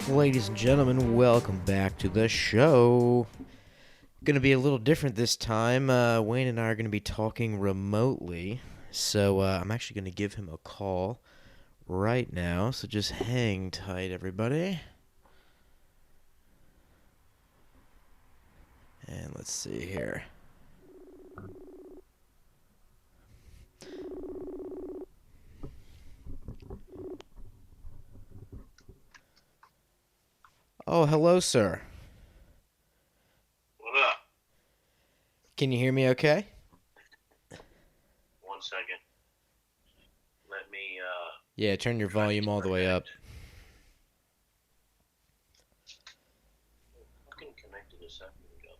Ladies and gentlemen, welcome back to the show. Going to be a little different this time. Wayne and I are going to be talking remotely, so I'm actually going to give him a call right now, so just hang tight, everybody. And let's see here. Oh, hello, sir. What up? Can you hear me okay? 1 second. Let me, Yeah, turn your volume all the way up. fucking connected a second ago.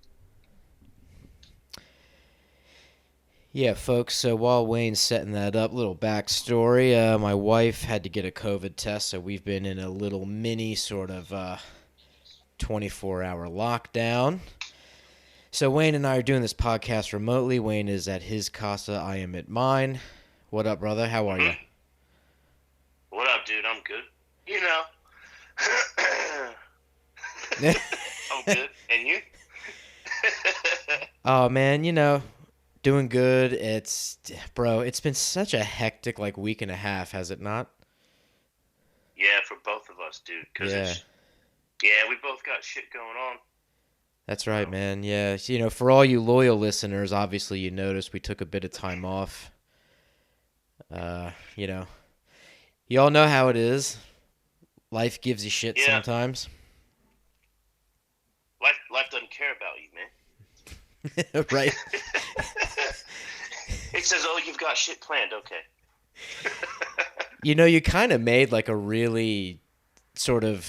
Yeah, folks, so while Wayne's setting that up, little backstory. My wife had to get a COVID test, so we've been in a little mini sort of 24-hour lockdown. So Wayne and I are doing this podcast remotely. Wayne is at his casa. I am at mine. What up, brother? How are you? What up, dude? I'm good. You know. I'm good. And you? Oh, man, doing good. It's been such a hectic, week and a half, has it not? Yeah, for both of us, dude. Yeah, we both got shit going on. That's right, man. Yeah, for all you loyal listeners, obviously you noticed we took a bit of time off. You all know how it is. Life gives you shit sometimes. Life doesn't care about you, man. Right. It says, oh, you've got shit planned. Okay. You kind of made a really sort of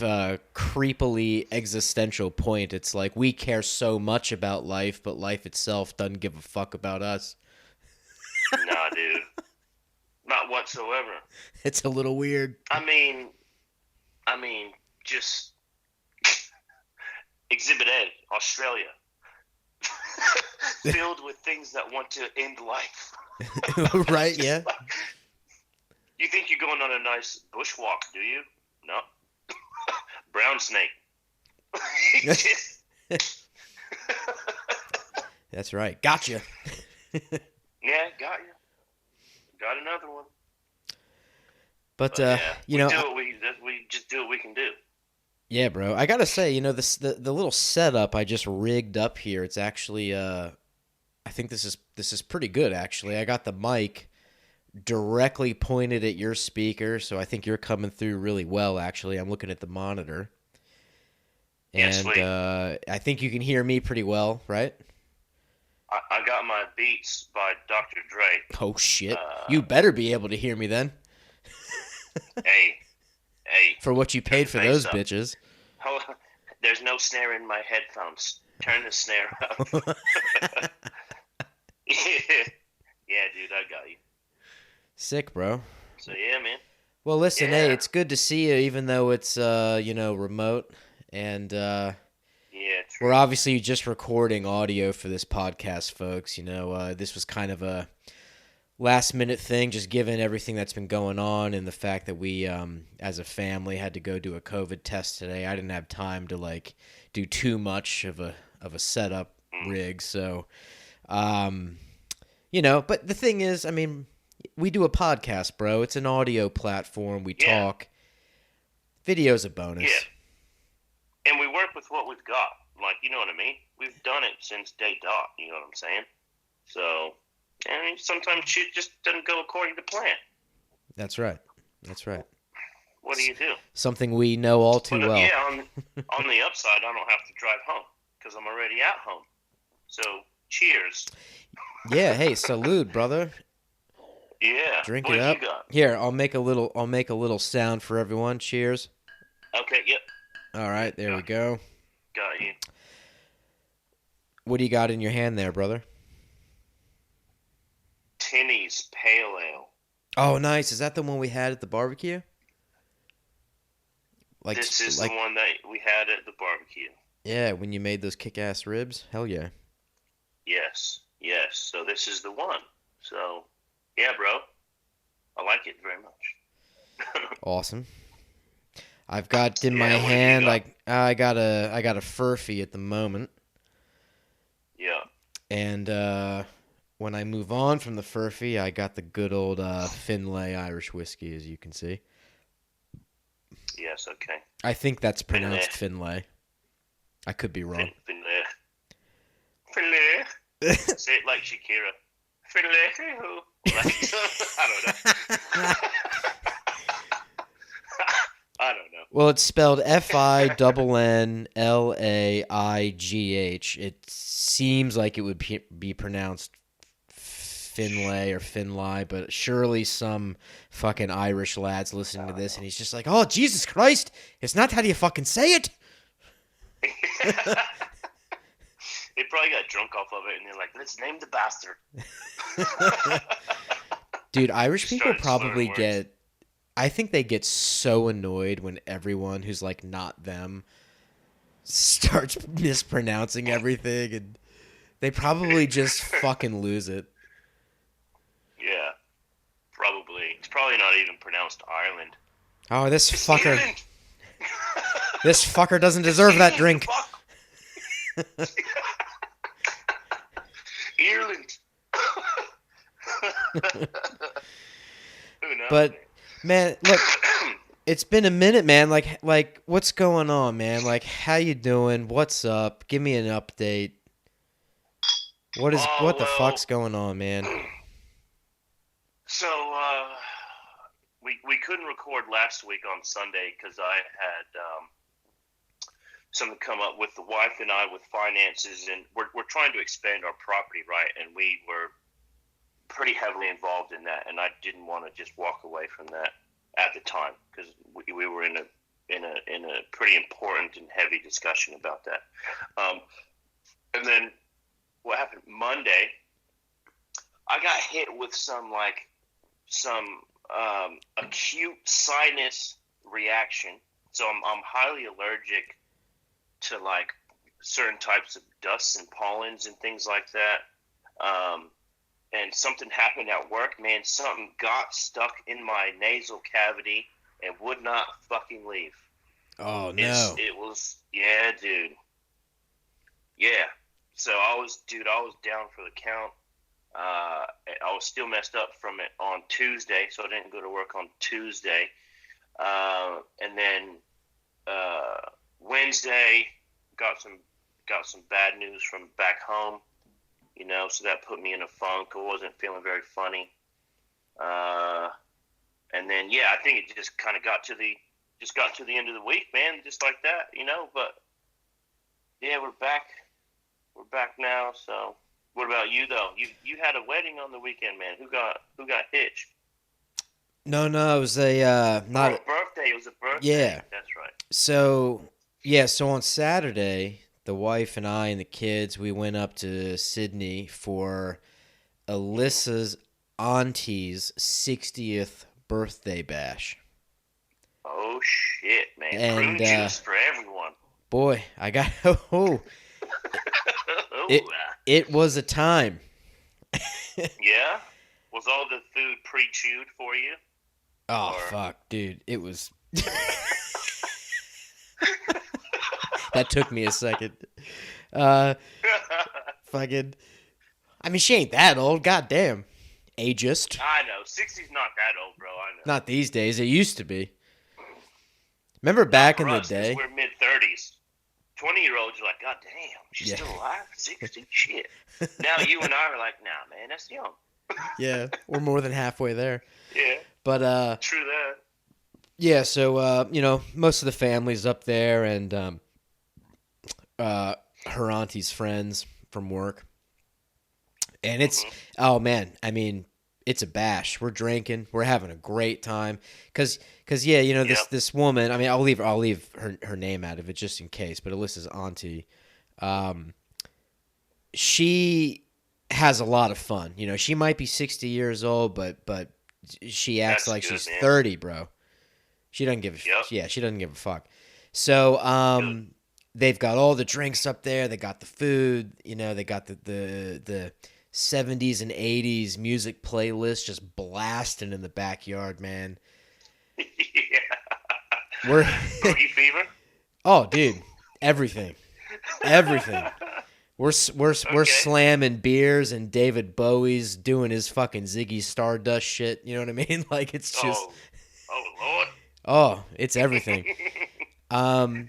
creepily existential point. It's like we care so much about life, but life itself doesn't give a fuck about us. Nah, dude. Not whatsoever. It's a little weird. I mean, just Exhibit A, Australia. Filled with things that want to end life. Right, yeah. You think you're going on a nice bushwalk, do you? No. Brown snake. That's right. Gotcha. Yeah, got you. Got another one. But we just do what we can do. Yeah, bro. I gotta say, the little setup I just rigged up here. It's actually, I think this is pretty good. Actually, I got the mic directly pointed at your speaker, so I think you're coming through really well. Actually, I'm looking at the monitor, and I think you can hear me pretty well, right? I got my Beats by Dr. Dre. Oh shit! You better be able to hear me then. Hey. For what you paid for those bitches. Oh, there's no snare in my headphones. Turn the snare up. Yeah, dude, I got you. Sick, bro. So yeah, man. Well, listen, hey, it's good to see you, even though it's remote, and yeah, true. We're obviously just recording audio for this podcast, folks. This was kind of a last minute thing, just given everything that's been going on and the fact that we as a family had to go do a COVID test today. I didn't have time to do too much of a setup rig. So but the thing is, I mean, we do a podcast, bro. It's an audio platform. We talk. Video's a bonus. Yeah. And we work with what we've got. You know what I mean? We've done it since day dot, you know what I'm saying? So and sometimes shit just doesn't go according to plan. That's right. What do you do? Something we know all too well. Yeah, on the upside, I don't have to drive home because I'm already at home. So, cheers. Yeah, hey, salute, brother. Yeah. Drink it up. You got? Here, I'll make a little sound for everyone. Cheers. Okay, yep. All right, there we go. Got you. What do you got in your hand there, brother? Tinny's Pale Ale. Oh, nice. Is that the one we had at the barbecue? This is the one that we had at the barbecue. Yeah, when you made those kick-ass ribs? Hell yeah. Yes. So this is the one. So, yeah, bro. I like it very much. Awesome. I've got in my Yeah, what have you hand. got? I got a Furphy at the moment, Yeah. and when I move on from the Furphy, I got the good old Finlay Irish whiskey, as you can see. Yes. Okay. I think that's Finlay. pronounced Finlay. I could be wrong. Finlay. Finlay. Say it like Shakira. Finlay. Like, I don't know. I don't know. Well, it's spelled Finlaigh. It seems like it would be pronounced Finlay or Finlay, but surely some fucking Irish lad's listening to this and he's just like, oh, Jesus Christ, it's not how do you fucking say it. They probably got drunk off of it and they're like, let's name the bastard. Dude, Irish Just people started probably slurring words. get, I think they get so annoyed when everyone who's like not them starts mispronouncing everything, and they probably just fucking lose it. Yeah, probably. It's probably not even pronounced Ireland. Oh, It's Ireland. this fucker doesn't deserve that drink. Fuck. Ireland. Who knows? But man, look, it's been a minute, man. Like what's going on, man? Like how you doing? What's up? Give me an update. What the fuck's going on, man? So we couldn't record last week on Sunday because I had something come up with the wife and I with finances, and we're trying to expand our property, right? And we were pretty heavily involved in that, and I didn't want to just walk away from that at the time because we were in a pretty important and heavy discussion about that. And then what happened Monday? I got hit with some acute sinus reaction. So I'm highly allergic to like certain types of dusts and pollens and things like that. And something happened at work, man. Something got stuck in my nasal cavity and would not fucking leave. Oh no. It was, yeah, dude. Yeah. So I was down for the count. I was still messed up from it on Tuesday, so I didn't go to work on Tuesday. And then Wednesday got some bad news from back home. So that put me in a funk. I wasn't feeling very funny. And then I think it just kind of got to the end of the week, man, just like that, But yeah, we're back now. So, what about you though? You had a wedding on the weekend, man. Who got hitched? No, it was a not a birthday. It was a birthday. Yeah. That's right. So on Saturday, the wife and I and the kids, we went up to Sydney for Alyssa's auntie's 60th birthday bash. Oh shit, man! And prune juice for everyone. Boy, I got it was a time. Yeah? Was all the food pre-chewed for you? Oh, fuck, dude. It was... That took me a second. Fucking... I mean, she ain't that old. Goddamn. Ageist. I know. 60's not that old, bro. I know. Not these days. It used to be. Remember back in the day? We're mid-30s. 20-year-olds are like, God damn, she's still alive? 60? Shit. Now you and I are like, nah, man, that's young. Yeah, we're more than halfway there. Yeah. But, true that. Yeah, so, most of the family's up there, and her auntie's friends from work. And it's, oh, man, I mean, it's a bash. We're drinking. We're having a great time. Because this woman, I mean, I'll leave her name out of it just in case, but Alyssa's auntie, she has a lot of fun. She might be 60 years old, but she acts like she's 30, bro. She doesn't give she doesn't give a fuck. So, they've got all the drinks up there. They got the food. They got the 70s and 80s music playlist just blasting in the backyard, man. Yeah. We're Boogie fever. oh, dude, everything, everything. We're Okay. slamming beers and David Bowie's doing his fucking Ziggy Stardust shit. You know what I mean? Like it's just Oh, oh Lord. oh, it's everything. Um,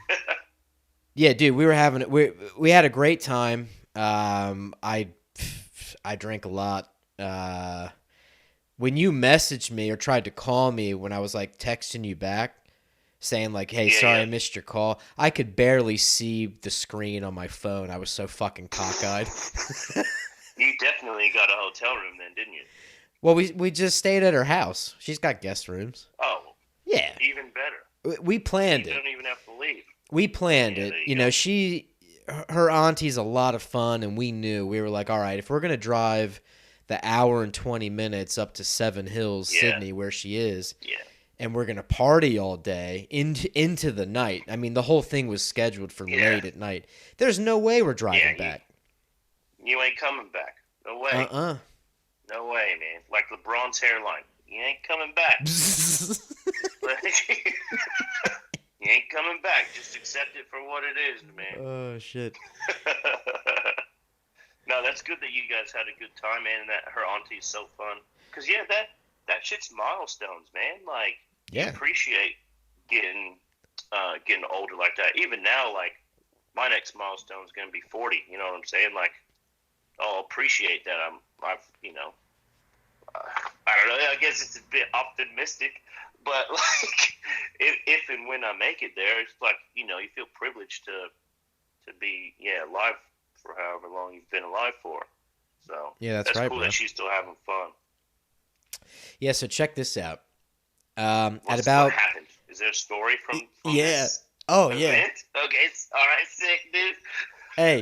yeah, dude, we had a great time. I drank a lot. When you messaged me or tried to call me when I was like texting you back saying like, "Hey, Yeah, sorry yeah. I missed your call." I could barely see the screen on my phone. I was so fucking cockeyed. You definitely got a hotel room then, didn't you? Well, we just stayed at her house. She's got guest rooms. Oh, Yeah. even better. We You planned it. don't even have to leave. We planned Yeah, it. there you You go. know, her auntie's a lot of fun, and we were like, all right, if we're gonna drive the hour and 20 minutes up to Seven Hills, Yeah, Sydney, where she is, yeah, and we're gonna party all day into the night. I mean, the whole thing was scheduled for yeah, late at night. There's no way we're yeah. driving back. You ain't coming back. No way. Uh-uh. No way, man. Like LeBron's hairline. You ain't coming back. You ain't coming back. Just accept it for what it is, man. Oh shit. No, that's good that you guys had a good time, man, and that her auntie's so fun. Cause yeah, that shit's milestones, man. Like you Yeah. appreciate getting older like that. Even now, like my next milestone is gonna be 40. You know what I'm saying? Like I'll appreciate that. I don't know. I guess it's a bit optimistic, but like if and when I make it there, it's like you feel privileged to be alive for however long you've been alive for. So Yeah, that's that's right, cool bro. that she's still having fun. Yeah, so check this out. At What about happened? Is there a story from yeah. this Oh yeah. event? Okay, all right, sick, dude. Hey,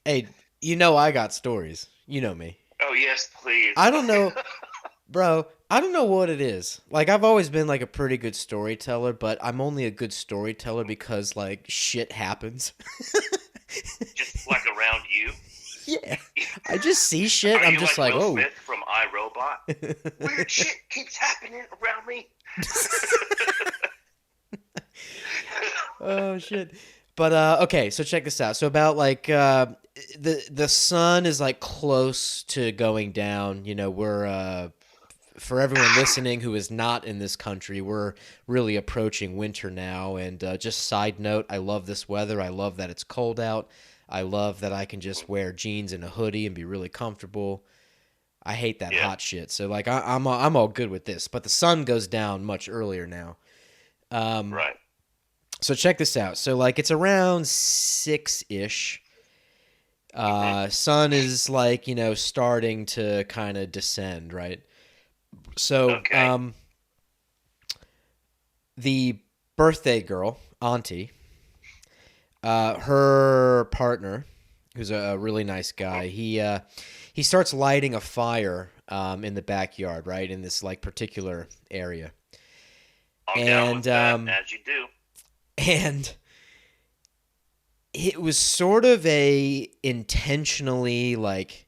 hey, you know I got stories. You know me. Oh yes, please. I don't know, bro. I don't know what it is. Like I've always been like a pretty good storyteller, but I'm only a good storyteller because like shit happens. Just like around you. Yeah. I just see shit. Are I'm you just like like, Will oh. Smith from iRobot? Weird shit keeps happening around me. Oh shit. But okay, so check this out. So about like the sun is like close to going down. You know, we're for everyone listening who is not in this country, we're really approaching winter now. And just side note, I love this weather. I love that it's cold out. I love that I can just wear jeans and a hoodie and be really comfortable. I hate that Yeah, hot shit. So like I'm all good with this. But the sun goes down much earlier now. right. So check this out. So like it's around 6-ish. Sun is like, starting to kind of descend, right? So Okay. the birthday girl, Auntie, her partner, who's a really nice guy, he starts lighting a fire in the backyard, right, in this like particular area. I'm down with And that, as you do. and it was sort of a intentionally like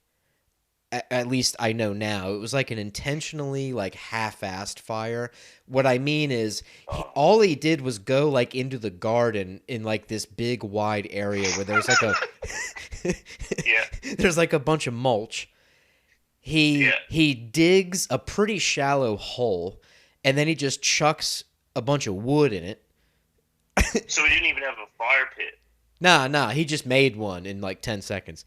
at least I know now it was like an intentionally like half-assed fire. What I mean is Oh. all he did was go like into the garden in like this big wide area where there's like a Yeah. there's like a bunch of mulch. He Yeah. he digs a pretty shallow hole and then he just chucks a bunch of wood in it. So we didn't even have a fire pit. Nah, he just made one in like 10 seconds.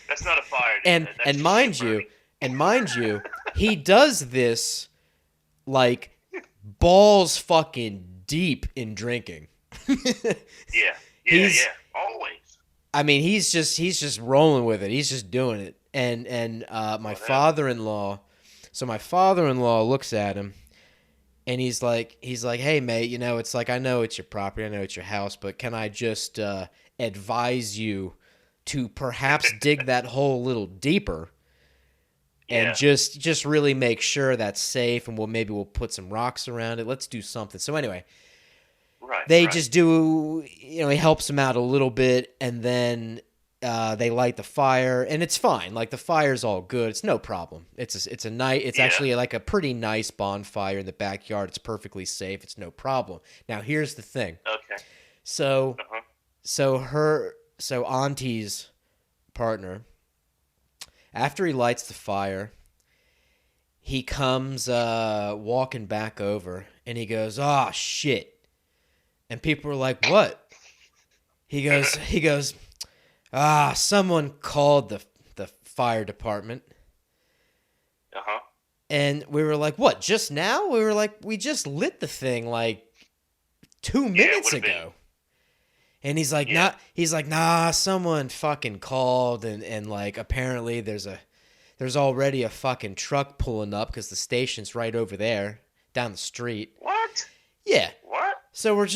That's not a fire, dude. and That's and just mind shit you, burning. and mind you, he does this like balls fucking deep in drinking. Yeah. Yeah. he's Yeah. Always. I mean, he's just rolling with it. He's just doing it. And my Whatever. father-in-law, so my father-in-law looks at him and he's like, "Hey mate, it's like I know it's your property, I know it's your house, but can I just advise you to perhaps dig that hole a little deeper and Yeah. just really make sure that's safe and we'll put some rocks around it. Let's do something." So anyway, Right. they Right. just do, he helps him out a little bit and then They light the fire, and it's fine. Like, the fire's all good. It's no problem. It's a night. It's actually like a pretty nice bonfire in the backyard. It's perfectly safe. It's no problem. Now, here's the thing. Okay. So, so Auntie's partner, after he lights the fire, he comes walking back over, and he goes, "Oh shit!" And people are like, "What?" He goes, someone called the fire department. Uh-huh. And we were like, "What? Just now?" We were like, "We just lit the thing like 2 minutes ago." And he's like, nah, someone fucking called, and like, apparently there's already a fucking truck pulling up because the station's right over there down the street. What? Yeah. What? So we're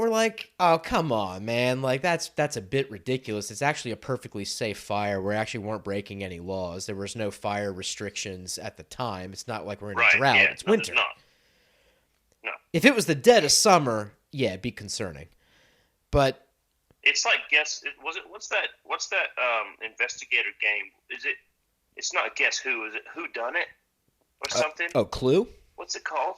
like, oh, come on, man. Like, that's a bit ridiculous. It's actually a perfectly safe fire. We actually weren't breaking any laws. There was no fire restrictions at the time. It's not like we're in a drought. It's winter. No. If it was the dead of summer, yeah, it'd be concerning. But it's like what's that investigator game? It's not Guess Who, is it Who Done It or something? Clue? What's it called?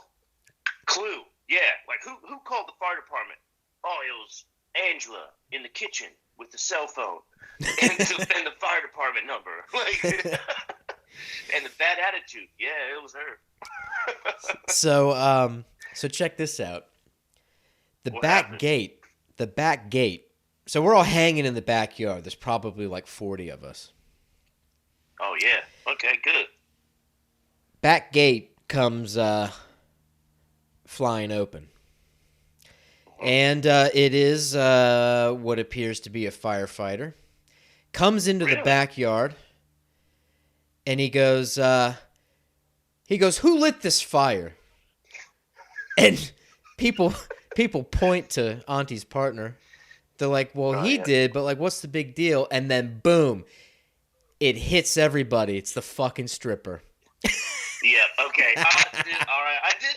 Clue. Yeah, like who called the fire department? Oh, it was Angela in the kitchen with the cell phone and the fire department number. Like, and the bad attitude. Yeah, it was her. So check this out. The back gate. So we're all hanging in the backyard. There's probably like 40 of us. Oh yeah. Okay, good. Back gate comes flying open. And it is what appears to be a firefighter. Comes into the backyard, and he goes, "Who lit this fire?" And people point to Auntie's partner. They're like, "Well, he did, but like, what's the big deal?" And then boom, it hits everybody. It's the fucking stripper. Yeah. Okay. All right. I did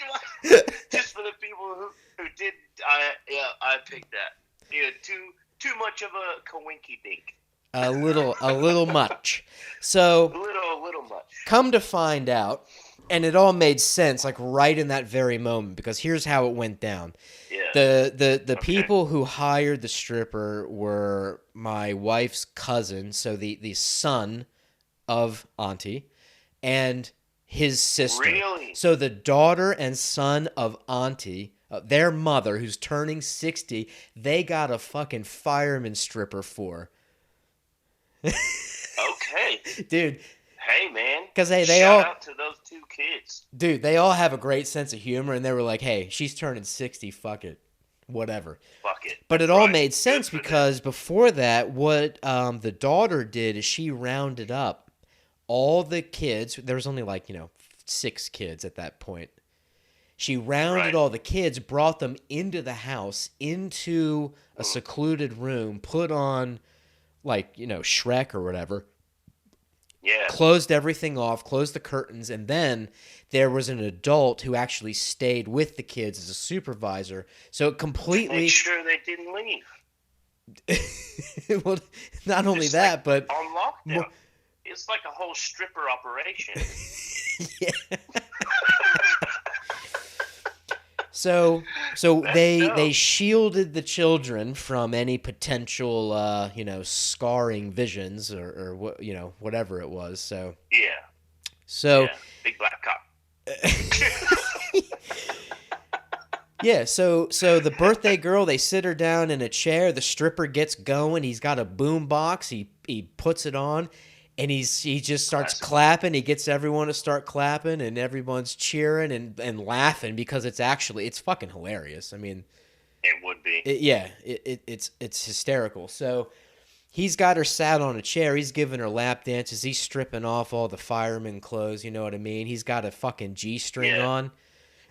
just for the people who did. I picked that. Yeah. Too much of a coinky dink. A little much. So a little much. Come to find out, and it all made sense, like right in that very moment, because here's how it went down. Yeah. The people who hired the stripper were my wife's cousin, so the son of Auntie, and his sister. Really? So the daughter and son of Auntie, their mother, who's turning 60, they got a fucking fireman stripper for. Okay. Dude. Hey, man. Because, hey, Shout out to those two kids. Dude, they all have a great sense of humor, and they were like, hey, she's turning 60, fuck it. Whatever. Fuck it. But it all made sense because before that, what the daughter did is she rounded up all the kids. There was only 6 kids at that point. She rounded all the kids, brought them into the house, into a secluded room, put on, Shrek or whatever. Yeah. Closed everything off, closed the curtains, and then there was an adult who actually stayed with the kids as a supervisor. So it completely... Make sure they didn't leave. Well, not only It's that, but... On lockdown. It's like a whole stripper operation. Yeah. So they shielded the children from any potential scarring visions or whatever it was. So big black cop. Yeah, so the birthday girl, they sit her down in a chair. The stripper gets going. He's got a boom box. He puts it on. And he just starts clapping. He gets everyone to start clapping, and everyone's cheering and laughing because it's fucking hilarious. I mean, it would be. It's hysterical. So he's got her sat on a chair. He's giving her lap dances. He's stripping off all the fireman clothes. You know what I mean? He's got a fucking G-string on,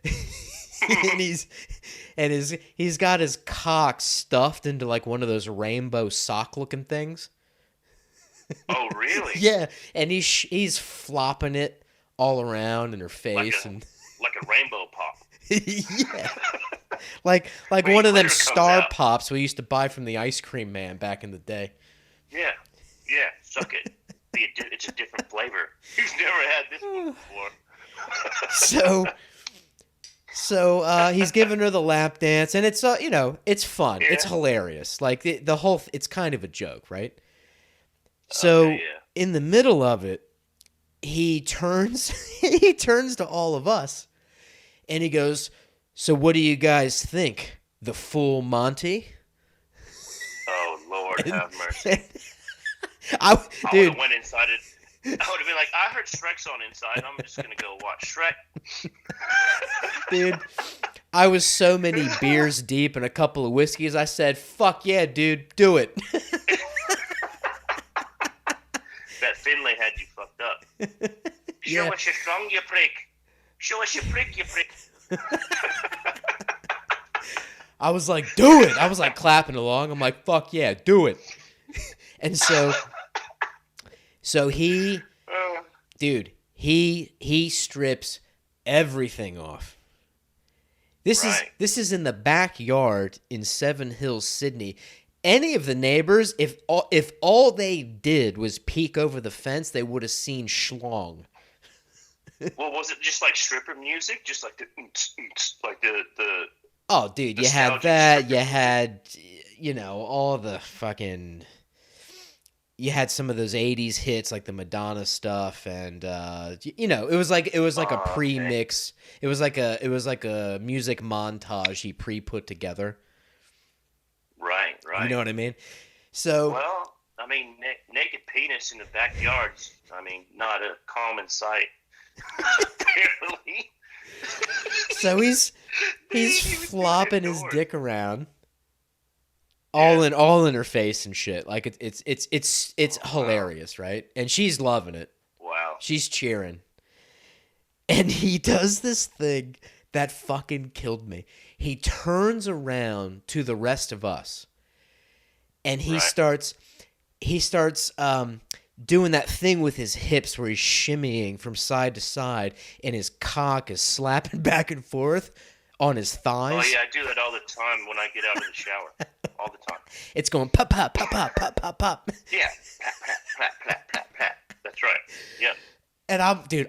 and he's got his cock stuffed into one of those rainbow sock looking things. Oh, really? Yeah, and he's flopping it all around in her face like a rainbow pop. Yeah, like one of them Star Pops we used to buy from the ice cream man back in the day. Yeah. Yeah, suck it. It's a different flavor. He's never had this one before. So he's giving her the lap dance, and it's it's fun. Yeah. It's hilarious. Like the whole it's kind of a joke, right? So in the middle of it, he turns to all of us, and he goes, "So what do you guys think? The full Monty?" Oh Lord, have mercy! I would have went inside it. I would have been like, I heard Shrek's on inside. I'm just gonna go watch Shrek. Dude, I was so many beers deep and a couple of whiskeys. I said, "Fuck yeah, dude, do it." That Finlay had you fucked up. Show us your strong, you prick. Show us your prick, you prick. I was like, do it. I was like clapping along. I'm like, fuck yeah, do it. And so he strips everything off. This is in the backyard in Seven Hills, Sydney. Any of the neighbors, if all they did was peek over the fence, they would have seen schlong. Well, was it just like stripper music? Just like the Oh, dude, you had that. You had, all the fucking. You had some of those '80s hits like the Madonna stuff, and it was like a pre-mix. It was like a music montage he put together. Right. You know what I mean? So. Well, I mean, naked penis in the backyard's, not a common sight. Apparently. So he's flopping his dick around, all in her face and shit. Like it's hilarious, right? And she's loving it. Wow. She's cheering. And he does this thing that fucking killed me. He turns around to the rest of us, and he starts doing that thing with his hips where he's shimmying from side to side, and his cock is slapping back and forth on his thighs. Oh yeah, I do that all the time when I get out of the shower. All the time. It's going pop, pop, pop, pop, pop, pop, pop. Yeah, pat, pat, pat, pat, pat. That's right. Yep. And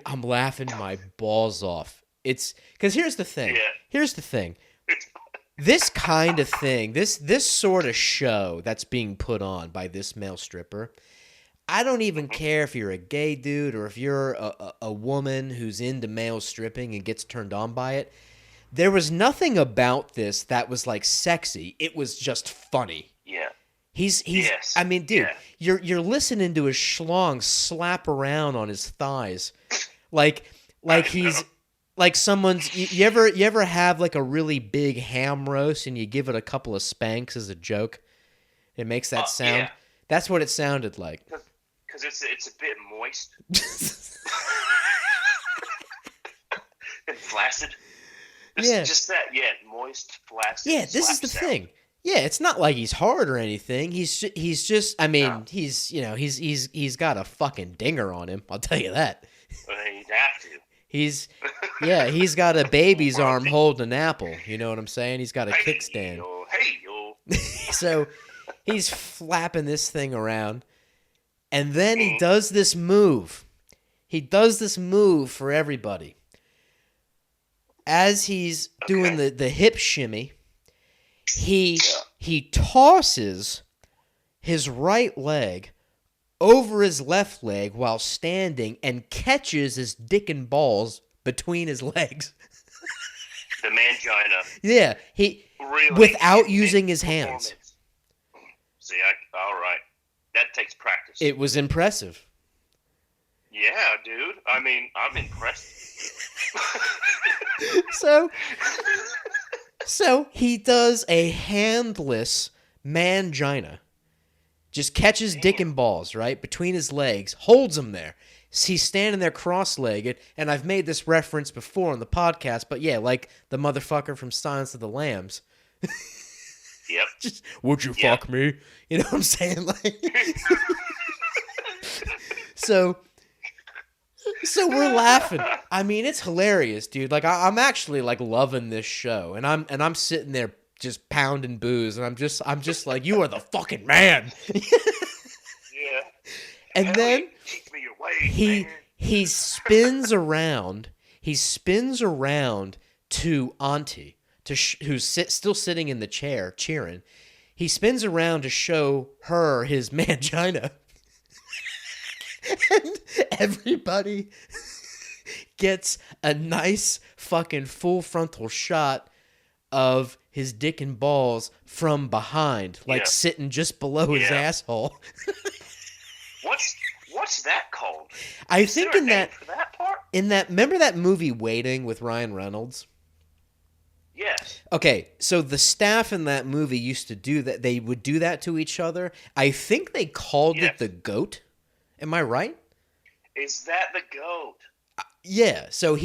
I'm laughing my balls off. It's because here's the thing. Yeah. Here's the thing. This kind of thing, this sort of show that's being put on by this male stripper, I don't even care if you're a gay dude or if you're a woman who's into male stripping and gets turned on by it. There was nothing about this that was like sexy. It was just funny. Yeah. He's yes. I mean, dude, yeah. you're listening to his schlong slap around on his thighs. Like he's like someone's you ever have like a really big ham roast and you give it a couple of spanks as a joke? It makes that sound. Yeah. That's what it sounded like. Because it's a bit moist. And flaccid. Just that, moist, flaccid. Yeah, this is the thing. Yeah, it's not like he's hard or anything. He's just I mean, no. He's got a fucking dinger on him, I'll tell you that. Well, he'd have to. He's got a baby's arm holding an apple, you know what I'm saying? He's got a kickstand. Hey. So, he's flapping this thing around, and then he does this move. He does this move for everybody. As he's doing the hip shimmy, he tosses his right leg over his left leg while standing and catches his dick and balls between his legs. The mangina. Yeah, he really without using his hands. See, all right. That takes practice. It was impressive. Yeah, dude. I mean, I'm impressed. So he does a handless mangina. Just catches dick and balls, right, between his legs, holds him there. He's standing there cross-legged, and I've made this reference before on the podcast, but yeah, like the motherfucker from Silence of the Lambs. Yep. Just, would you fuck me? You know what I'm saying? Like, So we're laughing. I mean, it's hilarious, dude. Like I'm actually like loving this show, and I'm sitting there just pounding booze, and I'm just like, you are the fucking man. Yeah. And Hell yeah, then teach me your ways, he man. he spins around. He spins around to Auntie, who's still sitting in the chair cheering. He spins around to show her his mangina, and everybody gets a nice fucking full frontal shot of his dick and balls from behind, like Yeah. sitting just below his Yeah. asshole. What's that called? I Is think there a in name that for that part? remember that movie Waiting with Ryan Reynolds? Yes. Okay, so the staff in that movie used to do that. They would do that to each other. I think they called it Yes. the goat. Am I right? Is that the goat? Yeah. So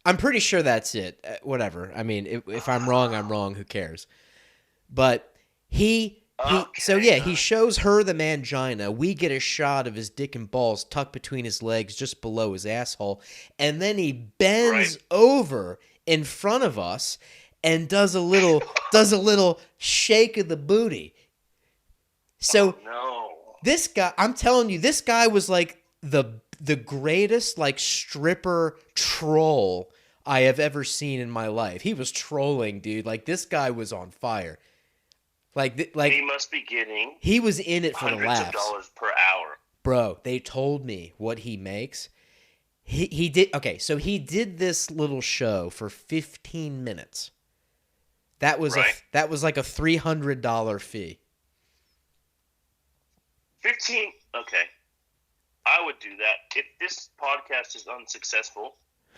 I'm pretty sure that's it. Whatever. I mean, if I'm wrong, I'm wrong. Who cares? But so yeah, he shows her the mangina. We get a shot of his dick and balls tucked between his legs, just below his asshole, and then he bends over in front of us and does a little shake of the booty. So no. this guy, I'm telling you, this guy was like the greatest like stripper troll I have ever seen in my life. He was trolling, dude. Like this guy was on fire. Like He must be getting he was in it for the hundreds laughs. of dollars per hour. Bro, they told me what he makes. He did okay, so he did this little show for 15 minutes. That was that was like a $300 fee. 15. Okay. I would do that. If this podcast is unsuccessful,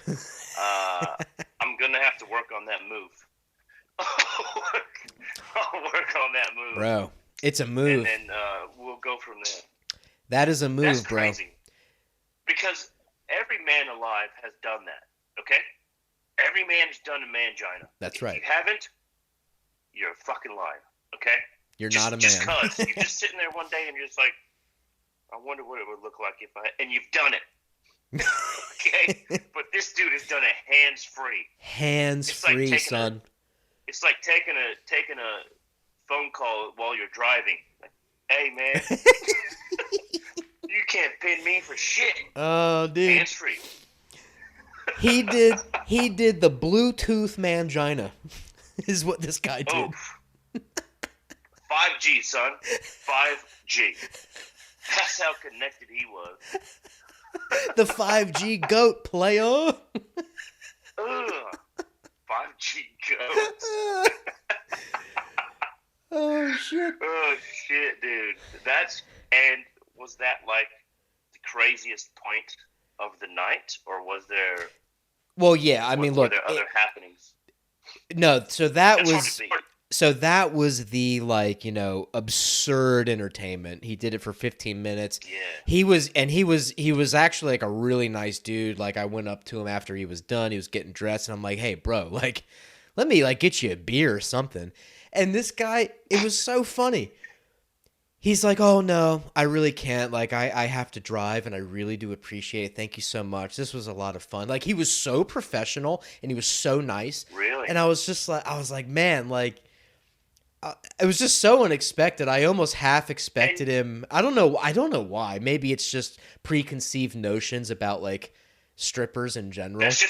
I'm going to have to work on that move. I'll work on that move. Bro, it's a move. And then we'll go from there. That is a move, That's bro. crazy. Because every man alive has done that, okay? Every man has done a mangina. That's right. If you haven't, you're a fucking liar, okay? You're not a man. Just because. You're just sitting there one day and you're just like, I wonder what it would look like if I... And you've done it. Okay? But this dude has done it hands-free. Hands-free, like son. It's like taking a phone call while you're driving. Like, hey, man. You can't pin me for shit. Oh, dude. Hands-free. He did the Bluetooth mangina. Is what this guy did. Oof. 5G, son. 5G. That's how connected he was. The 5G goat player. Ugh. 5G goat. Oh shit. Oh shit, dude. Was that like the craziest point of the night, or was there? Well, yeah. I mean, look. Were there other happenings? No. So that was the like, you know, absurd entertainment. He did it for 15 minutes. Yeah. He was actually like a really nice dude. Like I went up to him after he was done. He was getting dressed, and I'm like, hey, bro, like, let me like get you a beer or something. And this guy, it was so funny. He's like, oh, no, I really can't. Like, I have to drive, and I really do appreciate it. Thank you so much. This was a lot of fun. Like, he was so professional, and he was so nice. Really? And I was like, man, like, it was just so unexpected. I almost half expected him. I don't know why. Maybe it's just preconceived notions about, like, strippers in general. That's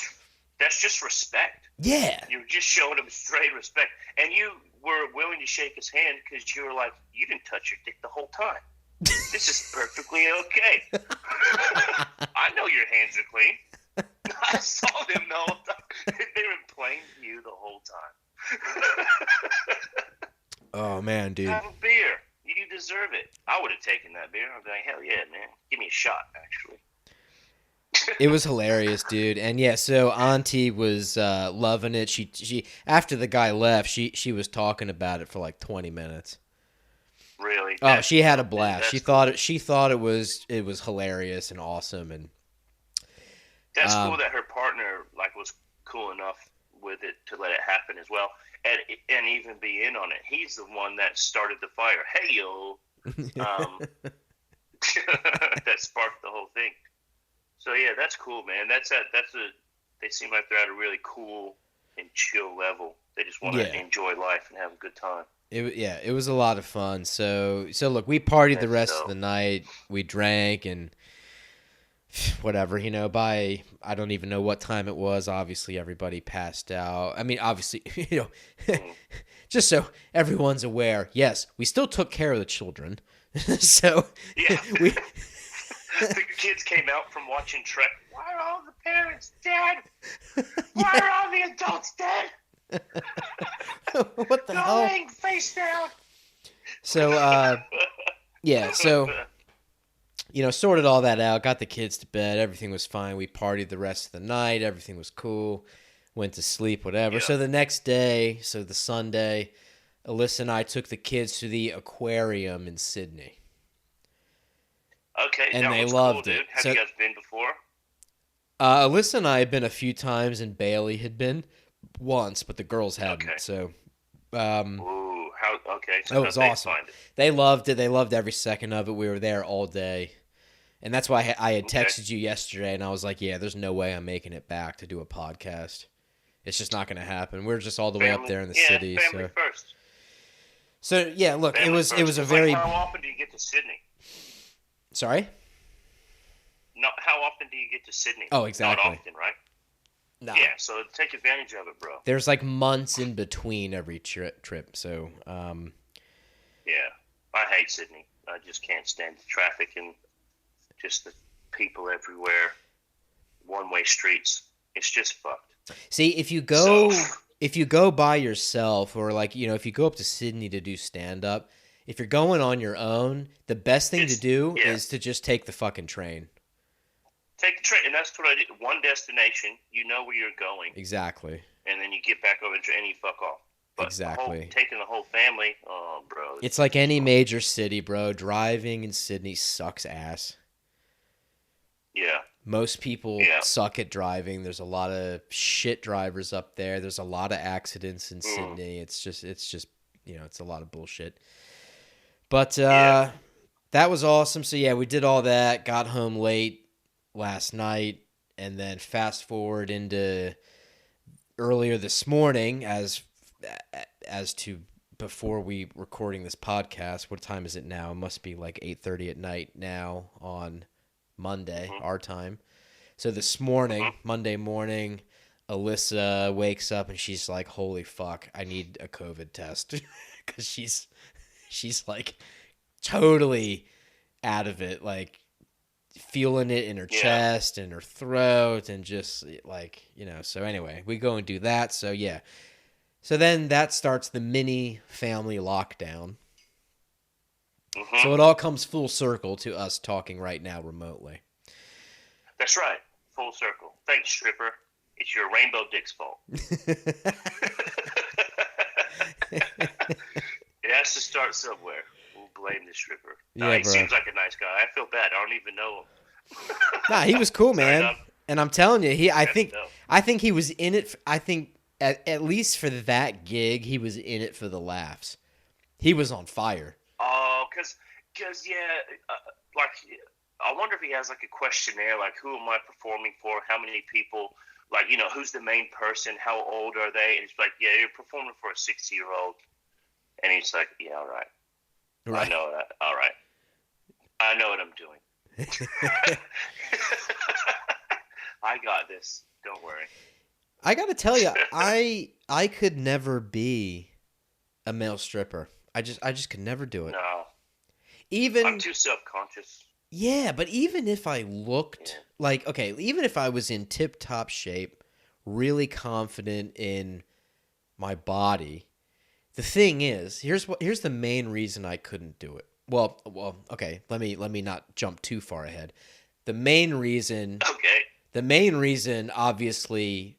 just respect. Yeah. You're just showing him straight respect. And you were willing to shake his hand because you were like, you didn't touch your dick the whole time. This is perfectly okay. I know your hands are clean. I saw them the whole time. They were playing you the whole time. Oh, man, dude. Have a beer. You deserve it. I would have taken that beer. I'd be like, hell yeah, man. Give me a shot, actually. It was hilarious, dude. And yeah, so Auntie was loving it. She after the guy left, she was talking about it for like 20 minutes. Really? Oh, she had a blast. She cool. thought it was hilarious and awesome, and that's cool that her partner like was cool enough with it to let it happen as well, and even be in on it. He's the one that started the fire. Hey yo, that sparked the whole thing. So yeah, that's cool, man. They seem like they're at a really cool and chill level. They just want to enjoy life and have a good time. it was a lot of fun. So look, we partied the That's rest of the dope. night. We drank and whatever, by I don't even know what time it was. Obviously, everybody passed out. I mean, obviously, Mm. just so everyone's aware, yes, we still took care of the children. So Yeah. we The kids came out from watching Trek. Why are all the parents dead? Why yeah. are all the adults dead? What the They're hell? laying face down. So yeah, so sorted all that out, got the kids to bed, everything was fine. We partied the rest of the night, everything was cool. Went to sleep, whatever. Yeah. So the next day, so the Sunday, Alyssa and I took the kids to the aquarium in Sydney. Okay, And that they looks cool, loved it. dude. Have So you guys been before? Alyssa and I had been a few times, and Bailey had been once, but the girls Okay. hadn't. So um, Ooh, how? Okay, so it how'd was they awesome. find it? They loved it. They loved every second of it. We were there all day. And that's why I had Okay. texted you yesterday, and I was like, yeah, there's no way I'm making it back to do a podcast. It's just not going to happen. We're just all the way up Family. there in the Yeah, city. family first. So yeah, look, it Family was first. a It's very like, how often do you get to Sydney? sorry. Not how often do you get to Sydney? Oh, exactly. Not often, right? No. Yeah, so take advantage of it, bro. There's like months in between every trip. So Yeah, I hate Sydney. I just can't stand the traffic and just the people everywhere. One-way streets. It's just fucked. see if you go by yourself, or like if you go up to Sydney to do stand up, if you're going on your own, the best thing to do Yeah. is to just take the fucking train. Take the train, and that's what I did. One destination, you know where you're going, Exactly. and then you get back over and you fuck off. But Exactly. taking the whole family, oh, bro. It's like any major city, bro. Driving in Sydney sucks ass. Yeah. Most people Yeah. suck at driving. There's a lot of shit drivers up there. There's a lot of accidents in Mm. Sydney. It's just it's a lot of bullshit. But Yeah. that was awesome. So yeah, we did all that, got home late last night, and then fast forward into earlier this morning as to before we recording this podcast. What time is it now? It must be like 8:30 at night now on Monday, Mhm. our time. So this morning, Mhm. Monday morning, Alyssa wakes up and she's like, "Holy fuck, I need a COVID test," because she's like totally out of it, like feeling it in her Yeah. chest and her throat, and just like So anyway, we go and do that. So yeah, so then that starts the mini family lockdown. Mhm. So it all comes full circle to us talking right now remotely. That's right. Full circle. Thanks, stripper. It's your rainbow dick's fault. It has to start somewhere. We'll blame the stripper. Yeah, He bro. seems like a nice guy. I feel bad. I don't even know him. Nah, he was cool, Sorry, man. dog. And I'm telling you, I think dope. he was in it. I think at least for that gig, he was in it for the laughs. He was on fire. Oh, because yeah, like I wonder if he has like a questionnaire, like who am I performing for? How many people? Like who's the main person? How old are they? And it's like, yeah, you're performing for a 60-year-old. And he's like, yeah, all right. Right. I know that. All right. I know what I'm doing. I got this. Don't worry. I gotta tell you, I could never be a male stripper. I just could never do it. No, Even I'm too self-conscious. yeah, but even if I looked like okay, even if I was in tip-top shape, really confident in my body, the thing is, here's the main reason I couldn't do it. Well, okay, let me not jump too far ahead. The main reason obviously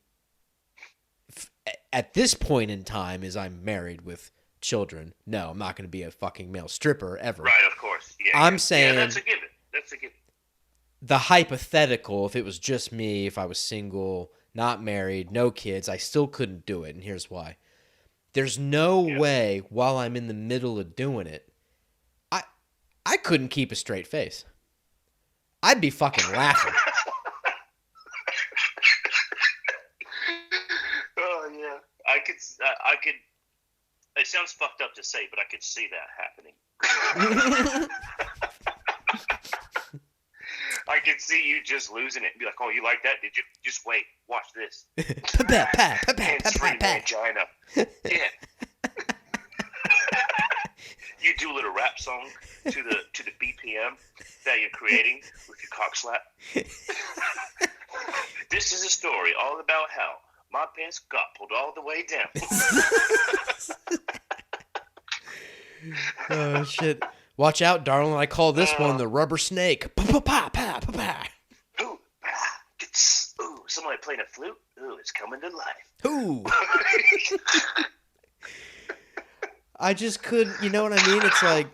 at this point in time is I'm married with children. No, I'm not going to be a fucking male stripper ever. Right, of course. Yeah, I'm saying that's a given. That's a given. The hypothetical, if it was just me, if I was single, not married, no kids, I still couldn't do it, and here's why. There's no way while I'm in the middle of doing it, I couldn't keep a straight face. I'd be fucking laughing. Oh yeah, I could. It sounds sounds fucked up to say, but I could see that happening. I could see you just losing it and be like, oh, you like that? Did you? Just wait. Watch this. Hands-free mangina. Yeah. You do a little rap song to the BPM that you're creating with your cock slap. This is a story all about how my pants got pulled all the way down. Oh, shit. Watch out, darling. I call this one the rubber snake. Pa-pa-pa-pa-pa-pa. Ooh, ooh, somebody playing a flute. Ooh, it's coming to life. Ooh. I just couldn't, you know what I mean? It's like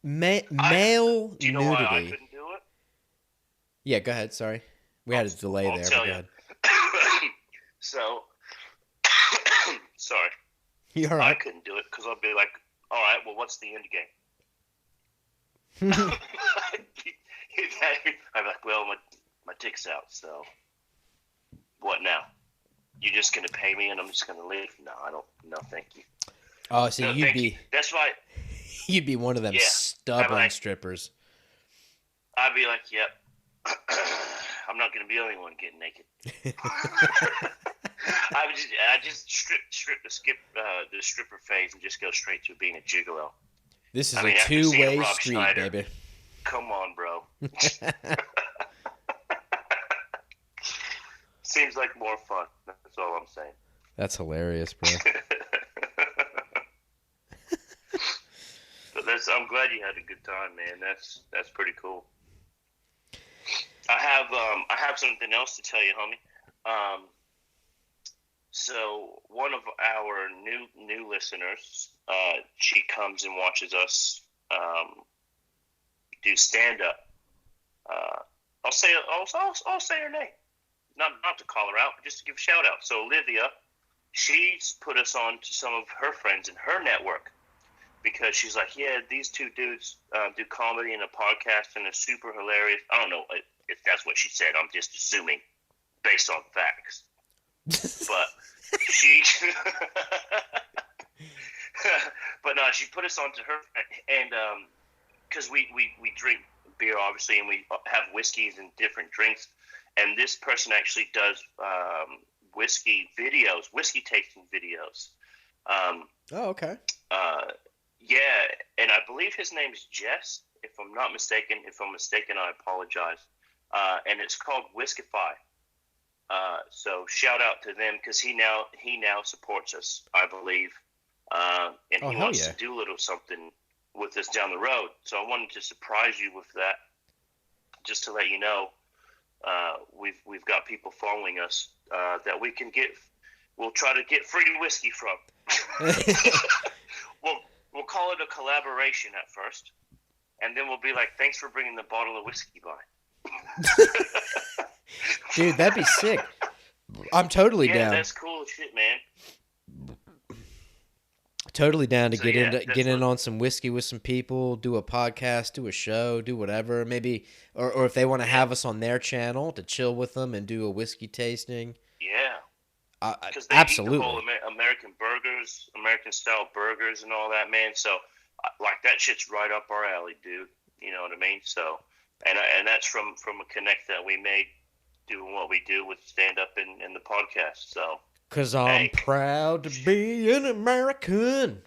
male do you know nudity. why I couldn't do it? Yeah, go ahead. Sorry. We had a delay there. Tell But go you. ahead. So, sorry. You all I right? couldn't do it because I'd be like, all right, well, what's the end game? I'm like, well, my dick's out, so what now? You're just going to pay me and I'm just going to leave? No, I don't. No, thank you. Oh, so No, you'd thank be you. That's why you'd be one of them Yeah. stubborn like- strippers. I'd be like, yep. I'm not going to be the only one getting naked. I just strip the stripper phase and just go straight to being a gigolo. This is I mean, a after seeing two-way Rob street, Schneider. baby. Come on, bro. Seems like more fun. That's all I'm saying. That's hilarious, bro. But I'm glad you had a good time, man. That's pretty cool. I have something else to tell you, homie. So one of our new listeners, she comes and watches us do stand up. I'll say her name, not to call her out, but just to give a shout out. So Olivia, she's put us on to some of her friends in her network because she's like, yeah, these two dudes do comedy and a podcast and they're super hilarious. I don't know if that's what she said. I'm just assuming based on facts. But she, but no, she put us onto her, and because we drink beer obviously, and we have whiskeys and different drinks, and this person actually does whiskey tasting videos. Oh, okay. Yeah, and I believe his name is Jess. If I'm not mistaken, I apologize. And it's called Whiskify. So shout out to them because he now supports us, I believe, and he wants to do a little something with us down the road. So I wanted to surprise you with that, just to let you know. We've got people following us that we'll try to get free whiskey from. We'll call it a collaboration at first, and then we'll be like, thanks for bringing the bottle of whiskey by. Dude, that'd be sick. I'm totally down. Yeah, that's cool as shit, man. Totally down to So, get yeah, get in on some whiskey with some people, do a podcast, do a show, do whatever. Maybe, or if they want to have us on their channel to chill with them and do a whiskey tasting. Yeah. Because they Absolutely. eat the whole American burgers, American-style burgers and all that, man. So, like, that shit's right up our alley, dude. You know what I mean? So, and that's from a connect that we made doing what we do with stand-up and the podcast. So, Because I'm proud to be an American.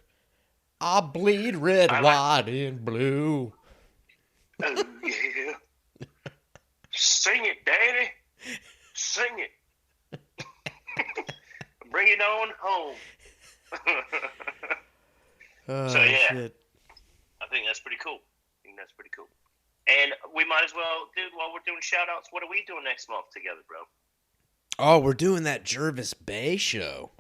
I bleed red, white, and blue. Oh, yeah. Sing it, Daddy. Sing it. Bring it on home. Oh, So, yeah. shit. I think that's pretty cool. And we might as well, dude, while we're doing shout-outs, what are we doing next month together, bro? Oh, we're doing that Jervis Bay show.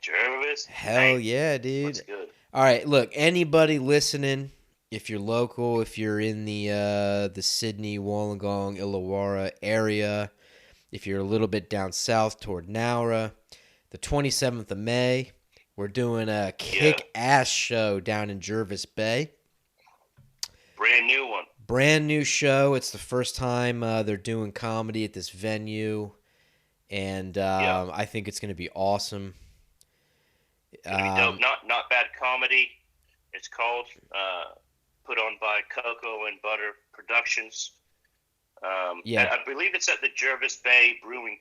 Jervis? Hell yeah, dude. That's good. All right, look, anybody listening, if you're local, if you're in the Sydney, Wollongong, Illawarra area, if you're a little bit down south toward Nowra, the 27th of May, we're doing a kick-ass show down in Jervis Bay. Brand new one. Brand new show. It's the first time they're doing comedy at this venue, and I think it's going to be awesome. Gonna be dope. Um, Not bad comedy. It's called. Put on by Cocoa and Butter Productions. yeah, I believe it's at the Jervis Bay Brewing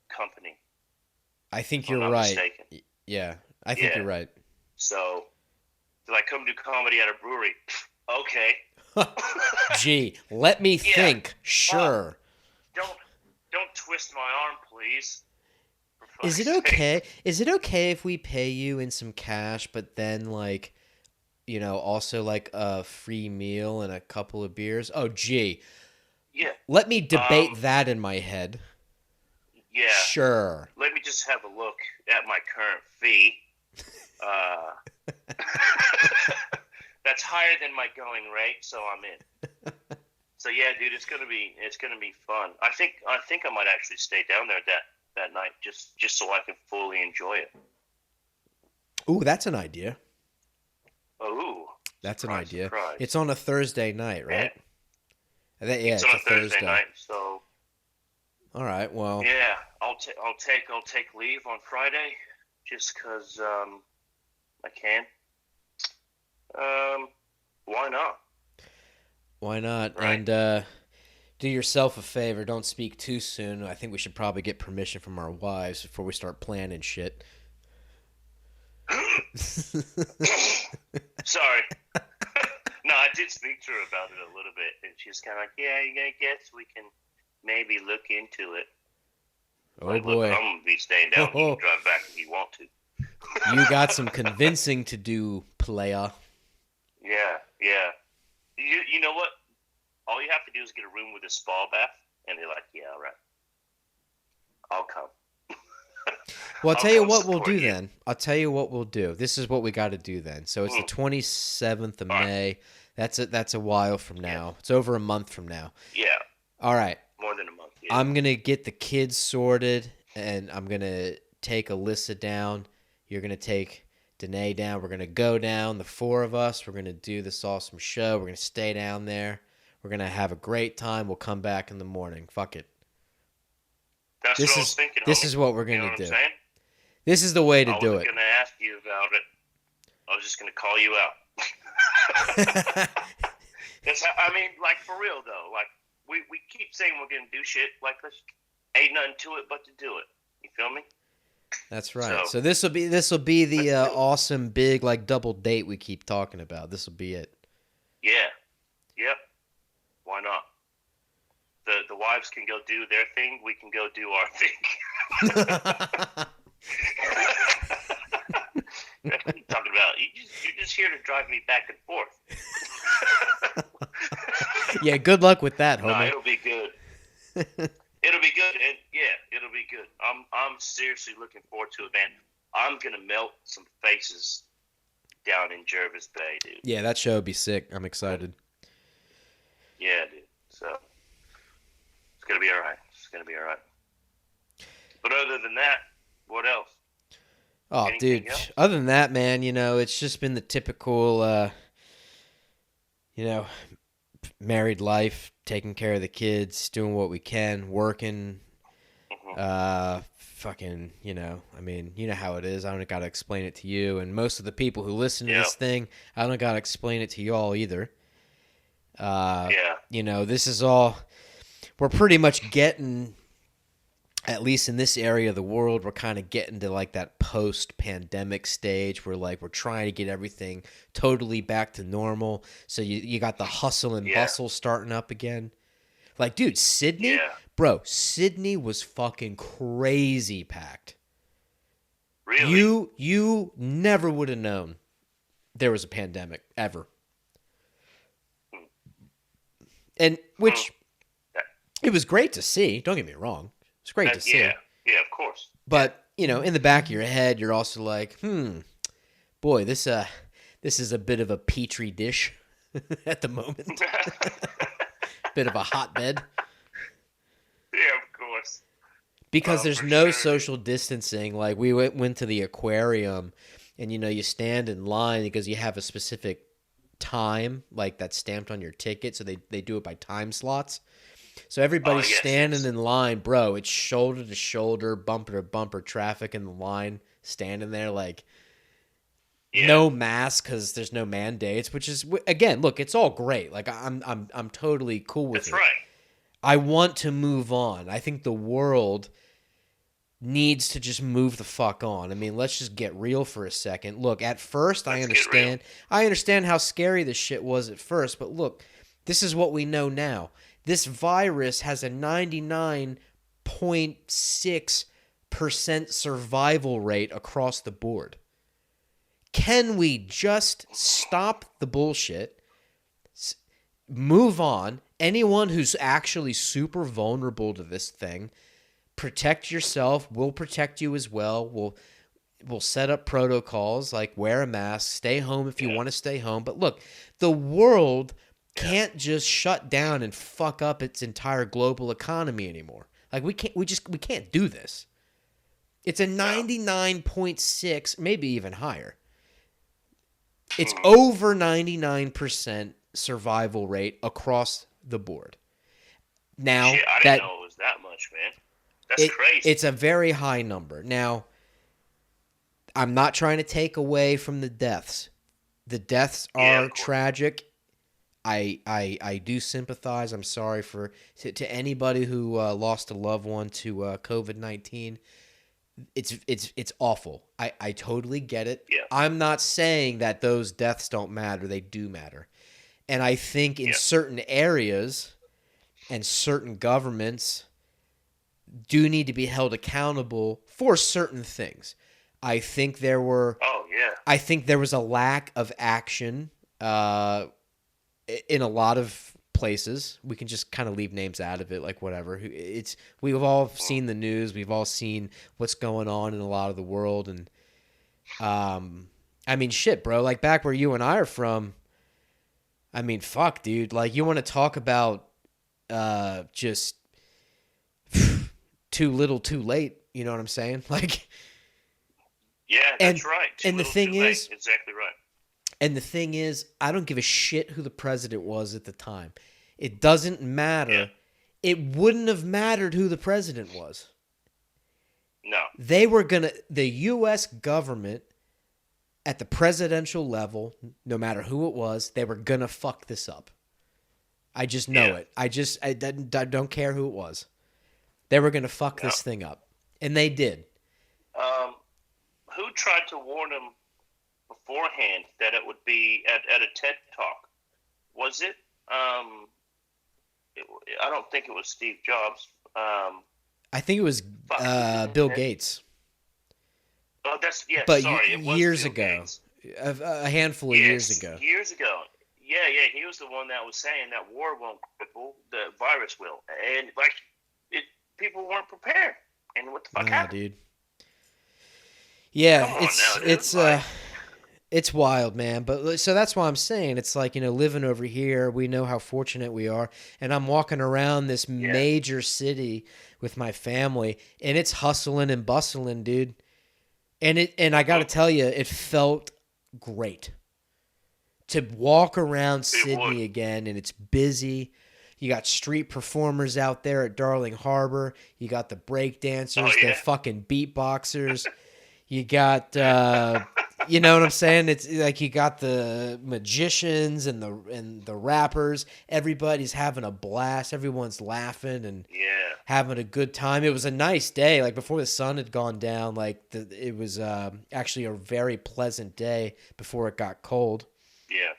Company, I think if I'm you're not right. mistaken. Yeah, I think Yeah. you're right. So, did I come do comedy at a brewery? Okay. Gee, let me Yeah. think. Sure. Don't don't twist my arm, please. For Is it fuck's sake. okay? Is it okay if we pay you in some cash, but then like, also like a free meal and a couple of beers? Oh, gee. Yeah. Let me debate Um. that in my head. Yeah. Sure. Let me just have a look at my current fee. Uh. That's higher than my going rate, so I'm in. So yeah, dude, it's gonna be fun. I think I might actually stay down there that night just so I can fully enjoy it. Ooh, that's an idea. Oh, That's an surprise, idea. surprise. It's on a Thursday night, Yeah, right? Yeah, it's it's on a a Thursday Thursday. night, so All right. Well, yeah, I'll take leave on Friday just because I can. Um, why not? why not? Right? And do yourself a favor. Don't speak too soon. I think we should probably get permission from our wives before we start planning shit. Sorry. No, I did speak to her about it a little bit, and she's kind of like, "Yeah, I guess we can maybe look into it." Oh Like, look, I'm boy. gonna be staying down. You can drive back if you want to. You got some convincing to do, playa. Yeah, yeah. You know what? All you have to do is get a room with a spa bath, and they're like, "Yeah, all right, I'll come. Well, I'll I'll tell you come what we'll support do you." then. I'll tell you what we'll do. This is what we got to do then. So it's the Mm. 27th of All right. May. That's a while from Yeah, now. It's over a month from now. yeah. All right. More than a month. Yeah. I'm going to get the kids sorted and I'm going to take Alyssa down. You're going to take Danae down. We're going to go down, the four of us. We're going to do this awesome show. We're going to stay down there. We're going to have a great time. We'll come back in the morning. Fuck it. That's what This I was is thinking, this homie. is what we're You going know to what I'm do. saying? This is the way to I do wasn't it. gonna ask you about it. I was just gonna call you out. That's how, I mean, like for real though. Like we keep saying we're gonna do shit. Like there's ain't nothing to it but to do it. You feel me? That's right. So So this will be the let's do it. awesome big like double date we keep talking about. This will be it. Yeah. Yep. Why not? The wives can go do their thing. We can go do our thing. What are you talking about? You're just here to drive me back and forth. Yeah, good luck with that, No, homie. it'll be good. It'll be good, and yeah, it'll be good. I'm seriously looking forward to it, man. I'm gonna melt some faces down in Jervis Bay, dude. Yeah, that show would be sick. I'm excited. Yeah, dude. So it's gonna be all right. It's gonna be all right. But other than that, what else? Oh, Anything dude. else? Other than that, man, it's just been the typical, you know, married life, taking care of the kids, doing what we can, working, Hmm. fucking, I mean, you know how it is. I don't got to explain it to you. And most of the people who listen to Yeah, this thing, I don't got to explain it to you all either. Uh, yeah, this is all, we're pretty much getting, at least in this area of the world, we're kind of getting to like that post-pandemic stage where like we're trying to get everything totally back to normal. So you got the hustle and yeah, bustle starting up again. Like, dude, Sydney, yeah. bro, Sydney was fucking crazy packed. Really? You never would have known there was a pandemic ever. Hmm. And Hmm. which it was great to see. Don't get me wrong. It's great to see. Yeah, yeah, of course. But, in the back of your head, you're also like, boy, this is a bit of a petri dish at the moment. Bit of a hotbed. Yeah, of course. Because there's For no sure. social distancing. Like, we went to the aquarium, and, you stand in line because you have a specific time, like, that's stamped on your ticket. So they do it by time slots. So everybody's Yes, standing yes. in line, bro. It's shoulder to shoulder, bumper to bumper traffic in the line, standing there like, Yeah, no mask because there's no mandates, which is again, look, it's all great. Like I'm totally cool with that's it. right. I want to move on. I think the world needs to just move the fuck on. I mean, let's just get real for a second. Look, at first Let's get real. I understand how scary this shit was at first, but look, this is what we know now. This virus has a 99.6% survival rate across the board. Can we just stop the bullshit? Move on. Anyone who's actually super vulnerable to this thing, protect yourself. We'll protect you as well. We'll set up protocols like wear a mask, stay home if you want to stay home. But look, the world can't just shut down and fuck up its entire global economy anymore. Like we can't do this. It's a 99.6, maybe even higher. It's over 99% survival rate across the board. Now, Shit, I didn't know it was that much, man. That's crazy. It's a very high number. Now, I'm not trying to take away from the deaths. The deaths are tragic. I do sympathize. I'm sorry to anybody who lost a loved one to COVID-19. It's awful. I totally get it. Yeah. I'm not saying that those deaths don't matter. They do matter. And I think in certain areas and certain governments do need to be held accountable for certain things. I think there were. Oh yeah. I think there was a lack of action in a lot of places. We can just kind of leave names out of it, like whatever. We've all seen the news. We've all seen what's going on in a lot of the world, and I mean, shit, bro. Like back where you and I are from. I mean, fuck, dude. Like you want to talk about just too little, too late. You know what I'm saying? Like. Yeah, that's right. And the thing is, exactly right. And the thing is, I don't give a shit who the president was at the time. It doesn't matter. Yeah. It wouldn't have mattered who the president was. No. The U.S. government at the presidential level, no matter who it was, they were going to fuck this up. I just know it. I don't care who it was. They were going to fuck this thing up. And they did. Who tried to warn him beforehand that it would be at a TED Talk? Was it? I don't think it was Steve Jobs. I think it was Bill Gates. Oh, but sorry. It was years Bill ago. Gates. A handful of years ago. Years ago. Yeah. He was the one that was saying that war won't cripple, the virus will. And, people weren't prepared. And what the fuck happened? Dude. Yeah, it's wild, man. But so that's why I'm saying it's like, living over here, we know how fortunate we are. And I'm walking around this major city with my family, and it's hustling and bustling, dude. And I got to tell you, it felt great to walk around Sydney again, and it's busy. You got street performers out there at Darling Harbor. You got the break dancers, the fucking beatboxers. You got, you know what I'm saying? It's like you got the magicians and the rappers. Everybody's having a blast. Everyone's laughing and having a good time. It was a nice day. Like before the sun had gone down, it was actually a very pleasant day before it got cold. Yeah.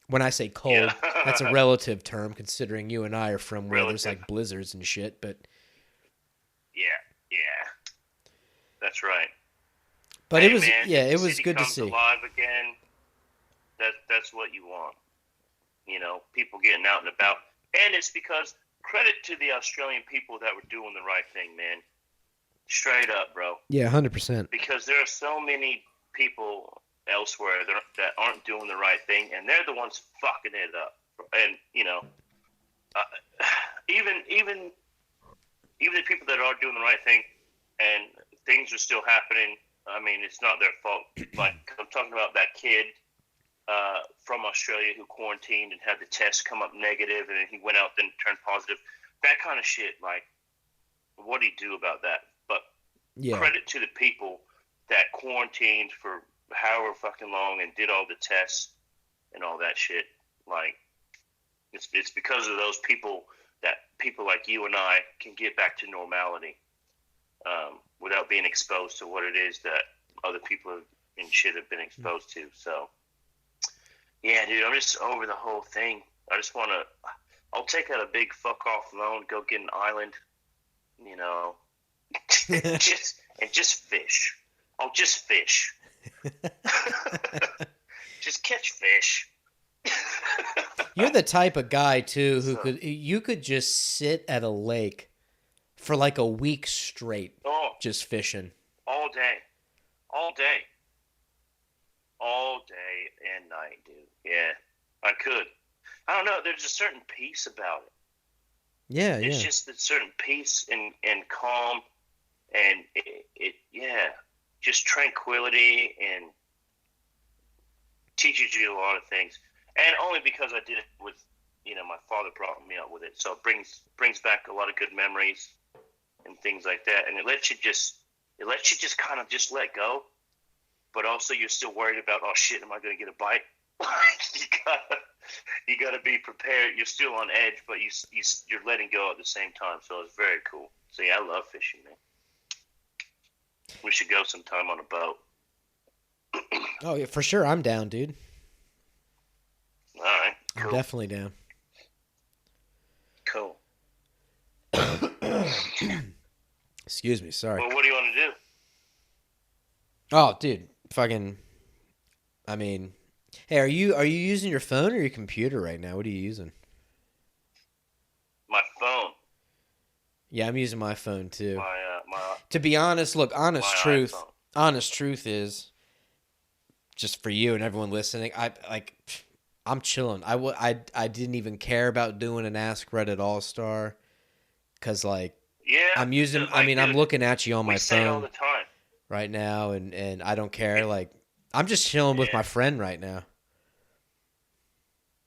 When I say cold, that's a relative term considering you and I are from where there's like blizzards and shit. But yeah, that's right. But it was good to see. Alive again. That's what you want. People getting out and about, and it's because credit to the Australian people that were doing the right thing, man. Straight up, bro. Yeah, 100%. Because there are so many people elsewhere that aren't doing the right thing, and they're the ones fucking it up. And even the people that are doing the right thing, and things are still happening. I mean, it's not their fault. Like I'm talking about that kid from Australia who quarantined and had the test come up negative, and then he went out then turned positive. That kind of shit. Like, what do you do about that? But credit to the people that quarantined for however fucking long and did all the tests and all that shit. Like, it's because of those people that people like you and I can get back to normality without being exposed to what it is that other people and shit have been exposed to. So, yeah, dude, I'm just over the whole thing. I just want to. I'll take out a big fuck off loan, go get an island, you know, just fish. I'll just fish. Just catch fish. You're the type of guy too who you could just sit at a lake for like a week straight, just fishing all day and night, dude. Yeah, I could. I don't know. There's a certain peace about it. Yeah, it's just a certain peace and calm, and it just tranquility, and teaches you a lot of things. And only because I did it with, my father brought me up with it, so it brings back a lot of good memories and things like that. And it lets you just kind of just let go, but also you're still worried about, oh shit, am I going to get a bite? you gotta be prepared. You're still on edge, but you're letting go at the same time. So it's very cool. So yeah, I love fishing, man. We should go sometime on a boat. Oh yeah, for sure. I'm down, dude. All right, cool. I'm definitely down. Cool. Excuse me, sorry. Well, what do you want to do? Oh, dude, fucking. I mean, hey, are you using your phone or your computer right now? What are you using? My phone. Yeah, I'm using my phone too. My To be honest, look, honest truth is, just for you and everyone listening, I'm chilling. I didn't even care about doing an Ask Reddit All-Star, cause I'm using. I'm looking at you on my phone all the time right now, and I don't care. I'm just chilling with my friend right now.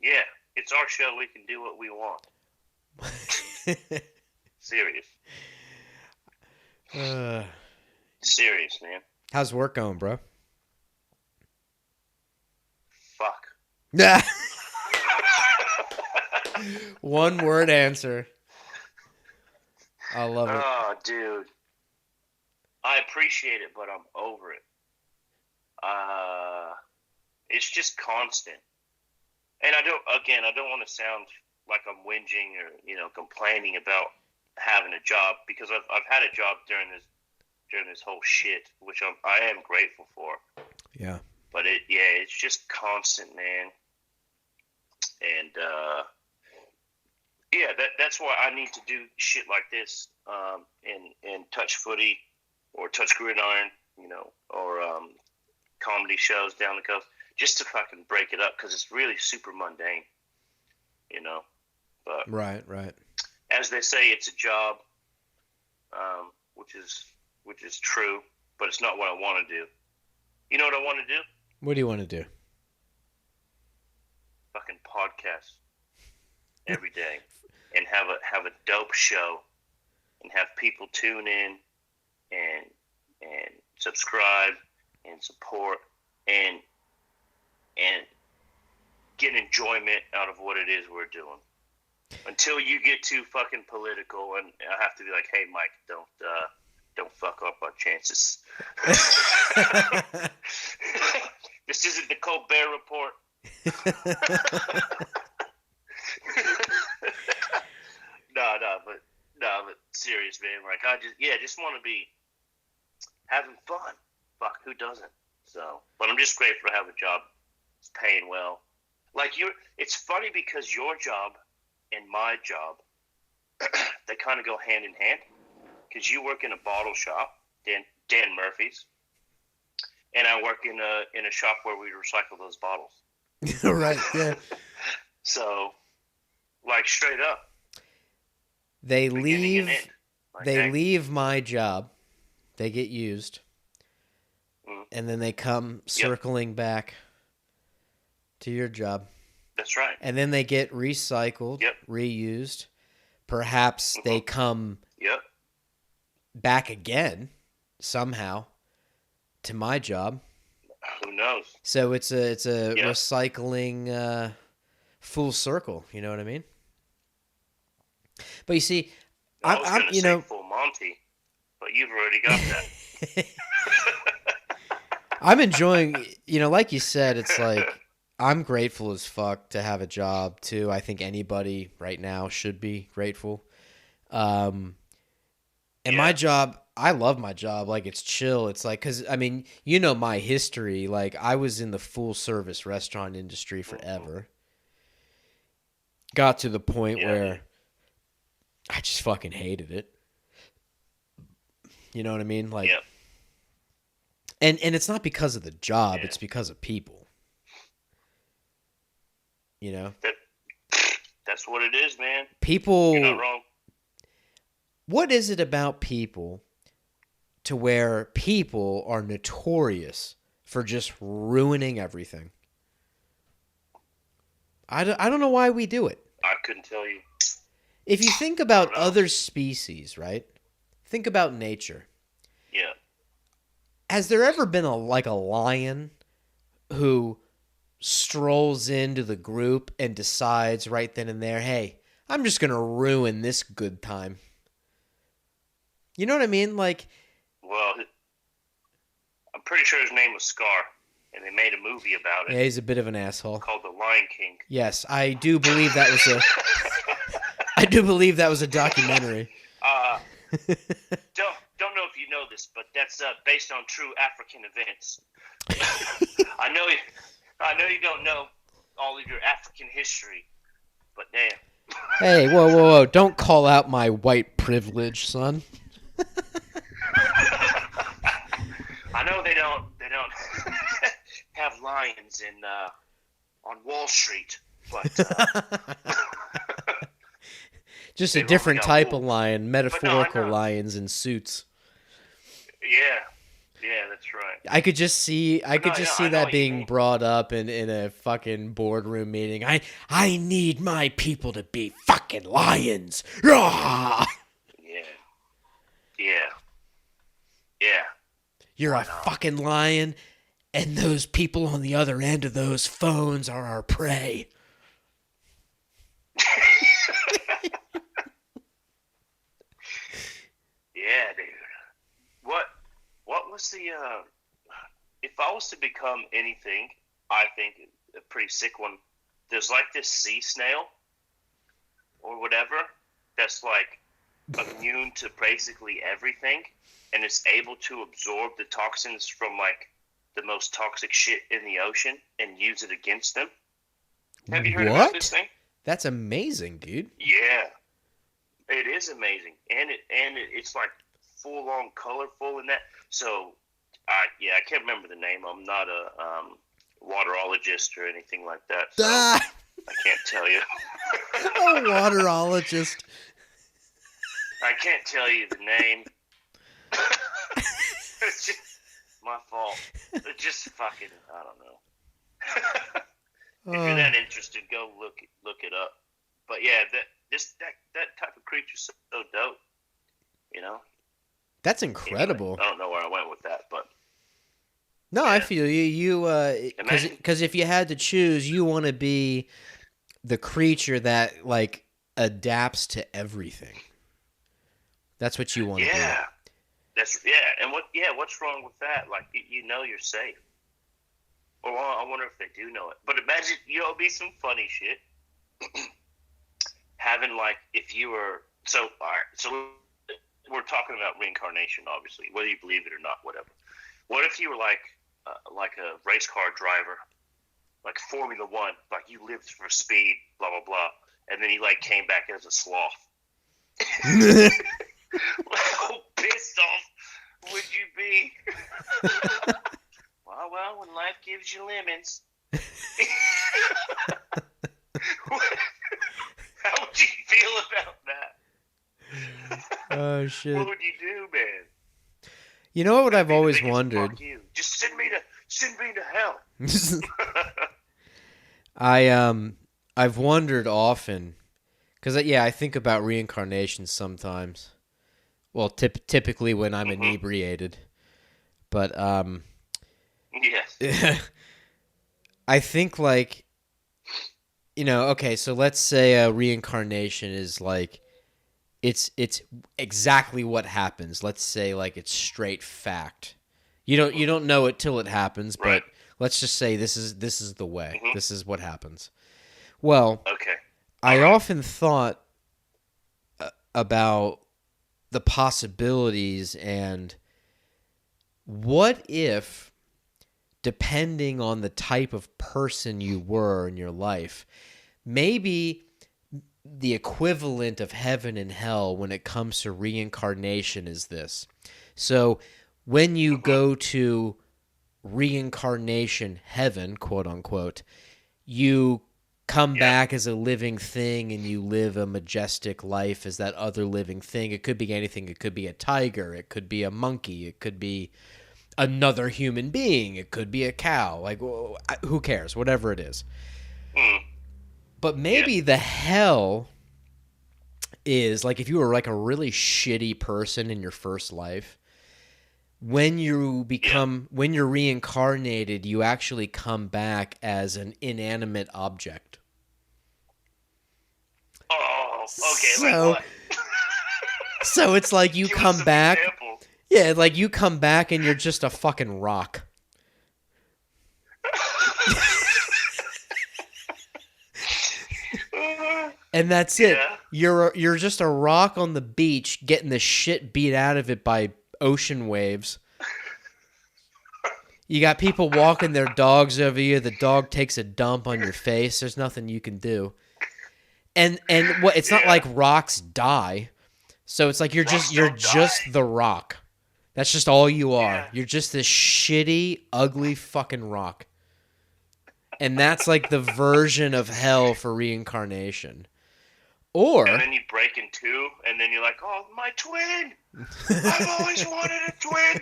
Yeah, it's our show. We can do what we want. Serious. Serious, man. How's work going, bro? Fuck. Yeah. One word answer. I love it. Oh, dude. I appreciate it, but I'm over it. It's just constant. And I don't want to sound like I'm whinging or, complaining about having a job, because I've had a job during this whole shit, which I am grateful for. Yeah. But it's just constant, man. And that's why I need to do shit like this, and touch footy or touch gridiron, or comedy shows down the coast, just to fucking break it up, because it's really super mundane, But right. As they say, it's a job, which is true, but it's not what I want to do. You know what I want to do? What do you want to do? Fucking podcast every day, and have a dope show, and have people tune in and subscribe and support and get enjoyment out of what it is we're doing. Until you get too fucking political, and I have to be like, hey, Mike, don't fuck up our chances. This isn't the Colbert Report. but serious, man. I just want to be having fun. Fuck, who doesn't? So, but I'm just grateful to have a job. It's paying well. It's funny because your job and my job, they kind of go hand in hand. Because you work in a bottle shop, Dan Murphy's, and I work in a shop where we recycle those bottles. Right. Yeah. So, straight up, they leave. They leave my job. They get used, and then they come circling back to your job. That's right. And then they get recycled, reused. Perhaps they come back again somehow to my job. Who Who knows? So it's a Yeah. recycling full circle. You know what I mean? But you see, I was I'm going to you say know. full Monty, but you've already got that. I'm enjoying, like you said, it's like I'm grateful as fuck to have a job too. I think anybody right now should be grateful. And my Yeah. job, I love my job. Like it's chill. It's like, cause I mean, my history. Like I was in the full service restaurant industry forever. Got to the point Yeah. where I just fucking hated it. You know what I mean? Like, Yeah. and it's not because of the job. Yeah. It's because of people. That's what it is, man. People. You're not wrong. What is it about people to where people are notorious for just ruining everything? I don't know why we do it. I couldn't tell you. If you think about other species, right? Think about nature. Yeah. Has there ever been a lion who strolls into the group and decides right then and there, hey, I'm just going to ruin this good time? You know what I mean? Like, well, I'm pretty sure his name was Scar, and they made a movie about it. Yeah, he's a bit of an asshole. Called The Lion King. Yes, I do believe that was a. I do believe that was a documentary. Don't know if you know this, but that's based on true African events. I know you don't know all of your African history, but damn. Hey, whoa! Don't call out my white privilege, son. I know they don't have lions on Wall Street, but just a different type of lion, metaphorical lions in suits. Yeah, that's right. I could just see that being brought up in a fucking boardroom meeting. I need my people to be fucking lions. Rah! Yeah. You're a fucking lion, and those people on the other end of those phones are our prey. Yeah, dude. What was the if I was to become anything, I think a pretty sick one. There's like this sea snail or whatever that's like immune to basically everything, and it's able to absorb the toxins from like the most toxic shit in the ocean and use it against them. Have you heard about this thing? That's amazing, dude. Yeah, it is amazing, and it's like full on colorful and that. So, I can't remember the name. I'm not a waterologist or anything like that. So I can't tell you. A waterologist. I can't tell you the name. It's just my fault. It's just fucking, I don't know. If you're that interested, go look it up. But yeah, that type of creature's so dope. You know? That's incredible. Anyway, I don't know where I went with that, but no, yeah. I feel you. Because if you had to choose, you want to be the creature that like adapts to everything. That's what you want to be. And what's wrong with that? Like you're safe. Or I wonder if they do know it. But imagine, it'd be some funny shit. Having like, if you were so we're talking about reincarnation, obviously, whether you believe it or not, whatever. What if you were like a race car driver, like Formula One, like you lived for speed, blah blah blah, and then you like came back as a sloth? How pissed off would you be? Well, when life gives you lemons. How would you feel about that? Oh shit! What would you do, man? You know what I've always wondered? Fuck you. Just send me to hell. I've wondered often, because I think about reincarnation sometimes. Well, typically when I'm inebriated, but yes. I think like, okay, so let's say a reincarnation is like it's exactly what happens. Let's say like it's straight fact. You don't know it till it happens, Right. but let's just say this is the way. Mm-hmm. This is what happens. Well, Okay. All I right. often thought about the possibilities and what if, depending on the type of person you were in your life, maybe the equivalent of heaven and hell when it comes to reincarnation is this. So when you Mm-hmm. go to reincarnation heaven, quote unquote, you come Yeah. back as a living thing and you live a majestic life as that other living thing. It could be anything. It could be a tiger. It could be a monkey. It could be another human being. It could be a cow. Like, who cares? Whatever it is. Mm. But Yeah. maybe the hell is like if you were like a really shitty person in your first life, when you're reincarnated, you actually come back as an inanimate object. Oh, okay. Like So what? so it's like you Give us come some back. example. Yeah, like you come back and you're just a fucking rock. And that's it. Yeah. You're just a rock on the beach getting the shit beat out of it by ocean waves. You got people walking their dogs over you. The dog takes a dump on your face. There's nothing you can do. And what? It's not Yeah. like rocks die. So it's like you're Rocks you're don't just die. the rock. That's just all you are. Yeah. You're just this shitty, ugly fucking rock. And that's like the version of hell for reincarnation. Or And then you break in two, and then you're like, "Oh, my twin! I've always wanted a twin."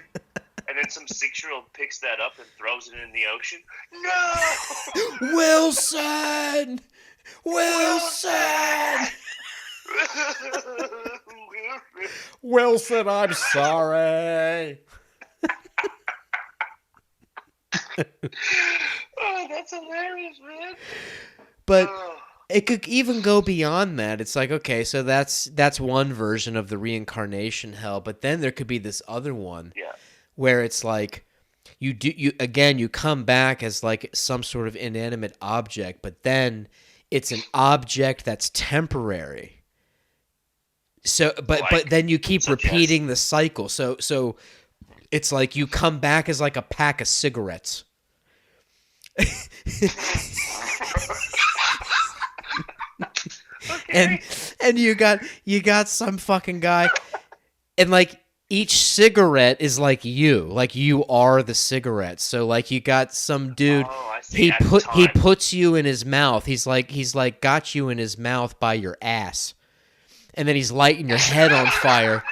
And then some 6-year-old picks that up and throws it in the ocean. No, Wilson! Wilson! Wilson, I'm sorry. Oh, that's hilarious, man. But Oh, it could even go beyond that. It's like, okay, so that's one version of the reincarnation hell, but then there could be this other one yeah. where it's like you come back as like some sort of inanimate object, but then it's an object that's temporary. So but then you keep Such repeating the cycle. So it's like you come back as like a pack of cigarettes. Okay. And you got some fucking guy, and like each cigarette is like you are the cigarette. So like you got some dude, Oh, I see. he puts you in his mouth. He's like got you in his mouth by your ass, and then he's lighting your head on fire.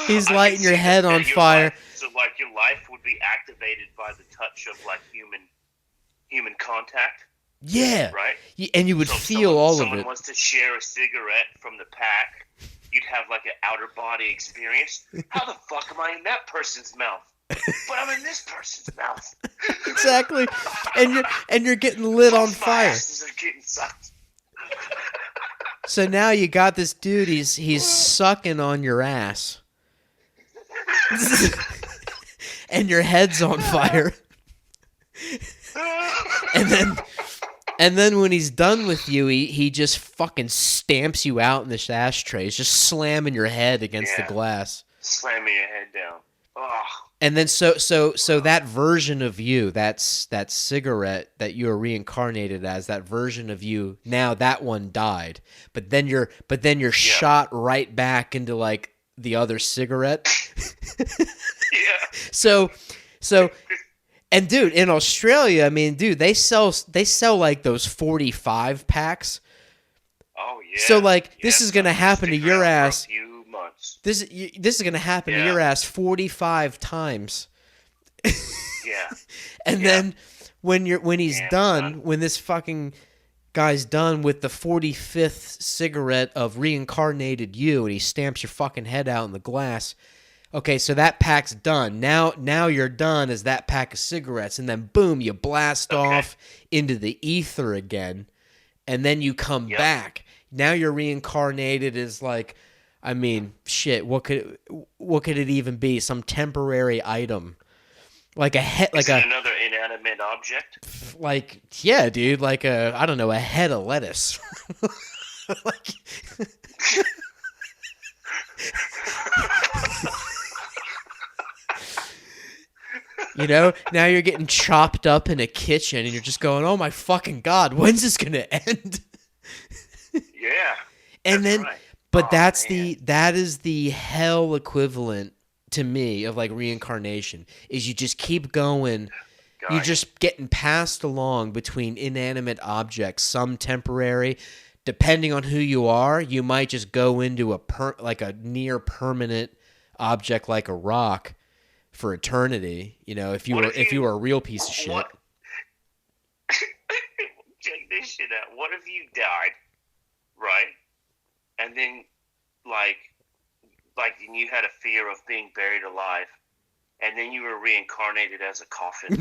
He's lighting your head on fire. So like your life would be activated by the touch of like human contact. Yeah, Right. And you would So feel all of someone it. wants to share a cigarette from the pack, you'd have like an outer body experience. How the fuck am I in that person's mouth? But I'm in this person's mouth. Exactly, and you're getting lit on Both my fire. asses are getting sucked. So now you got this dude. He's sucking on your ass, and your head's on fire. And then when he's done with you, he just fucking stamps you out in this ashtray. He's just slamming your head against the Yeah. glass. Slamming your head down. Oh, And then so that version of you, that cigarette that you are reincarnated as, that version of you, now that one died. But then you're shot right back into like the other cigarette. yeah. So and dude, in Australia, I mean, dude, they sell like those 45 packs. Oh yeah. So like this Yeah, is going to happen to stick your around for a ass. few months. This is going to happen to Yeah. your ass 45 times. Yeah. And Yeah. then when he's Damn, done, son. when this fucking guy's done with the 45th cigarette of reincarnated you and he stamps your fucking head out in the glass, Okay, so that pack's done. Now you're done as that pack of cigarettes, and then boom, you blast Okay. off into the ether again, and then you come Yep. back. Now you're reincarnated as like, I mean, shit. What could it even be? Some temporary item, like a head, Is it another inanimate object? like yeah, dude, like I don't know, a head of lettuce. Like, you know, now you're getting chopped up in a kitchen, and you're just going, "Oh my fucking god, when's this gonna end?" Yeah. And then, right. but Oh, that is the hell equivalent to me of like reincarnation. Is you just keep going. You're Gotcha. just getting passed along between inanimate objects, some temporary. Depending on who you are, you might just go into like a near permanent object like a rock for eternity. You know, if you were a real piece of shit. What? Check this shit out. What if you died, right? And then, like you had a fear of being buried alive, and then you were reincarnated as a coffin.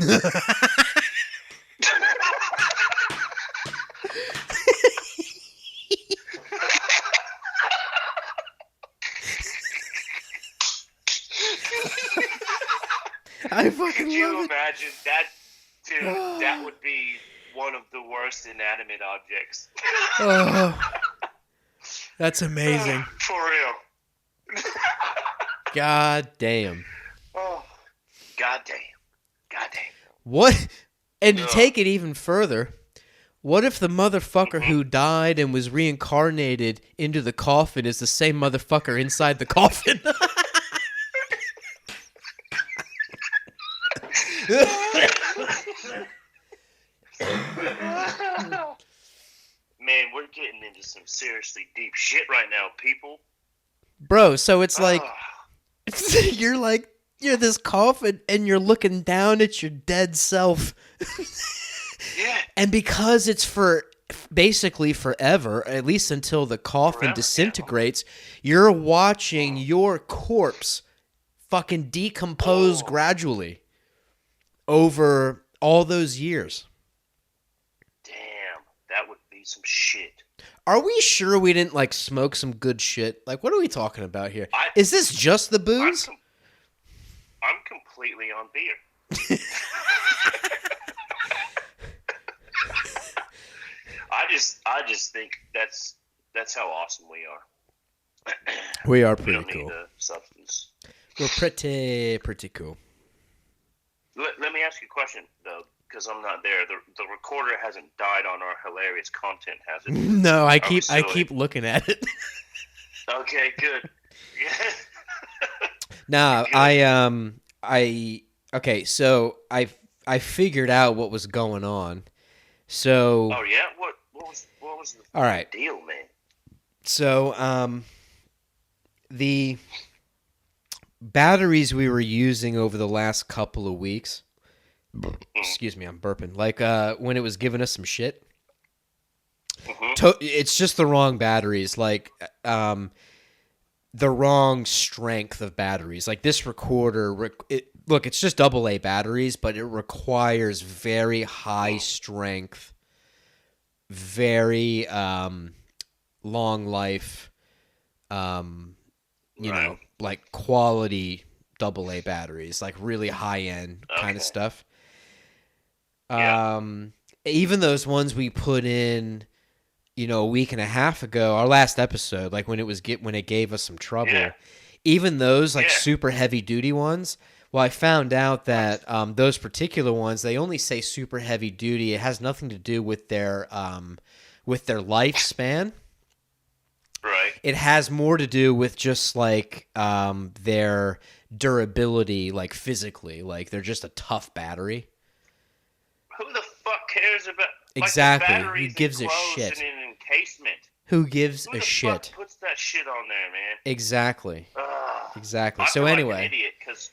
I fucking Could you love it. imagine that? Dude, that would be one of the worst inanimate objects. Oh, that's amazing. For real. God damn. Oh, goddamn. What? And to Ugh. take it even further, what if the motherfucker who died and was reincarnated into the coffin is the same motherfucker inside the coffin? Man, we're getting into some seriously deep shit right now, people. Bro, so it's like Ah, you're this coffin and you're looking down at your dead self. yeah. And because it's for basically forever, at least until the coffin Forever, disintegrates, you're watching your corpse fucking decompose gradually over all those years. Damn, that would be some shit. Are we sure we didn't like smoke some good shit? Like, what are we talking about here? I- Is this just the booze? I'm completely on beer. I just think that's how awesome we are. We are We pretty don't need cool. the substance. We're pretty cool. Let me ask you a question though, because I'm not there. The recorder hasn't died on our hilarious content, has it? No, I we keep looking at it. Okay, good. Nah, Good. okay, so I figured out what was going on. So Oh yeah, what was the all right. deal, man? So the batteries we were using over the last couple of weeks, excuse me, I'm burping, like when it was giving us some shit, it's just the wrong batteries, like the wrong strength of batteries. Like this recorder, look, it's just AA batteries, but it requires very high strength, very long life, you know, like quality AA batteries, like really high end kind of stuff. Yeah. Even those ones we put in, you know, a week and a half ago, our last episode, like when it gave us some trouble, even those like super heavy duty ones. Well, I found out that those particular ones, they only say super heavy duty. It has nothing to do with their lifespan. Right. It has more to do with just like their durability, like physically, like they're just a tough battery. Who the fuck cares about Exactly. Like Who gives a shit? In an encasement. Who gives Who a the shit? fuck puts that shit on there, man? Exactly. Exactly. I So feel anyway, like an idiot because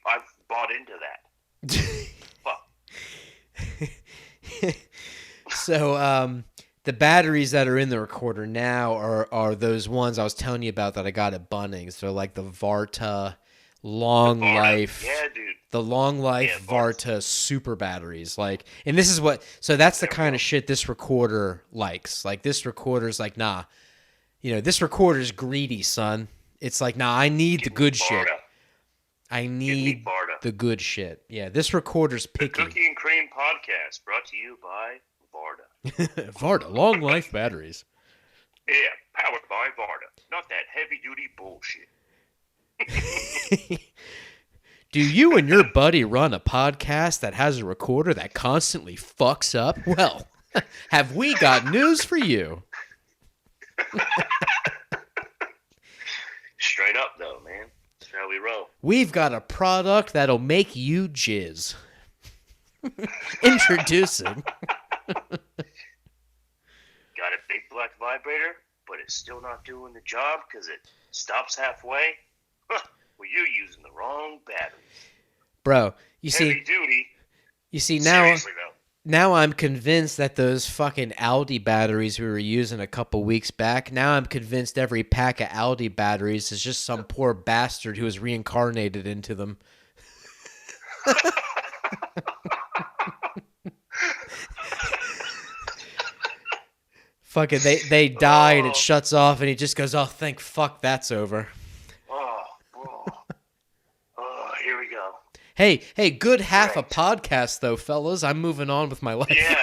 I've bought into that. Fuck. So The batteries that are in the recorder now are those ones I was telling you about that I got at Bunnings. They're like the Varta long life. Yeah, dude. The long life Varta super batteries. Like, and this is what, so that's the kind of shit this recorder likes. Like, this recorder's like, nah, this recorder's greedy, son. It's like, nah, I need the good shit. I need the good shit. Yeah, this recorder's picky. The Cookie and Cream Podcast, brought to you by Varta. Varta, long life batteries. Yeah, powered by Varta. Not that heavy-duty bullshit. Do you and your buddy run a podcast that has a recorder that constantly fucks up? Well, have we got news for you? Straight up, though, man. That's how we roll. We've got a product that'll make you jizz. Introducing. Got a big black vibrator, but it's still not doing the job because it stops halfway? Well, you're using the wrong battery. Bro, Heavy duty. You see, Seriously, though. now I'm convinced that those fucking Aldi batteries we were using a couple weeks back, now I'm convinced every pack of Aldi batteries is just some poor bastard who was reincarnated into them. Fucking, they die and it shuts off and he just goes, oh, thank fuck that's over. Here we go. Hey, good half a podcast though, fellas. I'm moving on with my life. Yeah.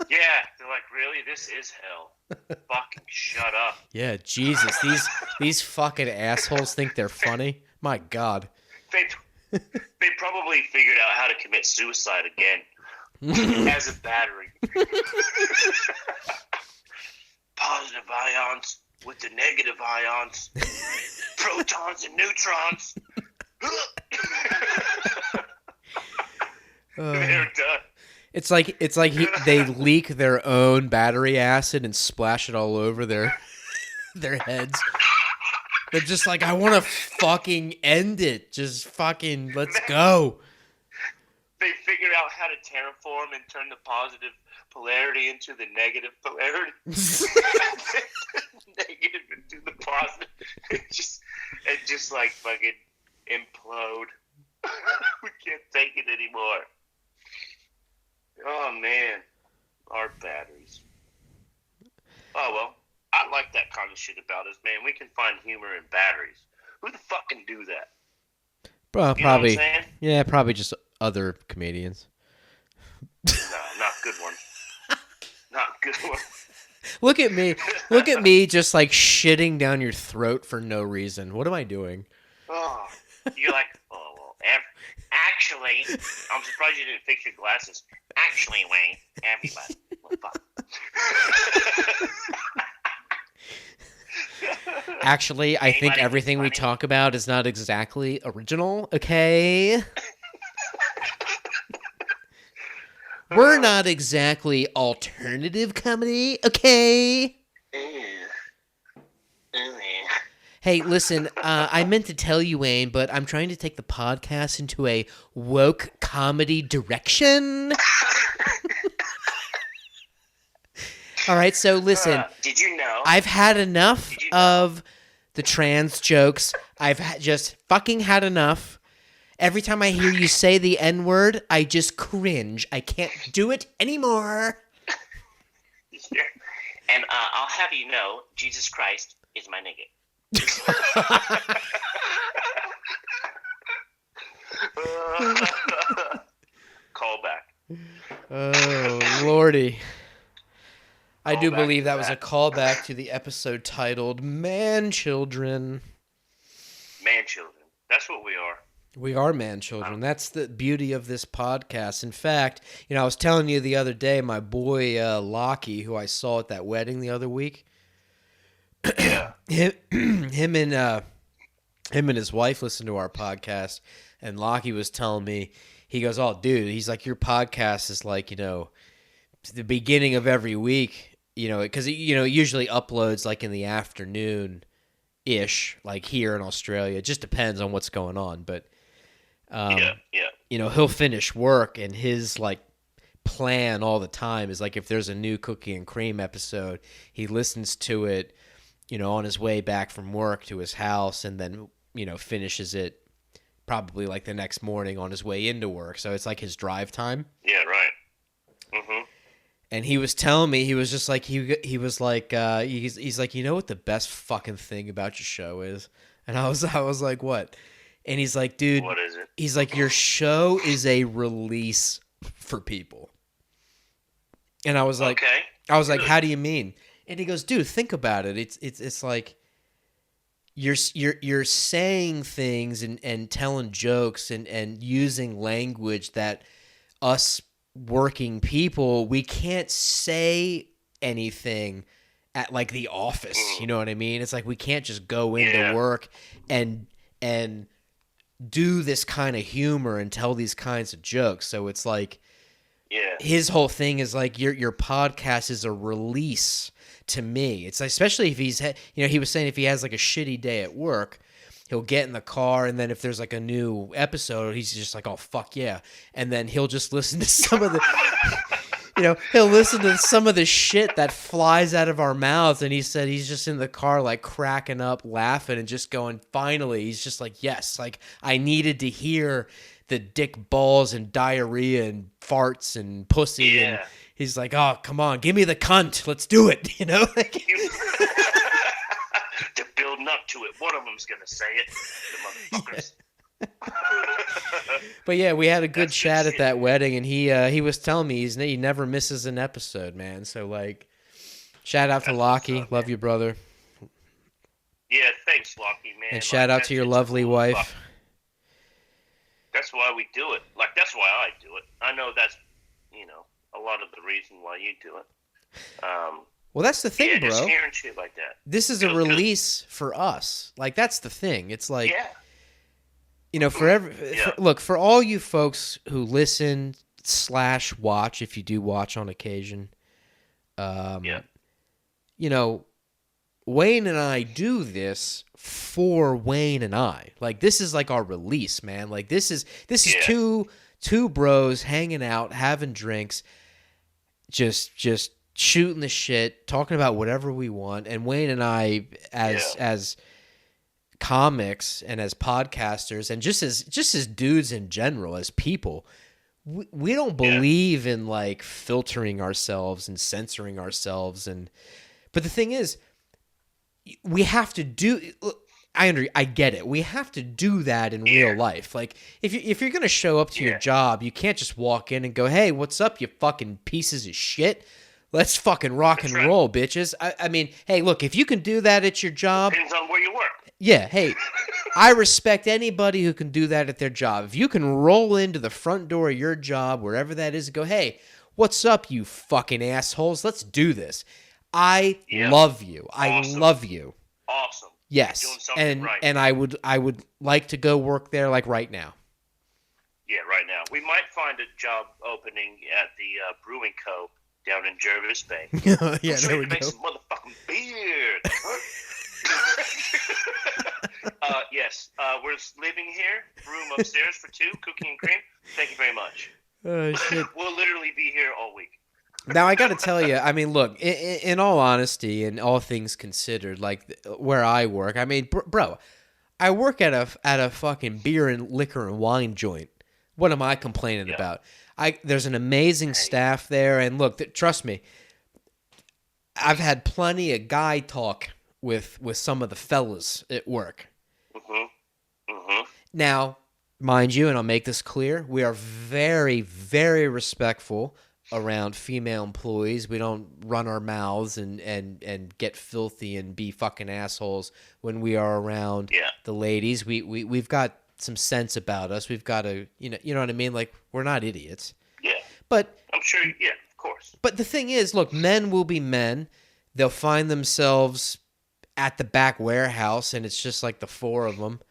They're like, really? This is hell. Fucking shut up. Yeah, Jesus. These fucking assholes think they're funny. My God. They probably figured out how to commit suicide again. As a battery. Positive ions with the negative ions. Protons and neutrons. They're done. It's like they leak their own battery acid and splash it all over their heads. They're just like, I want to fucking end it. Just fucking let's go. They figured out how to terraform and turn the positive polarity into the negative polarity. Negative into the positive. It just like fucking implode. We can't take it anymore. Oh man, our batteries. Oh well, I like that kind of shit about us, man. We can find humor in batteries. Who the fuck can do that? Bro, You know what I'm probably. saying? Yeah, probably just other comedians. No, not good one. Not good one. Look at me. Look at me just like shitting down your throat for no reason. What am I doing? Oh, you're like, oh, well, actually, I'm surprised you didn't fix your glasses. Actually, Wayne, everybody. Well, fuck. Actually, I think everything we talk about is not exactly original, okay? We're not exactly alternative comedy, okay? Hey, listen, I meant to tell you, Wayne, but I'm trying to take the podcast into a woke comedy direction. All right, so listen. Did you know? I've had enough of the trans jokes. I've just fucking had enough. Every time I hear you say the N-word, I just cringe. I can't do it anymore. Yeah. And I'll have you know, Jesus Christ is my nigga. Call back. Oh, Lordy. I do believe that was a callback to the episode titled Man Children. Man children. That's what we are. We are man children. That's the beauty of this podcast. In fact, I was telling you the other day, my boy Lockie, who I saw at that wedding the other week, Yeah. him and his wife listened to our podcast, and Lockie was telling me, he goes, oh, dude, he's like, your podcast is like, the beginning of every week, because it usually uploads like in the afternoon-ish, like here in Australia. It just depends on what's going on, but... Yeah. he'll finish work and his like plan all the time is like if there's a new Cookie and Cream episode, he listens to it, on his way back from work to his house, and then, finishes it probably like the next morning on his way into work. So it's like his drive time. Yeah, right. Mm-hmm. And he was telling me, he was just like, he was like, he's like, what the best fucking thing about your show is? And I was like, what? And he's like, dude, what is it? He's like, your show is a release for people. And I was like, okay. How do you mean? And he goes, dude, think about it. It's like you're saying things and telling jokes and using language that us working people, we can't say anything at like the office. You know what I mean? It's like we can't just go into work and do this kind of humor and tell these kinds of jokes. So it's like, his whole thing is like your podcast is a release to me. It's especially if he's, he was saying if he has like a shitty day at work, he'll get in the car, and then if there's like a new episode, he's just like, oh fuck yeah, and then he'll just listen to some of the, he'll listen to some of the shit that flies out of our mouths, and he said he's just in the car like cracking up, laughing, and just going, finally, he's just like, yes, like I needed to hear the dick balls and diarrhea and farts and pussy, and he's like, oh, come on, give me the cunt, let's do it, like, they're building up to it. One of them's gonna say it, the motherfuckers. But yeah, we had a good chat at that wedding, and he was telling me he never misses an episode, man. So like, shout out to Lockie, love you, brother. Yeah, thanks, Lockie, man. And shout out to your lovely wife. That's why we do it. Like, that's why I do it. I know that's, a lot of the reason why you do it. Well, that's the thing, bro. Just hearing shit like that. This is a release for us. Like, that's the thing. It's like, for all you folks who listen / watch, if you do watch on occasion, Wayne and I do this for Wayne and I. Like, this is like our release, man. Like, this is two bros hanging out, having drinks, just shooting the shit, talking about whatever we want. And Wayne and I, as comics and as podcasters, and just as dudes in general, as people, we don't believe in like filtering ourselves and censoring ourselves. But the thing is, we have to do. I get it. We have to do that in real life. Like, if you're gonna show up to your job, you can't just walk in and go, "Hey, what's up, you fucking pieces of shit? Let's fucking rock and roll, bitches." I mean, hey, look, if you can do that at your job, depends on where you work. Yeah, hey, I respect anybody who can do that at their job. If you can roll into the front door of your job, wherever that is, and go, "Hey, what's up, you fucking assholes? Let's do this." I love you. Awesome. I love you. Awesome. Yes, you're doing something right. And I would like to go work there like right now. Yeah, right now. We might find a job opening at the Brewing Co. down in Jervis Bay. Yeah, there we make go. Some motherfucking beer. Yes, we're living here. Room upstairs for 2, Cookie and Cream. Thank you very much. Shit. We'll literally be here all week. Now, I got to tell you, I mean, look, in all honesty and all things considered, like where I work, I mean, bro, I work at a fucking beer and liquor and wine joint. What am I complaining about? There's an amazing staff there, and look, trust me, I've had plenty of guy talk with some of the fellas at work. Now, mind you, and I'll make this clear, we are very, very respectful around female employees. We don't run our mouths and get filthy and be fucking assholes when we are around the ladies. We've got some sense about us. We've got to, you know what I mean? Like, we're not idiots. Yeah. But I'm sure, of course. But the thing is, look, men will be men. They'll find themselves at the back warehouse, and it's just like the 4 of them.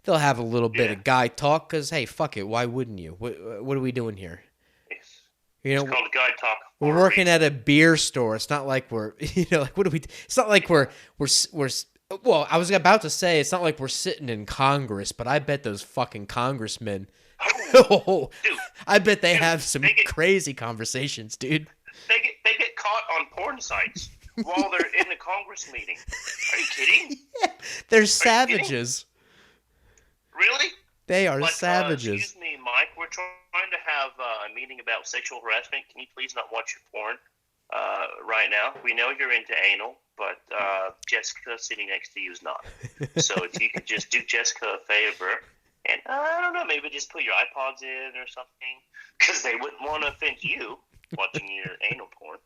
They'll have a little bit of guy talk because, hey, fuck it. Why wouldn't you? What are we doing here? It's called guy talk. We're working at a beer store. It's not like we're, like, what do we? It's not like we're. Well, I was about to say it's not like we're sitting in Congress, but I bet those fucking congressmen Oh, Dude, I bet they dude, have some they get crazy conversations, dude. they get caught on porn sites while they're in the Congress meeting. Are you kidding? They're Are you kidding? savages. Really? They are Like, savages. excuse me, Mike. We're trying to have a meeting about sexual harassment. Can you please not watch your porn right now? We know you're into anal, but Jessica sitting next to you is not. So if you could just do Jessica a favor, and I don't know, maybe just put your iPods in or something, because they wouldn't want to offend you watching your anal porn.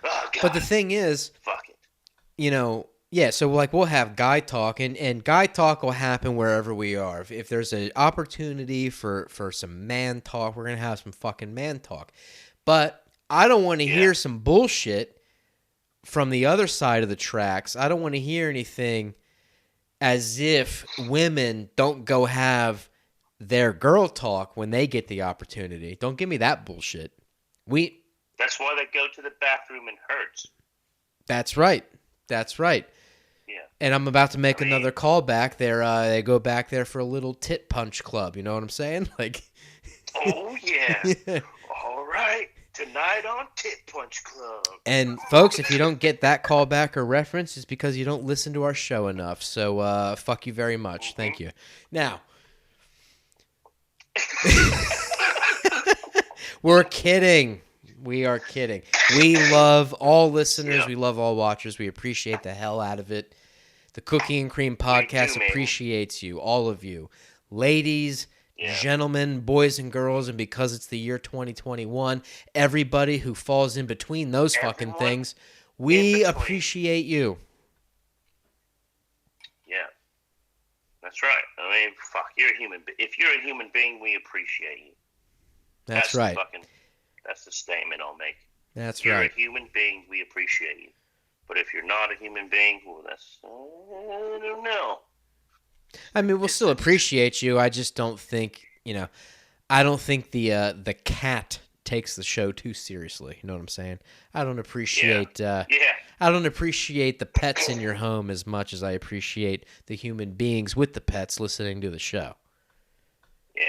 Oh, God. But the thing is, Fuck it. you know, yeah, so like we'll have guy talk, and guy talk will happen wherever we are. If there's an opportunity for some man talk, we're going to have some fucking man talk. But I don't want to hear some bullshit from the other side of the tracks. I don't want to hear anything as if women don't go have their girl talk when they get the opportunity. Don't give me that bullshit. That's why they go to the bathroom in herds. That's right. That's right. Yeah. And I'm about to make another call back there. They go back there for a little tit punch club. You know what I'm saying? Like. Oh yeah. Yeah. All right. Tonight on Tit Punch Club. And folks, if you don't get that call back or reference, it's because you don't listen to our show enough. So fuck you very much. Mm-hmm. Thank you. Now. We're kidding. We are kidding. We love all listeners. Yeah. We love all watchers. We appreciate the hell out of it. The Cookie and Cream Podcast appreciates you, all of you. Ladies, gentlemen, boys and girls, and because it's the year 2021, everybody who falls in between those fucking things, we appreciate you. Yeah. That's right. I mean, fuck, you're a human. If you're a human being, we appreciate you. That's right. That's the statement I'll make. That's you're right. You're a human being, we appreciate you. But if you're not a human being, well, I don't know. I mean, we'll still appreciate you. I just don't think, I don't think the cat takes the show too seriously. You know what I'm saying? I don't appreciate I don't appreciate the pets in your home as much as I appreciate the human beings with the pets listening to the show. Yeah.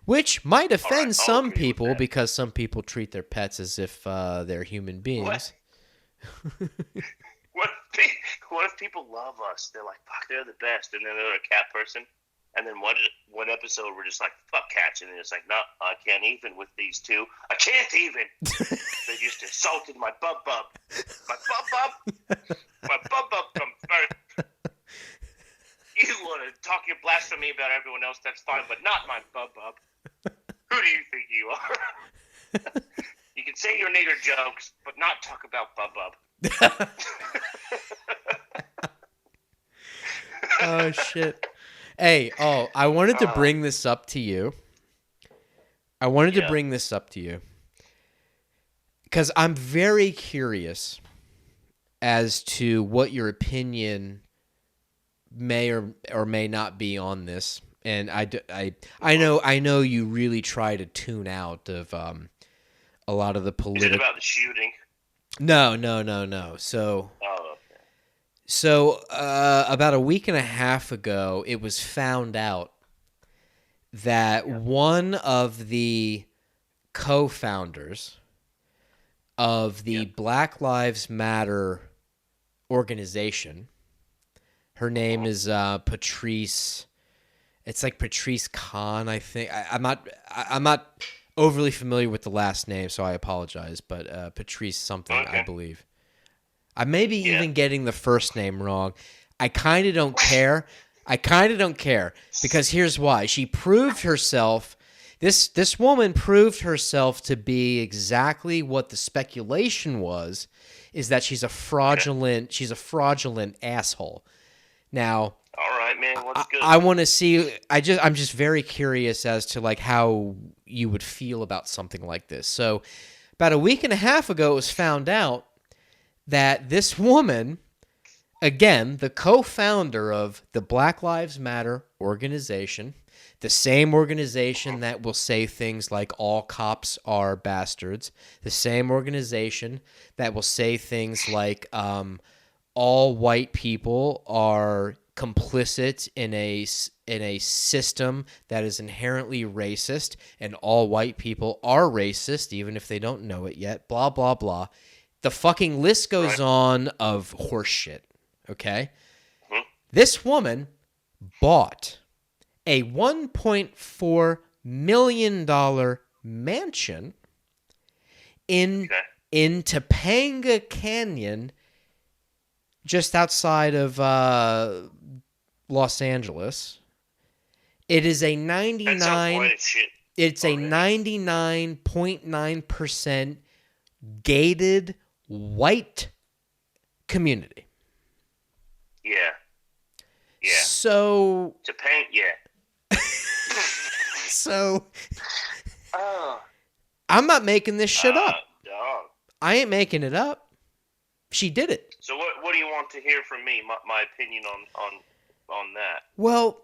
Which might offend some people because some people treat their pets as if they're human beings. What if people love us? They're like, fuck, they're the best. And then they're a cat person. And then one episode we're just like, fuck cats. And then it's like, no, I can't even with these two. I can't even. They just insulted my bub-bub. My bub-bub. My bub-bub comes first. You want to talk your blasphemy about everyone else, that's fine, but not my bub-bub. Who do you think you are? You can say your nigger jokes, but not talk about bub-bub. Oh, shit. Hey, I wanted to bring this up to you. Because I'm very curious as to what your opinion may or may not be on this, and I know you really try to tune out of a lot of the political. Is it about the shooting? No. So about a week and a half ago, it was found out that one of the co-founders of the Black Lives Matter organization. Her name is Patrice. It's like Patrice Khan, I think. I'm not overly familiar with the last name, so I apologize. But Patrice something, I believe. I may be even getting the first name wrong. I kind of don't care. Because here's why. She proved herself. This woman proved herself to be exactly what the speculation was. Is that she's a fraudulent asshole. Now, all right, man. What's good? I want to see. I'm just very curious as to like how you would feel about something like this. So, about a week and a half ago, it was found out that this woman, again, the co-founder of the Black Lives Matter organization, the same organization that will say things like all cops are bastards, the same organization that will say things like all white people are complicit in a system that is inherently racist, and all white people are racist, even if they don't know it yet. Blah blah blah. The fucking list goes on of horseshit. Okay, this woman bought a $1.4 million mansion in Topanga Canyon, just outside of Los Angeles. It is a 99.9% gated white community. Yeah. So Topanga, yeah. So I'm not making this shit up. Dog. I ain't making it up. She did it. So what do you want to hear from me? My opinion on that. Well,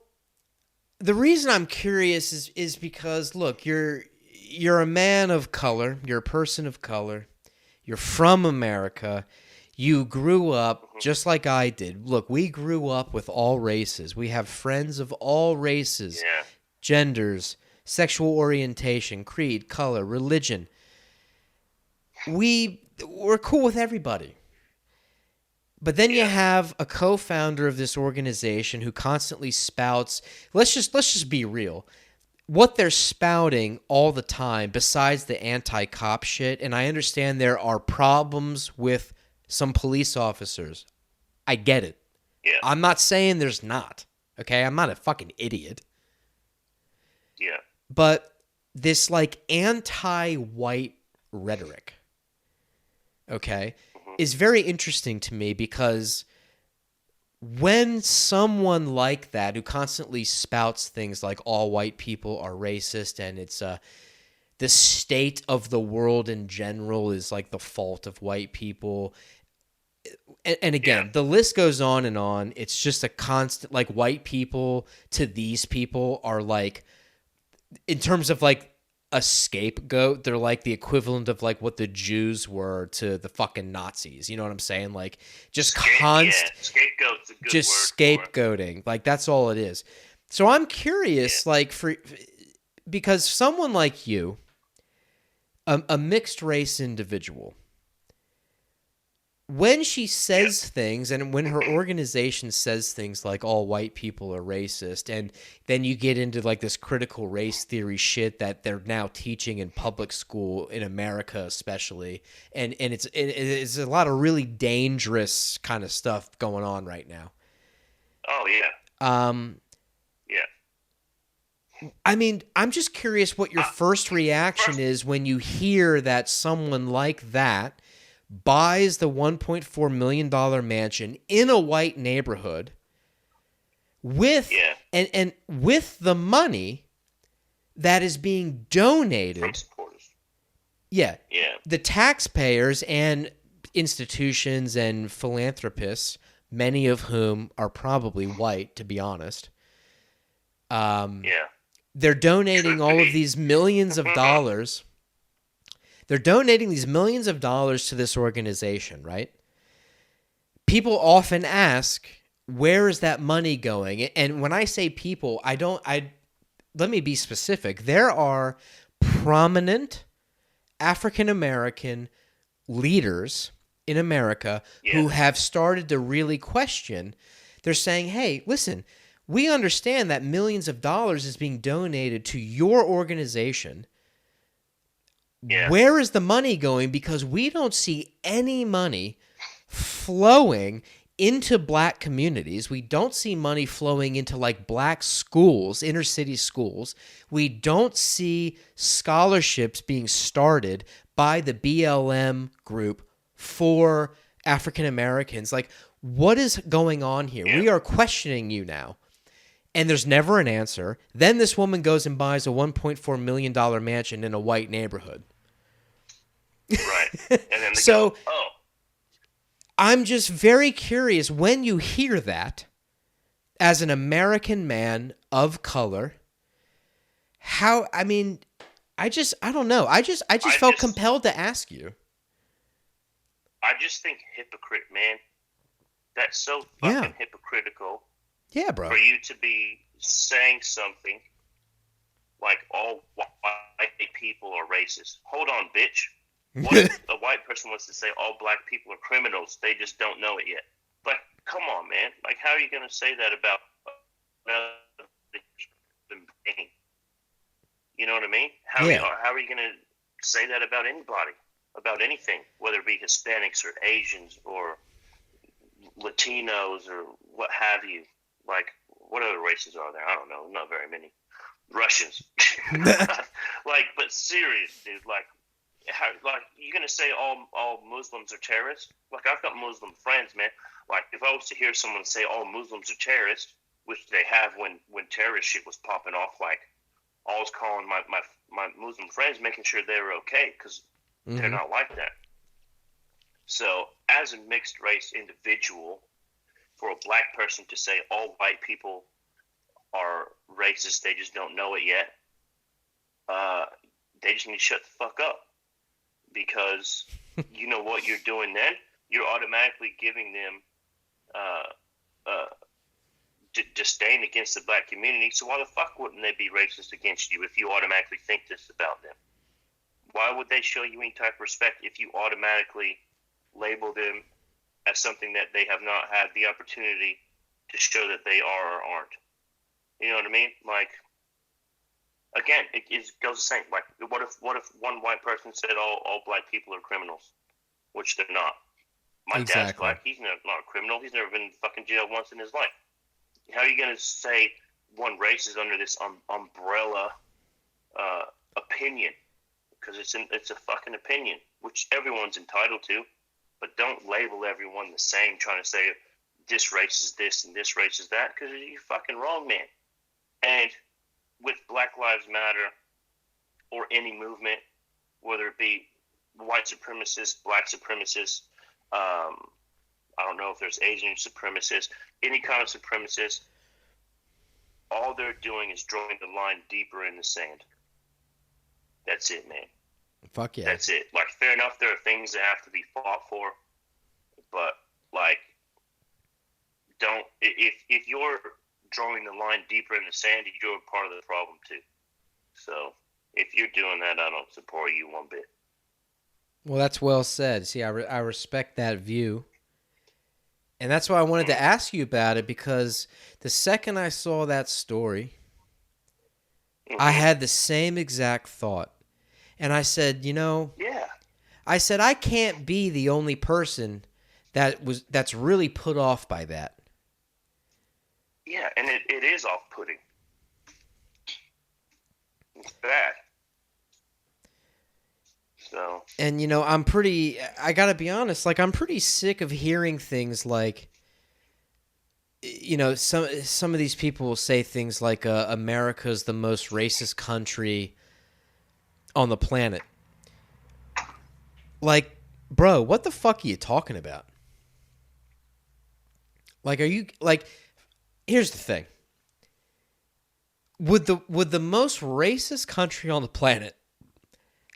the reason I'm curious is because, look, you're a man of color. You're a person of color. You're from America. You grew up just like I did. Look, we grew up with all races. We have friends of all races, genders, sexual orientation, creed, color, religion. We're cool with everybody. But then you have a co-founder of this organization who constantly spouts, let's just be real. What they're spouting all the time, besides the anti-cop shit, and I understand there are problems with some police officers. I get it. Yeah. I'm not saying there's not. Okay? I'm not a fucking idiot. Yeah. But this like anti-white rhetoric, okay, is very interesting to me, because when someone like that, who constantly spouts things like all white people are racist and it's the state of the world in general is like the fault of white people, and again, the list goes on and on. It's just a constant, like, white people to these people are like, in terms of like a scapegoat, they're like the equivalent of like what the Jews were to the fucking Nazis. You know what I'm saying? Like, just scapegoat's a good just word scapegoating. Like, that's all it is. So I'm curious, like, because someone like you, a mixed race individual, when she says things, and when her organization says things like all white people are racist, and then you get into like this critical race theory shit that they're now teaching in public school in America especially, and it's a lot of really dangerous kind of stuff going on right now. Oh yeah. I mean, I'm just curious what your first reaction is when you hear that someone like that buys the $1.4 million mansion in a white neighborhood with and with the money that is being donated. Yeah. The taxpayers and institutions and philanthropists, many of whom are probably white, to be honest. They're donating all of these millions of dollars. They're donating these millions of dollars to this organization, right? People often ask, where is that money going? And when I say people, let me be specific. There are prominent African American leaders in America who have started to really question. They're saying, hey, listen, we understand that millions of dollars is being donated to your organization. Where is the money going? Because we don't see any money flowing into black communities. We don't see money flowing into like black schools, inner city schools. We don't see scholarships being started by the BLM group for African Americans. Like, what is going on here? We are questioning you now. And there's never an answer. Then this woman goes and buys a $1.4 million mansion in a white neighborhood. Right. And then So I'm just very curious, when you hear that, as an American man of color, how, I mean, I don't know. I just felt compelled to ask you. I just think hypocrite, man. That's so fucking hypocritical. Yeah, For bro. you to be saying something like all white people are racist. Hold on, bitch. What if a white person wants to say all black people are criminals? They just don't know it yet. Like, come on, man. Like, how are you going to say that about another human being? You know what I mean? Yeah. How are you going to say that about anybody, about anything, whether it be Hispanics or Asians or Latinos or what have you? Like, what other races are there? I don't know. Not very many. Russians. Like, but serious, dude. Like you gonna say all Muslims are terrorists? Like, I've got Muslim friends, man. Like, if I was to hear someone say all Muslims are terrorists, which they have when terrorist shit was popping off, like, I was calling my Muslim friends, making sure they were okay, because they're Mm-hmm. not like that. So, as a mixed race individual, for a black person to say all white people are racist, they just don't know it yet. Uh, they just need to shut the fuck up, because you know what you're doing then? You're automatically giving them uh, disdain against the black community. So why the fuck wouldn't they be racist against you if you automatically think this about them? Why would they show you any type of respect if you automatically label them as something that they have not had the opportunity to show that they are or aren't? You know what I mean? Like, again, it goes the same. Like, what if one white person said all black people are criminals, which they're not? My dad's Exactly. black. He's not a criminal. He's never been in fucking jail once in his life. How are you gonna say one race is under this umbrella opinion? Because it's a fucking opinion, which everyone's entitled to. But don't label everyone the same, trying to say this race is this and this race is that, because you're fucking wrong, man. And with Black Lives Matter or any movement, whether it be white supremacists, black supremacists, I don't know if there's Asian supremacists, any kind of supremacists, all they're doing is drawing the line deeper in the sand. That's it, man. Fuck yeah. That's it. Like, fair enough, there are things that have to be fought for, but, like, don't, if you're drawing the line deeper in the sand, you're part of the problem too. So if you're doing that, I don't support you one bit. Well, that's well said. See, I respect that view. And that's why I wanted to Mm-hmm. ask you about it, because the second I saw that story, I Mm-hmm. had the same exact thought. And I said, Yeah. I said I can't be the only person that's really put off by that. Yeah, and it is off-putting. It's bad. So. And I got to be honest, like, I'm pretty sick of hearing things like, some of these people will say things like America's the most racist country on the planet. Like, bro, what the fuck are you talking about? Like, are you like? Here's the thing. Would the most racist country on the planet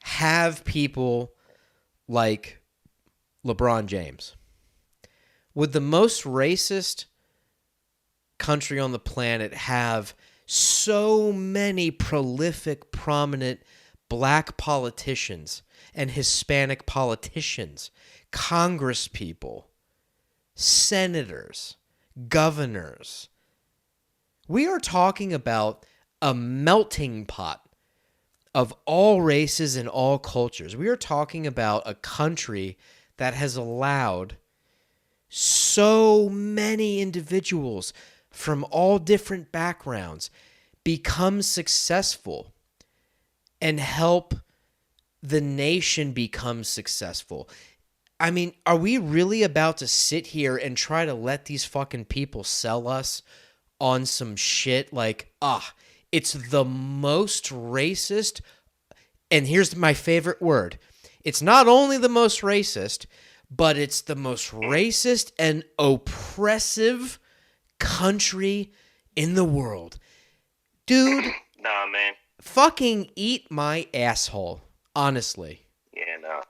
have people like LeBron James? Would the most racist country on the planet have so many prolific, prominent black politicians and Hispanic politicians, Congress people, senators, governors? We are talking about a melting pot of all races and all cultures. We are talking about a country that has allowed so many individuals from all different backgrounds become successful and help the nation become successful. I mean, are we really about to sit here and try to let these fucking people sell us on some shit like, it's the most racist? And here's my favorite word. It's not only the most racist, but it's the most racist and oppressive country in the world. Dude, Nah, man. fucking eat my asshole. Honestly. Yeah, nah.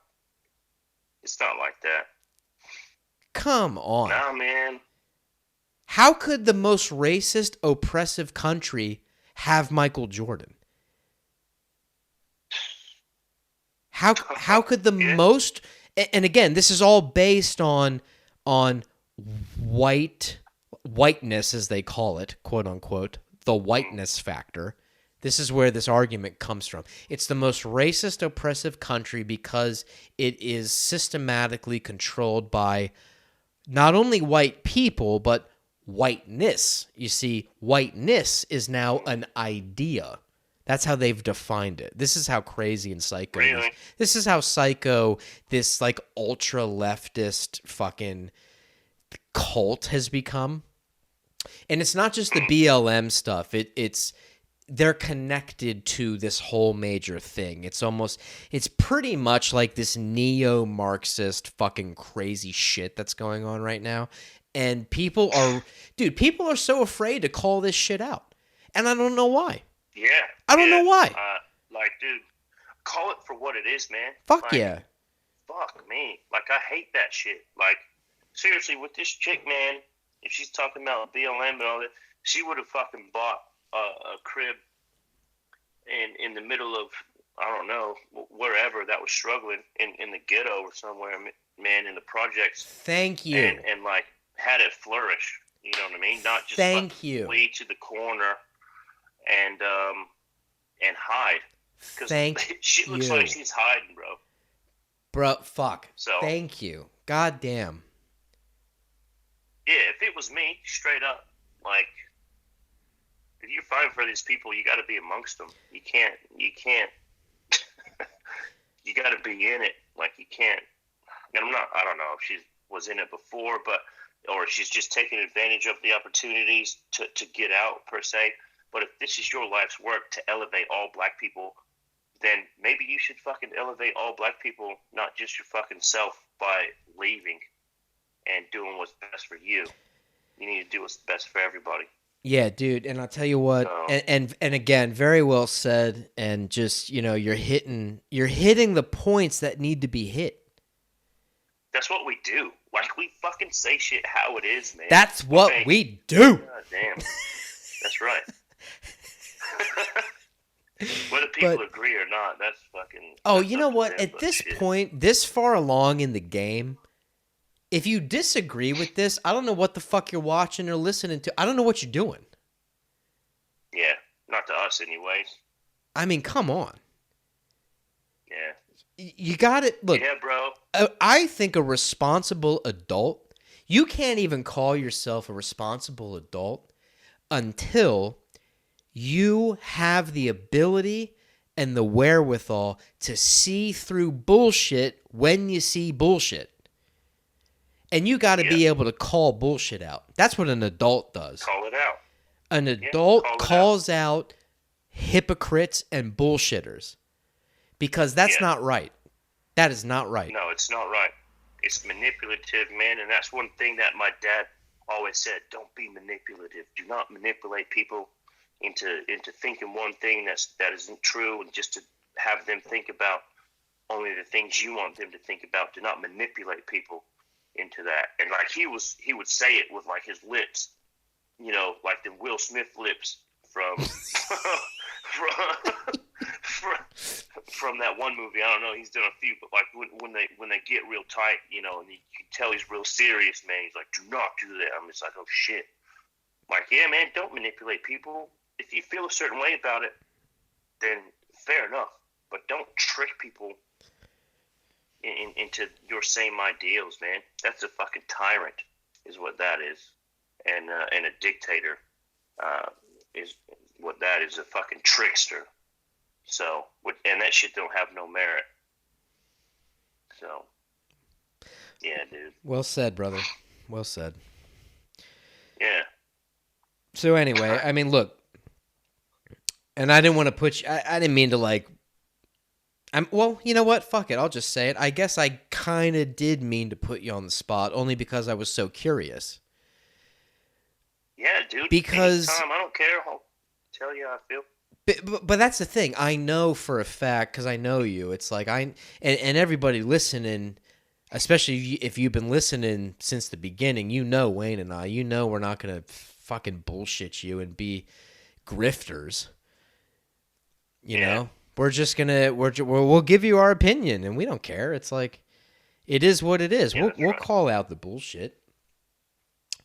It's not like that. Come on. Nah, man. How could the most racist, oppressive country have Michael Jordan? How could the Yeah. most, and again, this is all based on whiteness, as they call it, quote unquote, the whiteness factor. This is where this argument comes from. It's the most racist, oppressive country because it is systematically controlled by not only white people, but whiteness. You see, whiteness is now an idea. That's how they've defined it. This is how crazy and psycho Really? this is how psycho this like ultra leftist fucking cult has become. And it's not just the BLM stuff. It's they're connected to this whole major thing. It's pretty much like this neo-Marxist fucking crazy shit that's going on right now. And people are so afraid to call this shit out. And I don't know why. Yeah. I don't know why. Like, dude, call it for what it is, man. Fuck like, yeah. Fuck me. Like, I hate that shit. Like, seriously, with this chick, man, if she's talking about BLM and all that, she would have fucking bought a crib in the middle of, I don't know, wherever that was struggling, in the ghetto or somewhere, man, in the projects. Thank you. And like, had it flourish. You know what I mean? Not just Thank you. flee to the corner and hide. Thank she looks you. like she's hiding, bro. Bro, fuck. So Thank you. God damn. yeah, if it was me, straight up, like, if you're fighting for these people, you got to be amongst them. You can't. You got to be in it. Like, you can't. And I don't know if she was in it before, or she's just taking advantage of the opportunities to get out, per se. But if this is your life's work to elevate all black people, then maybe you should fucking elevate all black people, not just your fucking self, by leaving and doing what's best for you. You need to do what's best for everybody. Yeah, dude, and I'll tell you what, and again, very well said, and just, you're hitting the points that need to be hit. That's what we do. Like, we fucking say shit how it is, man. That's what we do. God damn. That's right. Whether people agree or not, that's fucking... Oh, you know what? At this point, this far along in the game, if you disagree with this, I don't know what the fuck you're watching or listening to. I don't know what you're doing. Yeah, not to us anyways. I mean, come on. Yeah. You got it. Look, yeah, bro. I think a responsible adult, you can't even call yourself a responsible adult until you have the ability and the wherewithal to see through bullshit when you see bullshit. And you got to be able to call bullshit out. That's what an adult does. Call it out. An adult calls out hypocrites and bullshitters. Because that's not right. That is not right. No, it's not right. It's manipulative, man. And that's one thing that my dad always said. Don't be manipulative. Do not manipulate people into thinking one thing that isn't true, and just to have them think about only the things you want them to think about. Do not manipulate people into that. And like he would say it with like his lips, like the Will Smith lips from from that one movie. I don't know, he's done a few, but like when they get real tight, and you can tell he's real serious, man. He's like, do not do that. I'm just like, oh shit. Like, yeah, man, don't manipulate people. If you feel a certain way about it, then fair enough. But don't trick people into your same ideals, man. That's a fucking tyrant, is what that is, and a dictator is what that is. A fucking trickster. So, and that shit don't have no merit. So, yeah, dude. Well said, brother. Well said. Yeah. So anyway, I mean, look, and I didn't want to put you. I didn't mean to like. Well, you know what? Fuck it. I'll just say it. I guess I kind of did mean to put you on the spot, only because I was so curious. Yeah, dude. Because anytime, I don't care. I'll tell you how I feel. But that's the thing. I know for a fact, because I know you. It's like and everybody listening, Especially if you've been listening since the beginning, Wayne and I, we're not going to fucking bullshit you and be grifters. You know, we're just going to, we'll give you our opinion and we don't care. It's like, it is what it is. Yeah, We'll call out the bullshit.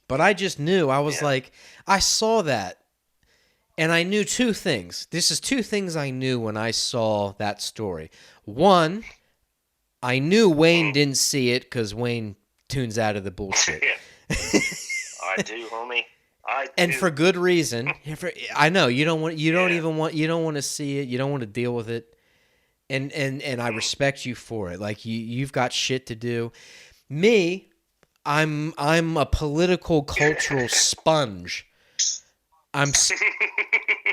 But I just knew, I was like, I saw that. And I knew two things. This is two things I knew when I saw that story. One, I knew Wayne didn't see it because Wayne tunes out of the bullshit. I do, homie. I do. And for good reason. I know you don't want to see it. You don't want to deal with it. And I respect you for it. Like you've got shit to do. Me, I'm a political cultural sponge.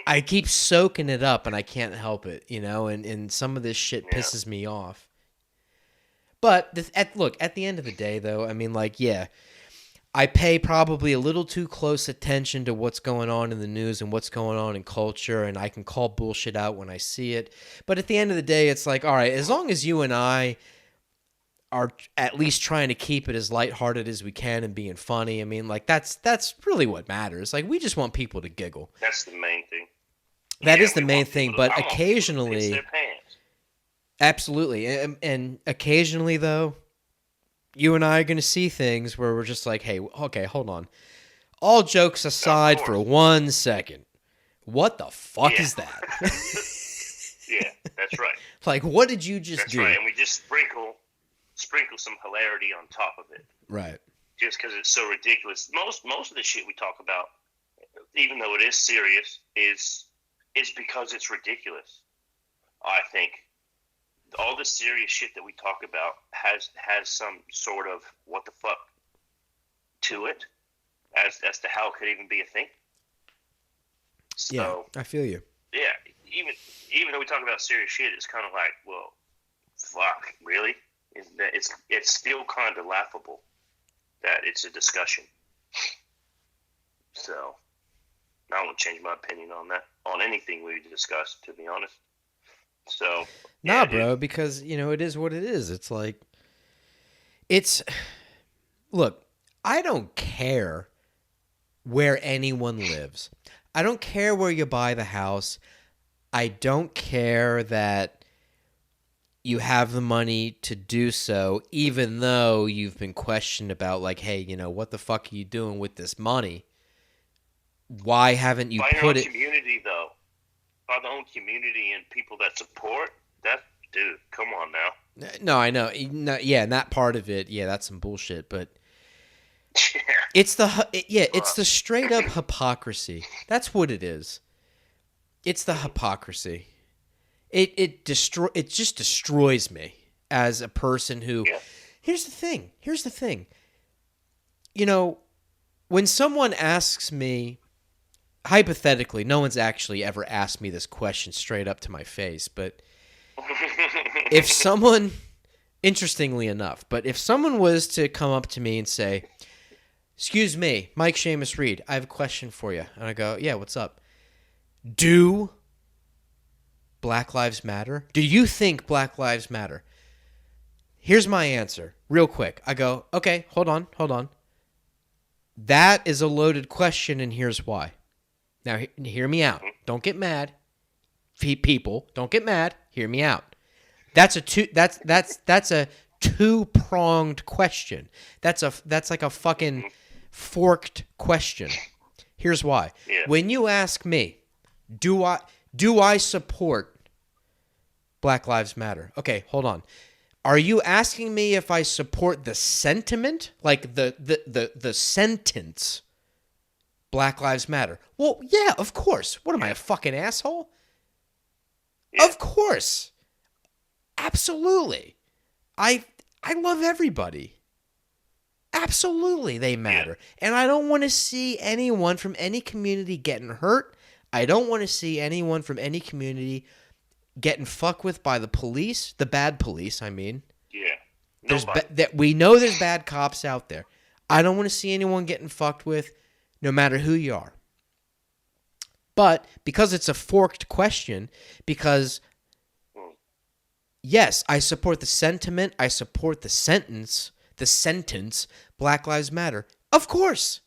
I keep soaking it up and I can't help it, and some of this shit pisses me off. But look, at the end of the day, though, I mean, like, yeah, I pay probably a little too close attention to what's going on in the news and what's going on in culture, and I can call bullshit out when I see it. But at the end of the day, it's like, all right, as long as you and I are at least trying to keep it as lighthearted as we can and being funny, I mean, like, that's really what matters. Like, we just want people to giggle. That's the main thing. That is the main thing, but occasionally... Absolutely. And occasionally, though, you and I are going to see things where we're just like, hey, okay, hold on. All jokes aside for 1 second. What the fuck is that? Yeah, that's right. Like, what did you just do? That's right, and we just sprinkle some hilarity on top of it. Right. Just because it's so ridiculous. Most of the shit we talk about, even though it is serious, is because it's ridiculous. I think all the serious shit that we talk about has some sort of what the fuck to it, as to how it could even be a thing. So, yeah, I feel you. Yeah, even though we talk about serious shit, it's kind of like, well, fuck, really? It's still kind of laughable that it's a discussion. So, I don't want to change my opinion on that, on anything we discussed, to be honest. So, nah, bro, because, it is what it is. It's like, look, I don't care where anyone lives. I don't care where you buy the house. I don't care that you have the money to do so, even though you've been questioned about, like, hey, what the fuck are you doing with this money? Why haven't you put it... community, though. By the own community and people that support that, dude, come on now. No, I know. Yeah, and that part of it, yeah, that's some bullshit, but it's the straight up hypocrisy. That's what it is. It's the hypocrisy. It just destroys me as a person who... Yeah. Here's the thing. When someone asks me, hypothetically, no one's actually ever asked me this question straight up to my face, but if someone, interestingly enough, if someone was to come up to me and say, excuse me, Mike Seamus Reed, I have a question for you. And I go, yeah, what's up? Do Black Lives Matter? Do you think Black Lives Matter? Here's my answer, real quick. I go, okay, hold on. That is a loaded question, and here's why. Now, hear me out. Don't get mad. People, don't get mad. Hear me out. That's a two-pronged question. That's like a fucking forked question. Here's why. Yeah. When you ask me, do I support Black Lives Matter? Okay, hold on. Are you asking me if I support the sentiment, like the sentence, Black Lives Matter? Well, yeah, of course. What am I, a fucking asshole? Yeah. Of course. Absolutely. I love everybody. Absolutely, they matter. Yeah. And I don't want to see anyone from any community getting hurt. I don't want to see anyone from any community getting fucked with by the police, the bad police, I mean. Yeah. We know there's bad cops out there. I don't want to see anyone getting fucked with, no matter who you are. But because it's a forked question, because Yes, I support the sentiment. I support the sentence. The sentence, Black Lives Matter. Of course.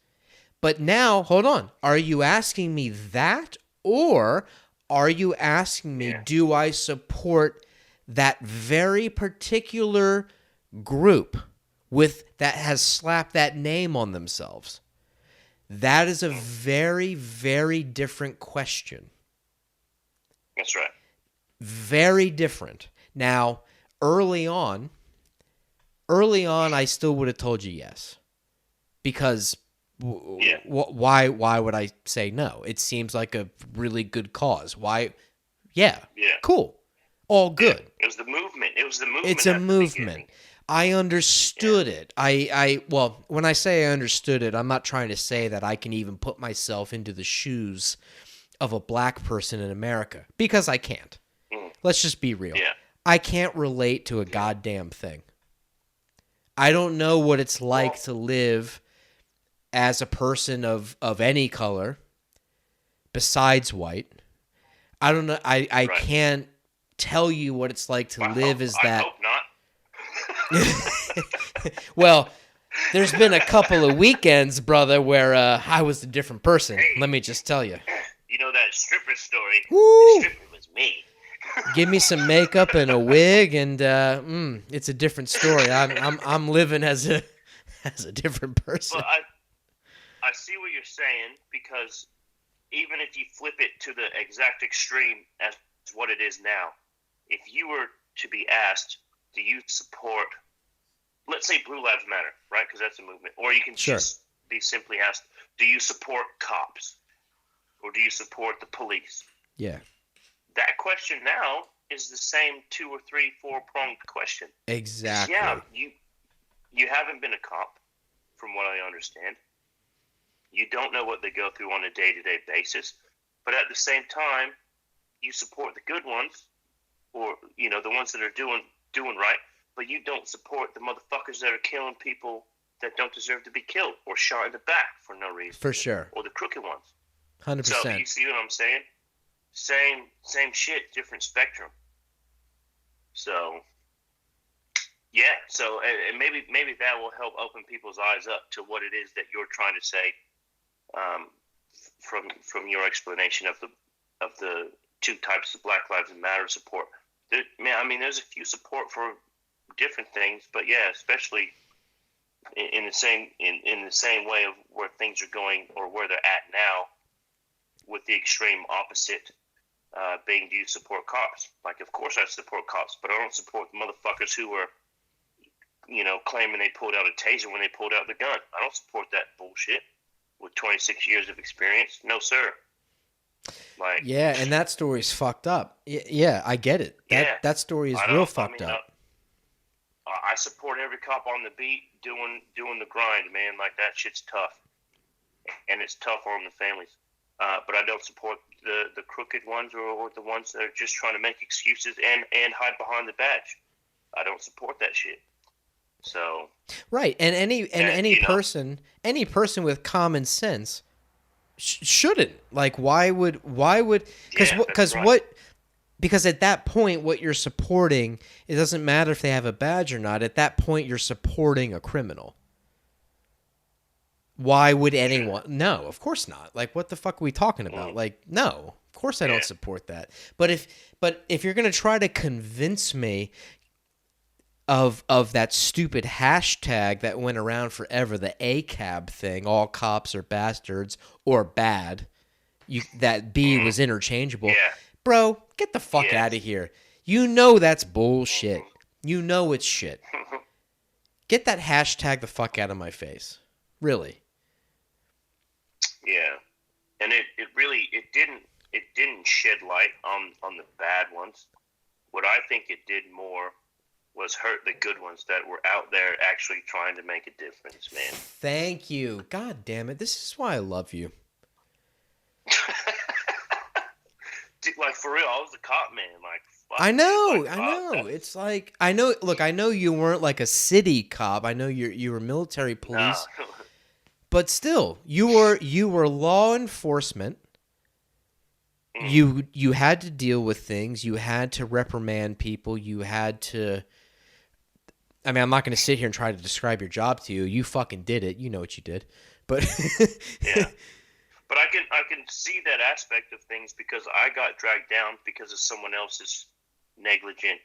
But now, hold on. Are you asking me that? Or are you asking me, Yeah. do I support that very particular group that has slapped that name on themselves? That is a very, very different question. That's right. Very different. Now, early on, I still would have told you yes, because why would I say no? It seems like a really good cause. Why? Yeah, Yeah. cool, all good. It was the movement. It was the movement. It's a at the movement. beginning. I understood it. Well, when I say I understood it, I'm not trying to say that I can even put myself into the shoes of a black person in America, because I can't. Let's just be real. Yeah. I can't relate to a goddamn thing. I don't know what it's like to live as a person of any color besides white. I don't know. I Right. can't tell you what it's like to live as that. I hope not. Well, there's been a couple of weekends, brother, where I was a different person. Hey. Let me just tell you. You know that stripper story? Woo! The stripper was me. Give me some makeup and a wig, and it's a different story. I'm living as a different person. But I see what you're saying, because even if you flip it to the exact extreme as what it is now, if you were to be asked, do you support, let's say, Blue Lives Matter, right? Because that's a movement. Or you can just be simply asked, do you support cops? Or do you support the police? Yeah. That question now is the same 2 or 3, 4-pronged question. Exactly. Yeah, you haven't been a cop, from what I understand. You don't know what they go through on a day-to-day basis, but at the same time, you support the good ones, or the ones that are doing right, but you don't support the motherfuckers that are killing people that don't deserve to be killed, or shot in the back for no reason. For sure. Or the crooked ones. 100%. So you see what I'm saying? Same shit, different spectrum. So yeah, so and maybe that will help open people's eyes up to what it is that you're trying to say, from your explanation of the two types of Black Lives Matter support. There's a few support for different things, but yeah, especially in the same way of where things are going, or where they're at now, with the extreme opposite being, do you support cops? Like, of course I support cops, but I don't support the motherfuckers who are, claiming they pulled out a taser when they pulled out the gun. I don't support that bullshit with 26 years of experience. No, sir. Like, yeah, and that story's fucked up. Yeah, I get it. That story is real fucked up. I support every cop on the beat doing the grind, man. Like, that shit's tough. And it's tough on the families. But I don't support the crooked ones, or the ones that are just trying to make excuses and hide behind the badge. I don't support that shit. So right, and any person with common sense shouldn't. Like, why would because at that point, what you're supporting, it doesn't matter if they have a badge or not. At that point, you're supporting a criminal. Why would anyone? No, of course not. Like, what the fuck are we talking about? Like, no, of course I don't support that. But if you're gonna try to convince me of that stupid hashtag that went around forever, the ACAB thing, all cops are bastards or bad, that B was interchangeable. Yeah. Bro, get the fuck out of here. You know that's bullshit. You know it's shit. Get that hashtag the fuck out of my face. Really. Yeah, and it didn't shed light on the bad ones. What I think it did more was hurt the good ones that were out there actually trying to make a difference, man. Thank you. God damn it. This is why I love you. Dude, like, for real, I was a cop, man. Like, fuck, I know. Like, It's like, I know. Look, I know you weren't like a city cop. I know you were military police. No. But still, you were law enforcement, Mm. you had to deal with things. You had to reprimand people. You had to. I mean, I'm not going to sit here and try to describe your job to you. You fucking did it. You know what you did. But Yeah. But I can see that aspect of things because I got dragged down because of someone else's negligent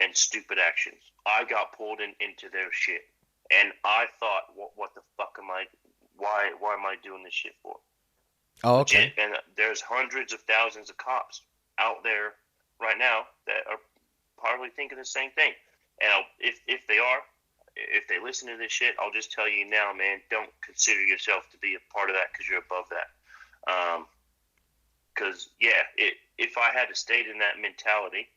and stupid actions. I got pulled into their shit, and I thought, what the fuck am I? Why am I doing this shit for? oh, okay. Legit, and there's hundreds of thousands of cops out there right now that are probably thinking the same thing. And if they are, if they listen to this shit, I'll just tell you now, man, don't consider yourself to be a part of that because you're above that. Because if I had stayed in that mentality,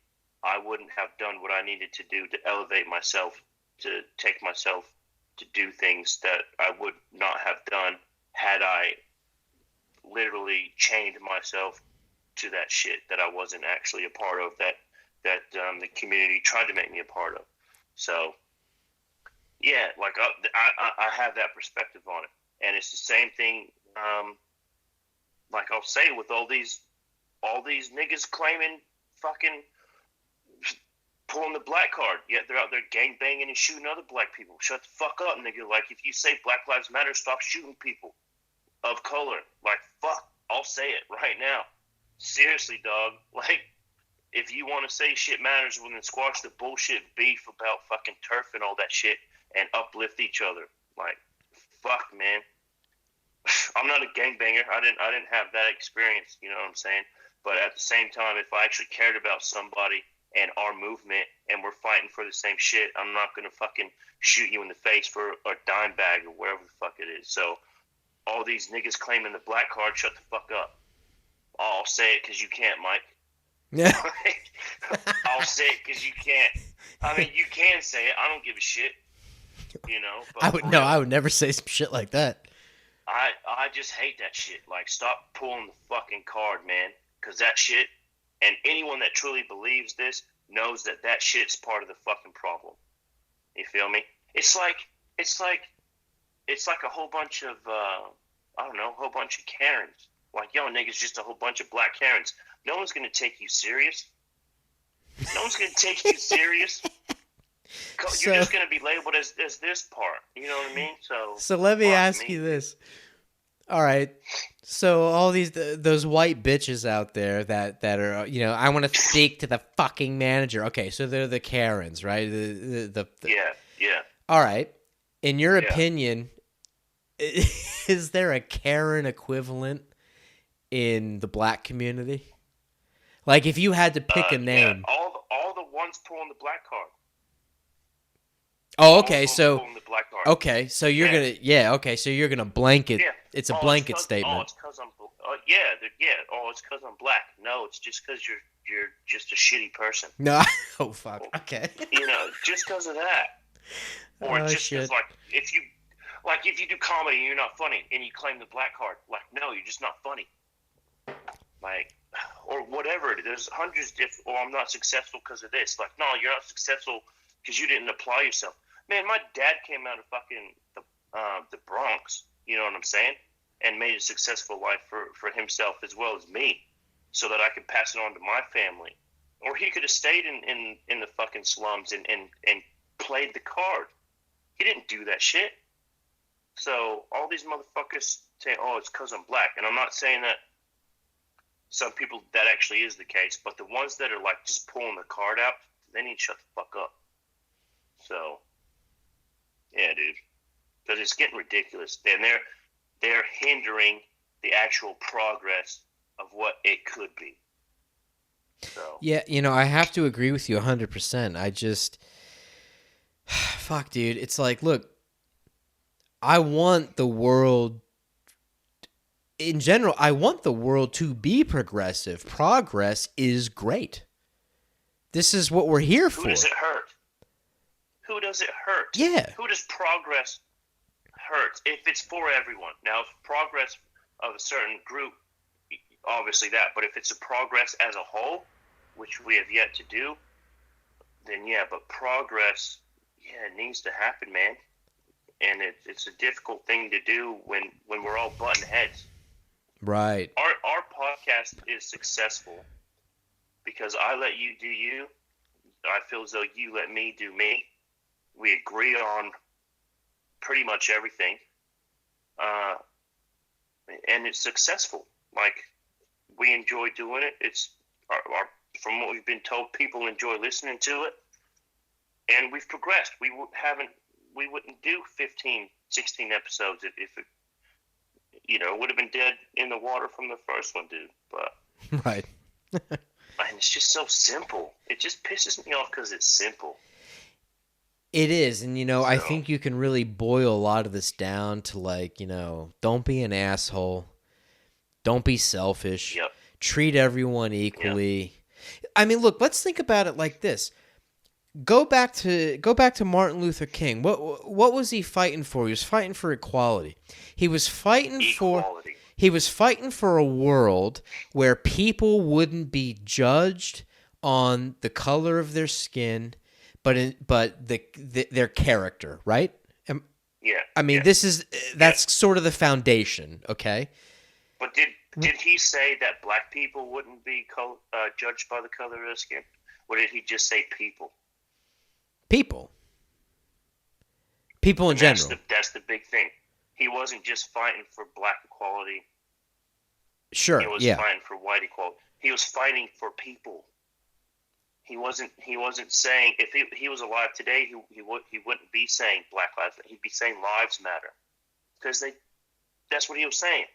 I wouldn't have done what I needed to do to elevate myself, to take myself to do things that I would not have done had I literally chained myself to that shit that I wasn't actually a part of, that the community tried to make me a part of. So yeah, like I have that perspective on it, and it's the same thing. Like I'll say with all these niggas claiming fucking pulling the black card, yet they're out there gang banging and shooting other black people. Shut the fuck up, nigga. Like if you say Black Lives Matter, stop shooting people of color. Like fuck, I'll say it right now. Seriously, dog. Like if you want to say shit matters, well then squash the bullshit beef about fucking turf and all that shit and uplift each other. Like fuck, man. I'm not a gangbanger. I didn't have that experience. You know what I'm saying? But at the same time, if I actually cared about somebody and our movement and we're fighting for the same shit, I'm not gonna fucking shoot you in the face for a dime bag or whatever the fuck it is. So all these niggas claiming the black card, shut the fuck up. I'll say it because you can't, Mike. Yeah. I'll say it because you can't. I mean, you can say it. I don't give a shit. You know. But I would never say some shit like that. I just hate that shit. Like, stop pulling the fucking card, man. Because that shit, and anyone that truly believes this knows that that shit's part of the fucking problem. You feel me? It's like a whole bunch of I don't know, a whole bunch of Karens. Like, yo, niggas, just a whole bunch of black Karens. No one's gonna take you serious. No one's gonna take you serious. You're just gonna be labeled as this part. You know what I mean? So let me ask you this. All right. So all those white bitches out there that are, you know, I want to speak to the fucking manager. Okay, so they're the Karens, right? Yeah. All right. In your opinion, is there a Karen equivalent in the black community? Like, if you had to pick a name. Yeah. All the ones pulling the black card. Oh, okay. So so you're gonna blanket. Yeah. It's a blanket statement. Oh, it's because I'm. Oh, it's because I'm black. No, it's just because you're just a shitty person. No. Oh fuck. Okay. You know, just because of that, or just because if you do comedy and you're not funny and you claim the black card, like no, you're just not funny. Like, or whatever. There's hundreds of different. Oh, I'm not successful because of this. Like, no, you're not successful because you didn't apply yourself. Man, my dad came out of fucking the Bronx, you know what I'm saying, and made a successful life for himself as well as me, so that I could pass it on to my family. Or he could have stayed in the fucking slums and played the card. He didn't do that shit. So all these motherfuckers say, oh, it's because I'm black. And I'm not saying that some people that actually is the case, but the ones that are like just pulling the card out, they need to shut the fuck up. So, yeah, dude, because it's getting ridiculous, and they're hindering the actual progress of what it could be. So yeah, you know, I have to agree with you 100%. I just, fuck, dude, it's like, look, I want the world. In general, I want the world to be progressive. Progress is great. This is what we're here for. Who does it hurt? Who does it hurt? Yeah. Who does progress hurt? If it's for everyone. Now, if progress of a certain group, obviously that. But if it's a progress as a whole, which we have yet to do, then yeah. But progress, it needs to happen, man. And it's a difficult thing to do when we're all butting heads. Right. Our podcast is successful because I let you do you. I feel as though you let me do me. We agree on pretty much everything, and it's successful. Like, we enjoy doing it. It's from what we've been told, people enjoy listening to it, and we've progressed. We wouldn't do 15, 16 episodes if it, would have been dead in the water from the first one, dude. But Right. and it's just so simple. It just pisses me off because it's simple. It is, and I think you can really boil a lot of this down to, like, don't be an asshole, don't be selfish, Yep. treat everyone equally. Yep. I mean, look, let's think about it like this. Go back to Martin Luther King. What was he fighting for? He was fighting for equality. He was fighting Equality. for a world where people wouldn't be judged on the color of their skin, but their character, right? Yeah. I mean, that's sort of the foundation, okay? But did he say that black people wouldn't be judged by the color of their skin? Or did he just say people? People in general. That's the big thing. He wasn't just fighting for black equality. Sure. He was fighting for white equality. He was fighting for people. He wasn't saying, if he was alive today, he wouldn't be saying Black Lives Matter. He'd be saying Lives Matter, because that's what he was saying.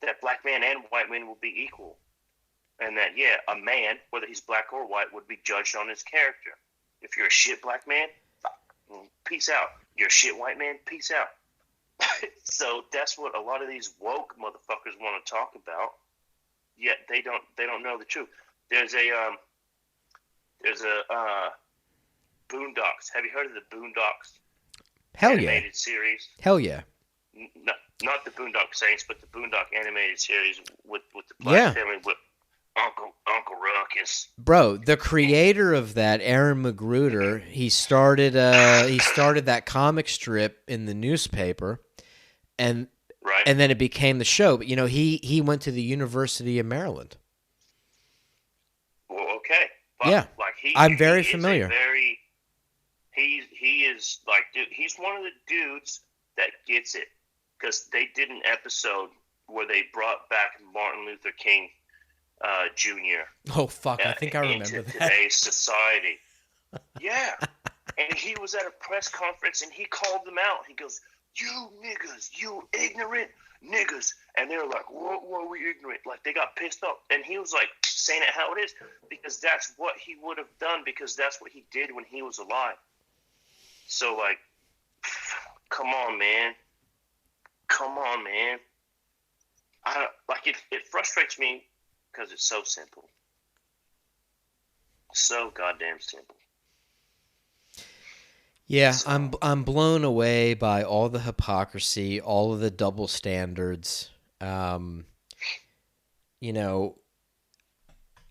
That black man and white man will be equal, and that a man, whether he's black or white, would be judged on his character. If you're a shit black man, peace out. You're a shit white man, peace out. So that's what a lot of these woke motherfuckers want to talk about. Yet they don't know the truth. There's a Boondocks. Have you heard of the Boondocks? Hell animated series? Hell yeah. Not the Boondock Saints, but the Boondock animated series with the black family with Uncle Ruckus. Bro, the creator of that, Aaron Magruder, he started that comic strip in the newspaper, and then it became the show. But he went to the University of Maryland. Well, okay. But, yeah, I'm very familiar. He is like, dude, he's one of the dudes that gets it, because they did an episode where they brought back Martin Luther King Jr. Oh fuck! I think I remember into that. Today's society. Yeah, and he was at a press conference and he called them out. He goes, "You niggas, you ignorant niggas," and they were like, "What were we ignorant?" Like, they got pissed off, and he was like saying it how it is, because that's what he would have done, because that's what he did when he was alive. So, like, come on, man. It frustrates me because it's so simple. So goddamn simple. Yeah, I'm blown away by all the hypocrisy, all of the double standards. How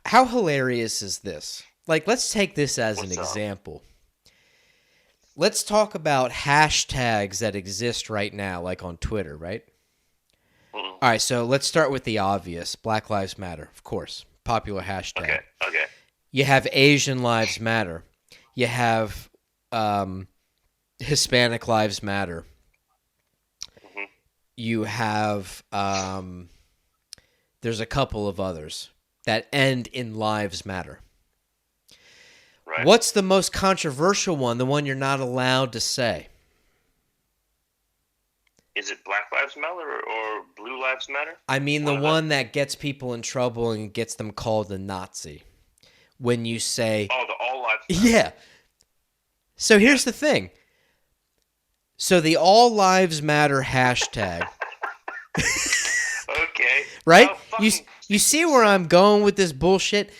hilarious is this? Like, let's take this as an example. Let's talk about hashtags that exist right now, like on Twitter, right? Mm-hmm. All right, so let's start with the obvious. Black Lives Matter, of course. Popular hashtag. Okay. You have Asian Lives Matter. You have Hispanic Lives Matter. Mm-hmm. You have there's a couple of others that end in Lives Matter. Right. What's the most controversial one, the one you're not allowed to say? Is it Black Lives Matter or Blue Lives Matter? I mean, the one that gets people in trouble and gets them called a Nazi. When you say... Oh, the All Lives Matter. Yeah. So here's the thing. So the All Lives Matter hashtag... Okay. Right? You see where I'm going with this bullshit?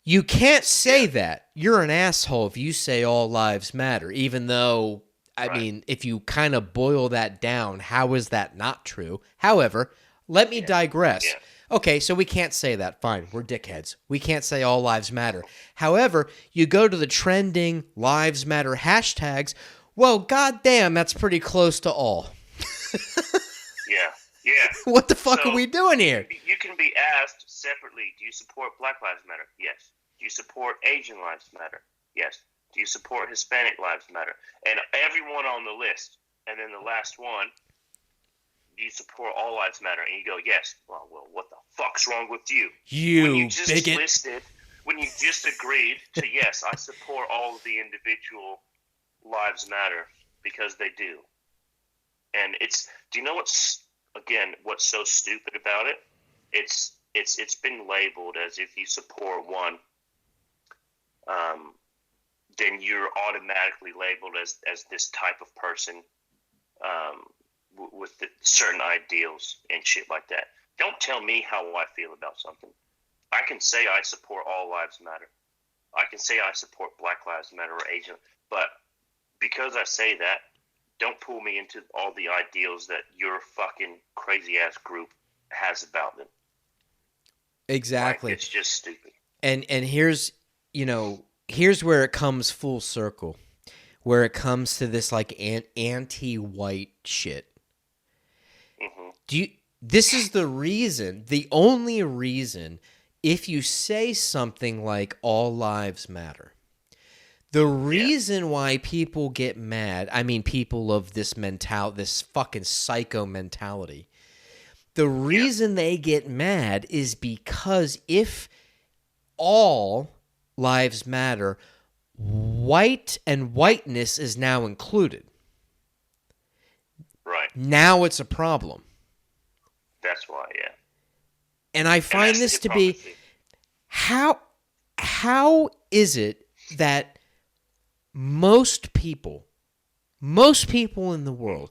You can't say that. You're an asshole if you say all lives matter, even though, I mean, if you kind of boil that down, how is that not true? However, let me digress. Yeah. Okay, so we can't say that. Fine, we're dickheads. We can't say all lives matter. However, you go to the trending lives matter hashtags, well, goddamn, that's pretty close to all. Yeah. What the fuck So are we doing here? you can be asked separately, do you support Black Lives Matter? Yes. Do you support Asian Lives Matter? Yes. Do you support Hispanic Lives Matter? And everyone on the list. And then the last one, do you support All Lives Matter? And you go, yes. Well, what the fuck's wrong with you? When you just bigot. when you just agreed to, yes, I support all of the individual lives matter, because they do. And do you know what's so stupid about it? It's been labeled as if you support one, then you're automatically labeled as this type of person, with certain ideals and shit like that. Don't tell me how I feel about something. I can say I support all lives matter. I can say I support Black Lives Matter or Asian, but because I say that, don't pull me into all the ideals that your fucking crazy ass group has about them. Exactly. Like, it's just stupid. And here's where it comes full circle, where it comes to this like anti-white shit. Mm-hmm. This is the only reason, if you say something like all lives matter, the reason why people get mad, I mean people of this this fucking psycho mentality, the reason they get mad is because if all lives matter, white and whiteness is now included. Right. Now it's a problem. That's why, yeah. And I find this to be, how is it that most people in the world,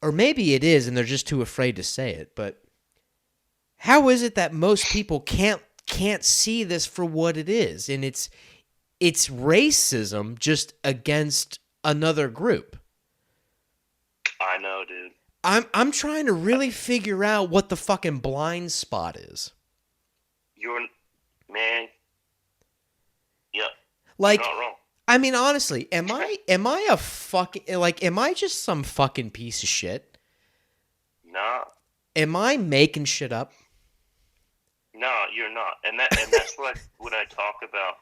or maybe it is and they're just too afraid to say it, but how is it that most people can't see this for what it is? And it's racism just against another group. I know, dude. I'm trying to really figure out what the fucking blind spot is. Man. Yeah. Like, you're not wrong. I mean, honestly, am I a fucking, like, am I just some fucking piece of shit? Nah. Am I making shit up? No, you're not. And that's what when I talk about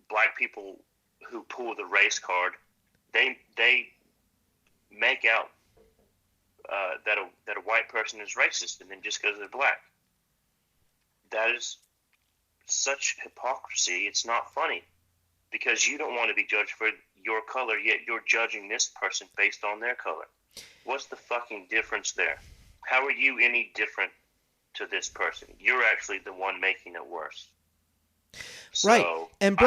black people who pull the race card, they make out that a white person is racist, and then just because they're black. That is such hypocrisy. It's not funny, because you don't want to be judged for your color, yet you're judging this person based on their color. What's the fucking difference there? How are you any different to this person? You're actually the one making it worse. So, right. And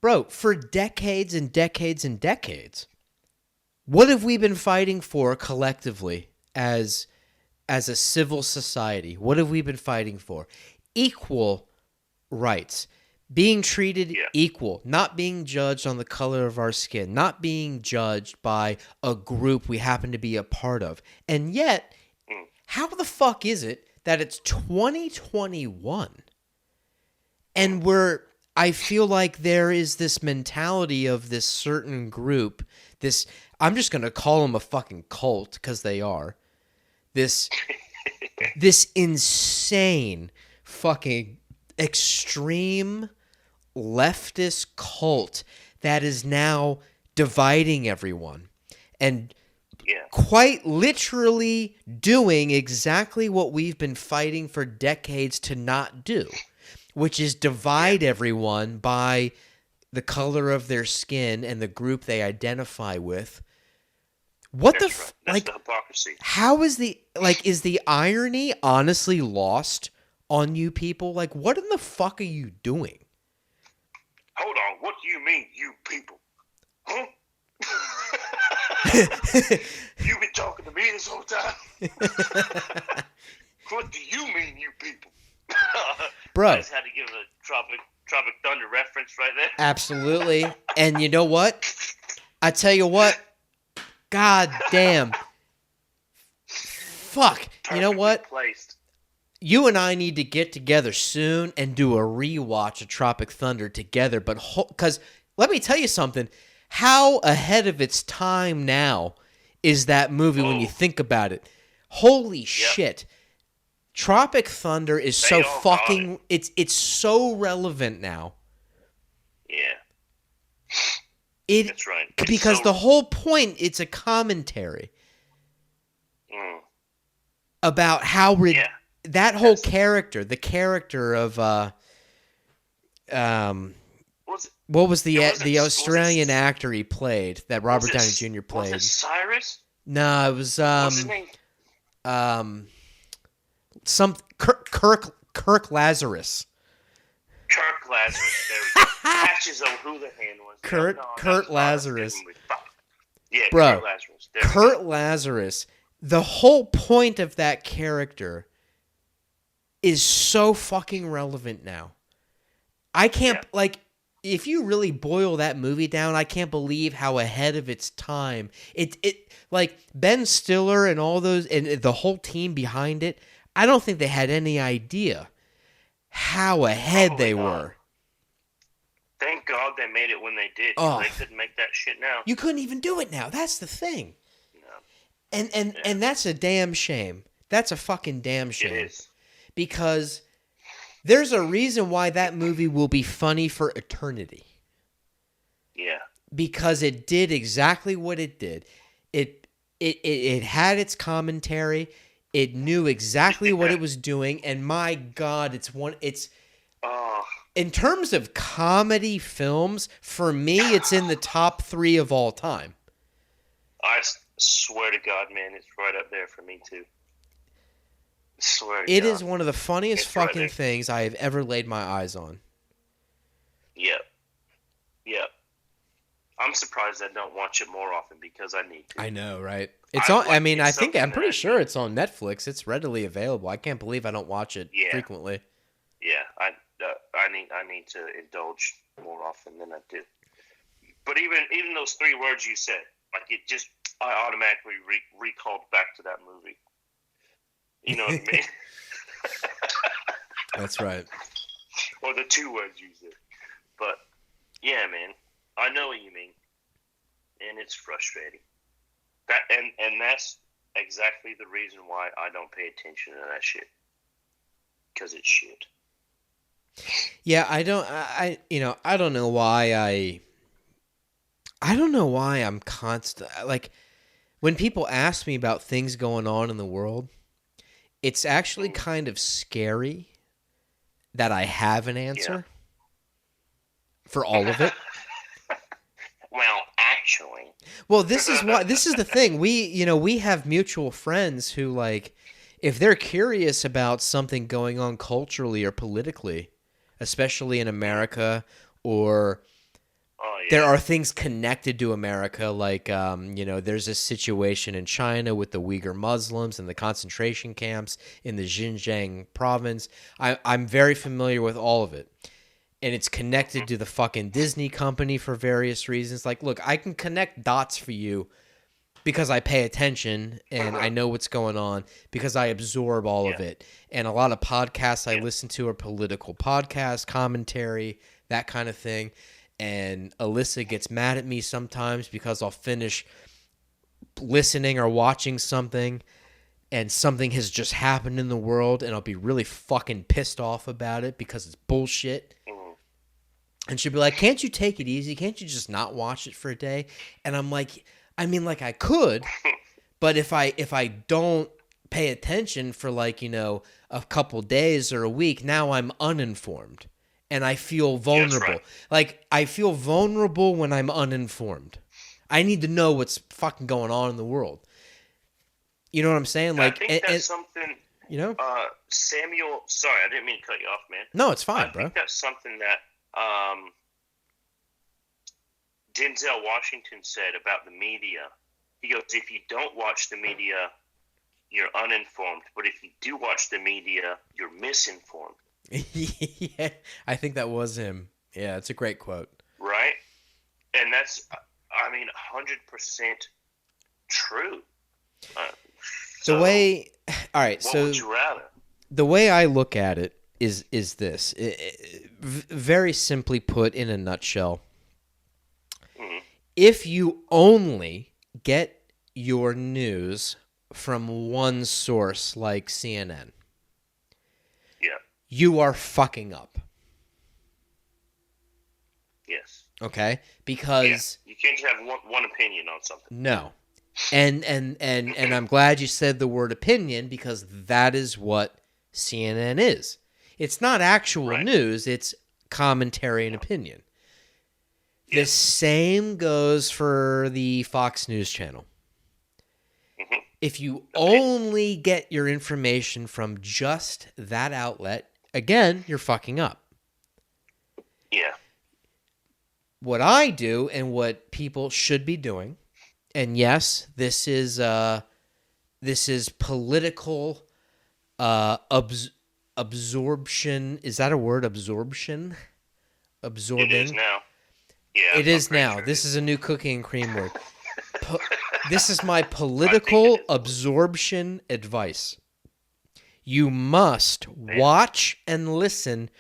bro, for decades and decades and decades, what have we been fighting for collectively as a civil society? What have we been fighting for? Equal rights. Being treated equal, not being judged on the color of our skin, not being judged by a group we happen to be a part of. And yet, how the fuck is it that it's 2021 and I feel like there is this mentality of this certain group, this, I'm just going to call them a fucking cult because they are, this insane fucking extreme leftist cult that is now dividing everyone and quite literally doing exactly what we've been fighting for decades to not do, which is divide everyone by the color of their skin and the group they identify with. What That's the hypocrisy. How is is the irony honestly lost on you people? Like, what in the fuck are you doing? Hold on, what do you mean, you people? Huh? You've been talking to me this whole time? What do you mean, you people? Bro. I just had to give a Tropic Thunder reference right there. Absolutely. And you know what? I tell you what. God damn. Fuck. You know what? Placed. You and I need to get together soon and do a rewatch of Tropic Thunder together. But because let me tell you something. How ahead of its time now is that movie when you think about it? Holy shit. Tropic Thunder is so fucking it's so relevant now. Yeah. That's right. Because the whole point, it's a commentary about how that whole character, the character of what was the Australian actor he played that Robert Downey Jr. played? Was it Cyrus? No, it was What's his name? Kirk Lazarus. Kirk Lazarus. There we go. Patches O'Houlihan was Kurt Lazarus. Yeah, bro. Kurt Lazarus. Kurt Lazarus. The whole point of that character is so fucking relevant now. I can't if you really boil that movie down, I can't believe how ahead of its time it like Ben Stiller and all those and the whole team behind it. I don't think they had any idea how ahead they were. Thank God they made it when they did. They couldn't make that shit now. You couldn't even do it now. That's the thing. No. And that's a damn shame. That's a fucking damn shame. It is. Because there's a reason why that movie will be funny for eternity. Yeah. Because it did exactly what it did. It had its commentary. It knew exactly what it was doing, and my God, it's in terms of comedy films, for me, it's in the top 3 of all time. I swear to God, man, it's right up there for me too. I swear to God. It is one of the funniest fucking things I have ever laid my eyes on. Yep. I'm surprised I don't watch it more often because I need to. I know, right? It's on. I mean, I'm pretty sure it's on Netflix. It's readily available. I can't believe I don't watch it frequently. Yeah, I need to indulge more often than I do. But even those 3 words you said, I automatically recalled back to that movie. You know what I mean? That's right. Or the 2 words you said. But yeah, man. I know what you mean, and it's frustrating. And that's exactly the reason why I don't pay attention to that shit, because it's shit. Yeah, I don't know why I don't know why I'm constant. Like when people ask me about things going on in the world, it's actually kind of scary that I have an answer for all of it. Well, actually. Well, this is the thing. We have mutual friends who, like, if they're curious about something going on culturally or politically, especially in America, or there are things connected to America, like, there's a situation in China with the Uyghur Muslims and the concentration camps in the Xinjiang province. I'm very familiar with all of it. And it's connected to the fucking Disney company for various reasons. Like, look, I can connect dots for you because I pay attention and I know what's going on because I absorb all of it. And a lot of podcasts I listen to are political podcasts, commentary, that kind of thing. And Alyssa gets mad at me sometimes because I'll finish listening or watching something and something has just happened in the world and I'll be really fucking pissed off about it because it's bullshit. And she'll be like, can't you take it easy? Can't you just not watch it for a day? And I'm like, I could, but if I don't pay attention for a couple days or a week, now I'm uninformed and I feel vulnerable. Right. Like I feel vulnerable when I'm uninformed. I need to know what's fucking going on in the world. You know what I'm saying? Like, I think that's something, Samuel, sorry, I didn't mean to cut you off, man. No, it's fine, bro. I think that's something that Denzel Washington said about the media. He goes, if you don't watch the media, you're uninformed. But if you do watch the media, you're misinformed. Yeah, I think that was him. Yeah, it's a great quote. Right? And that's, 100% true. All right, what would you rather? The way I look at it is this. Very simply put, in a nutshell, if you only get your news from one source like CNN, Yeah. you are fucking up. Yes. Okay? Because you can't just have one opinion on something. no. And I'm glad you said the word opinion, because that is what CNN is. It's not actual news, it's commentary and opinion. The same goes for the Fox News channel. Mm-hmm. If you only get your information from just that outlet, again, you're fucking up. Yeah. What I do and what people should be doing, and yes, this is political absorption. Is that a word? Absorption? Absorbing. It is now. Yeah. It is now. Sure this is a new cookie and cream word. This is my political absorption advice. You must watch and listen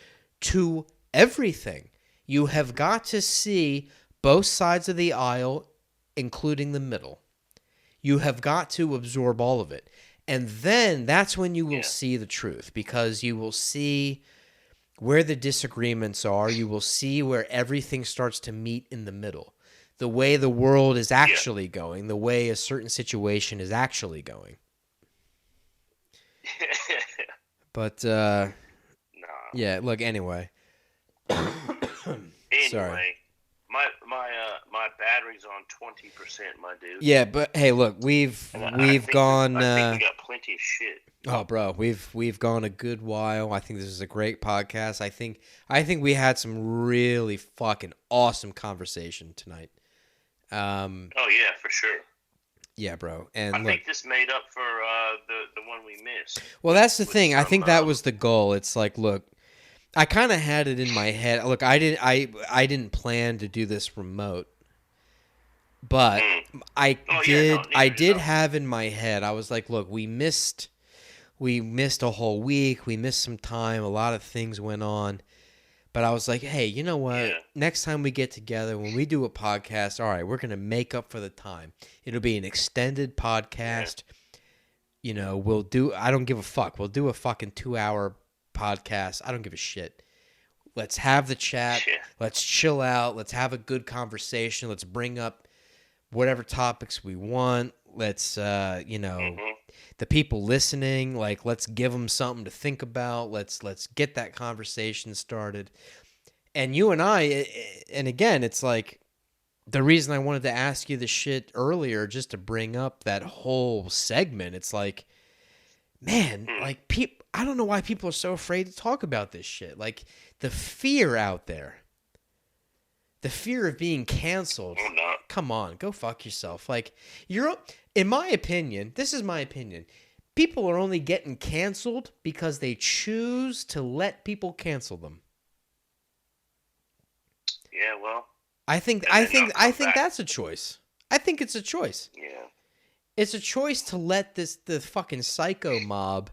to everything. You have got to see both sides of the aisle, including the middle. You have got to absorb all of it. And then that's when you will see the truth, because you will see where the disagreements are. You will see where everything starts to meet in the middle. The way the world is actually going, the way a certain situation is actually going. But, yeah, look, anyway. Sorry. My battery's on 20%, my dude. Yeah, but hey, look, we've gone. I think we got plenty of shit. Oh, bro, we've gone a good while. I think this is a great podcast. I think we had some really fucking awesome conversation tonight. Oh yeah, for sure. Yeah, bro, and I think this made up for the one we missed. Well, that's the thing. I think that was the goal. It's like, look, I kind of had it in my head. Look, I didn't plan to do this remote, but I did have in my head. I was like, look, we missed a whole week. We missed some time. A lot of things went on. But I was like, hey, you know what? Yeah. Next time we get together, when we do a podcast, all right, we're going to make up for the time. It'll be an extended podcast. Yeah. You know, I don't give a fuck. We'll do a fucking 2-hour podcast. I don't give a shit. Let's have the chat. Yeah. Let's chill out. Let's have a good conversation. Let's bring up whatever topics we want. Let's, the people listening, like, let's give them something to think about. Let's get that conversation started. And you and I, and again, it's like the reason I wanted to ask you this shit earlier, just to bring up that whole segment. It's like, man, like, I don't know why people are so afraid to talk about this shit. Like, the fear out there. The fear of being canceled. Come on, go fuck yourself. Like, in my opinion, this is my opinion. People are only getting canceled because they choose to let people cancel them. Yeah, well. I think that's a choice. I think it's a choice. Yeah. It's a choice to let the fucking psycho mob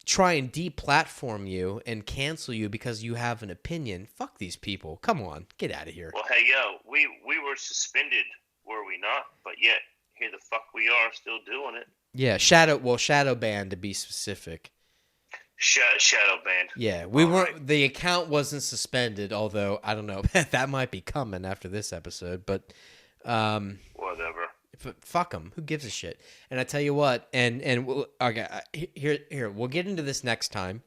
try and deplatform you and cancel you because you have an opinion. Fuck these people. Come on, get out of here. Well, hey, yo, we were suspended, were we not? But yet, here the fuck we are, still doing it. Yeah, shadow banned, to be specific. Shadow banned. Yeah, we weren't. Right. The account wasn't suspended, although I don't know. That might be coming after this episode, but whatever. But fuck them. Who gives a shit? And I tell you what, and okay, here we'll get into this next time,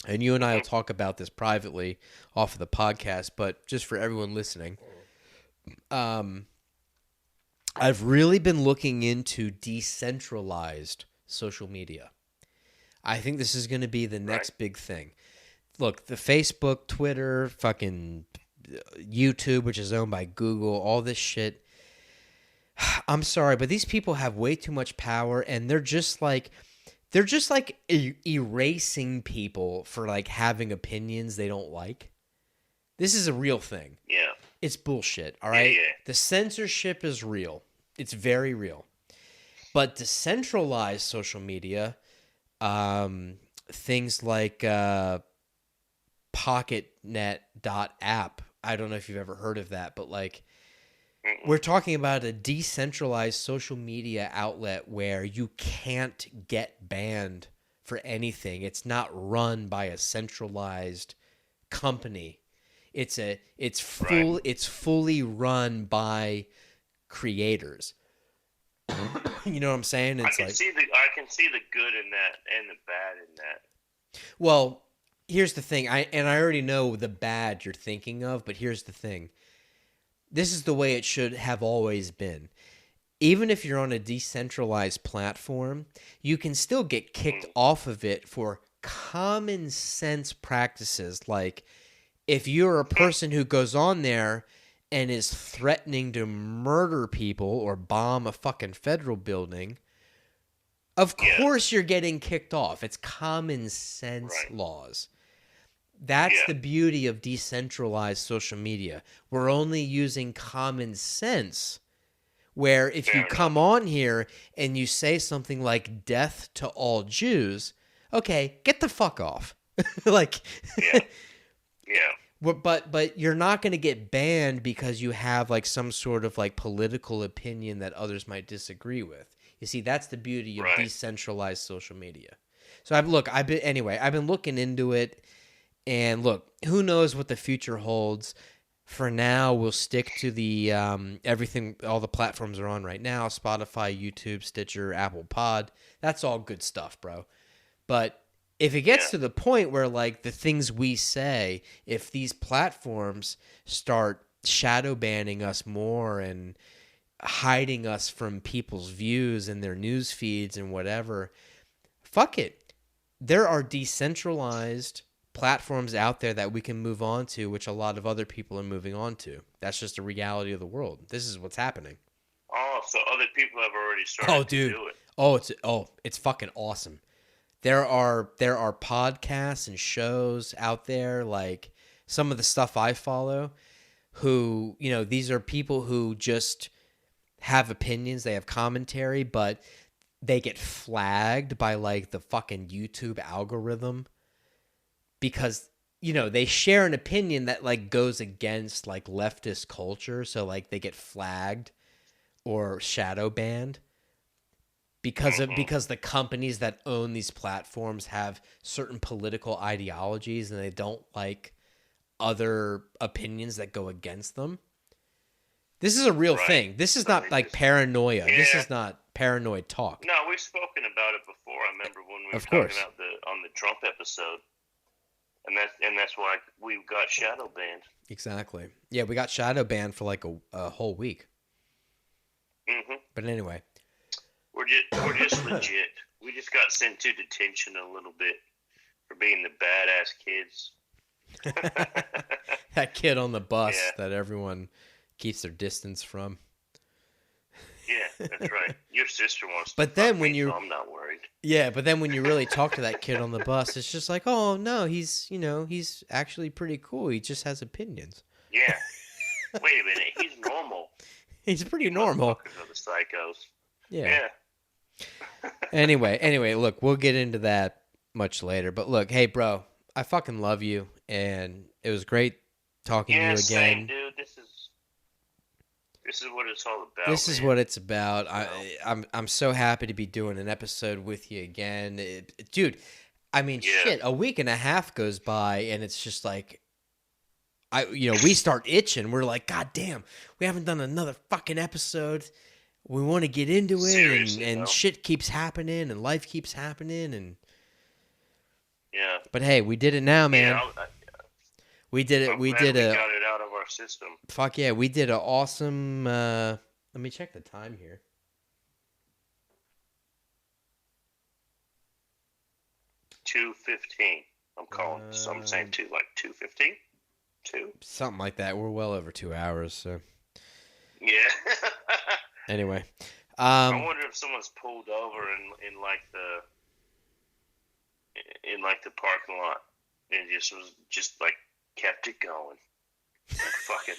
and you and I will talk about this privately off of the podcast. But just for everyone listening, I've really been looking into decentralized social media. I think this is going to be the next big thing. Look, the Facebook, Twitter, fucking YouTube, which is owned by Google, all this shit. I'm sorry, but these people have way too much power, and they're just like erasing people for like having opinions they don't like. This is a real thing. Yeah. It's bullshit, all right? Yeah. The censorship is real. It's very real. But decentralized social media, things like PocketNet.app, I don't know if you've ever heard of that, but like We're talking about a decentralized social media outlet where you can't get banned for anything. It's not run by a centralized company. It's Right. fully run by creators. You know what I'm saying? It's like, I can see the good in that and the bad in that. well, here's the thing. I already know the bad you're thinking of, but here's the thing. This is the way it should have always been. Even if you're on a decentralized platform, you can still get kicked off of it for common sense practices. Like if you're a person who goes on there and is threatening to murder people or bomb a fucking federal building, of Yeah. course you're getting kicked off. It's common sense Right. laws. That's Yeah. the beauty of decentralized social media. We're only using common sense. Where if you Fair come enough. on here and you say something like death to all Jews, okay, get the fuck off. Like, Yeah. Yeah. but you're not going to get banned because you have like some sort of like political opinion that others might disagree with. You see, that's the beauty of Right. decentralized social media. So I've been looking into it, and look, who knows what the future holds. For now, we'll stick to the everything, all the platforms are on right now: Spotify, YouTube, Stitcher, Apple Pod. That's all good stuff, bro. But if it gets Yeah. to the point where, like, the things we say, if these platforms start shadow banning us more and hiding us from people's views and their news feeds and whatever, fuck it. There are decentralized platforms out there that we can move on to, which a lot of other people are moving on to. That's just a reality of the world. This is what's happening. Oh, so other people have already Oh, started to dude. do it. It's fucking awesome. There are podcasts and shows out there, like some of the stuff I follow, who, these are people who just have opinions, they have commentary, but they get flagged by like the fucking YouTube algorithm because they share an opinion that like goes against like leftist culture, so like they get flagged or shadow banned because the companies that own these platforms have certain political ideologies and they don't like other opinions that go against them. This is a real Right. thing. This is So not they like just. paranoia. This Yeah. is not paranoid talk. No, we've spoken about it before. I remember when we were Of talking course. about on the Trump episode, and that's why we got shadow banned. Exactly. Yeah, we got shadow banned for like a whole week. Hmm. But anyway. We're just legit. We just got sent to detention a little bit for being the badass kids. That kid on the bus Yeah. that everyone keeps their distance from. Yeah, that's right. Your sister wants to But fuck then when me, you so I'm not worried. Yeah, but then when you really talk to that kid on the bus, it's just like, "Oh, no, he's actually pretty cool. He just has opinions." Yeah. Wait a minute. He's normal. He's pretty You normal. motherfuckers are the psychos. Yeah. Yeah. Anyway, look, we'll get into that much later. But look, hey, bro, I fucking love you, and it was great talking to Yeah, you same, again. dude. This is what it's all about. This is man. what it's about. You know? I'm so happy to be doing an episode with you again, dude. I mean, Yeah. shit. A week and a half goes by, and it's just like, we start itching. We're like, God damn, we haven't done another fucking episode. We want to get into it, Seriously, and though. shit keeps happening, and life keeps happening, and. Yeah. But hey, we did it now, man. Yeah, We did it. I'm We glad did we a got it out of our system. fuck yeah. We did an awesome. Let me check the time here. 2:15. I'm calling. So I'm saying 2:15. 2. Something like that. We're well over 2 hours. So Yeah. anyway, I wonder if someone's pulled over in like the parking lot and just like kept it going. Like, fuck it.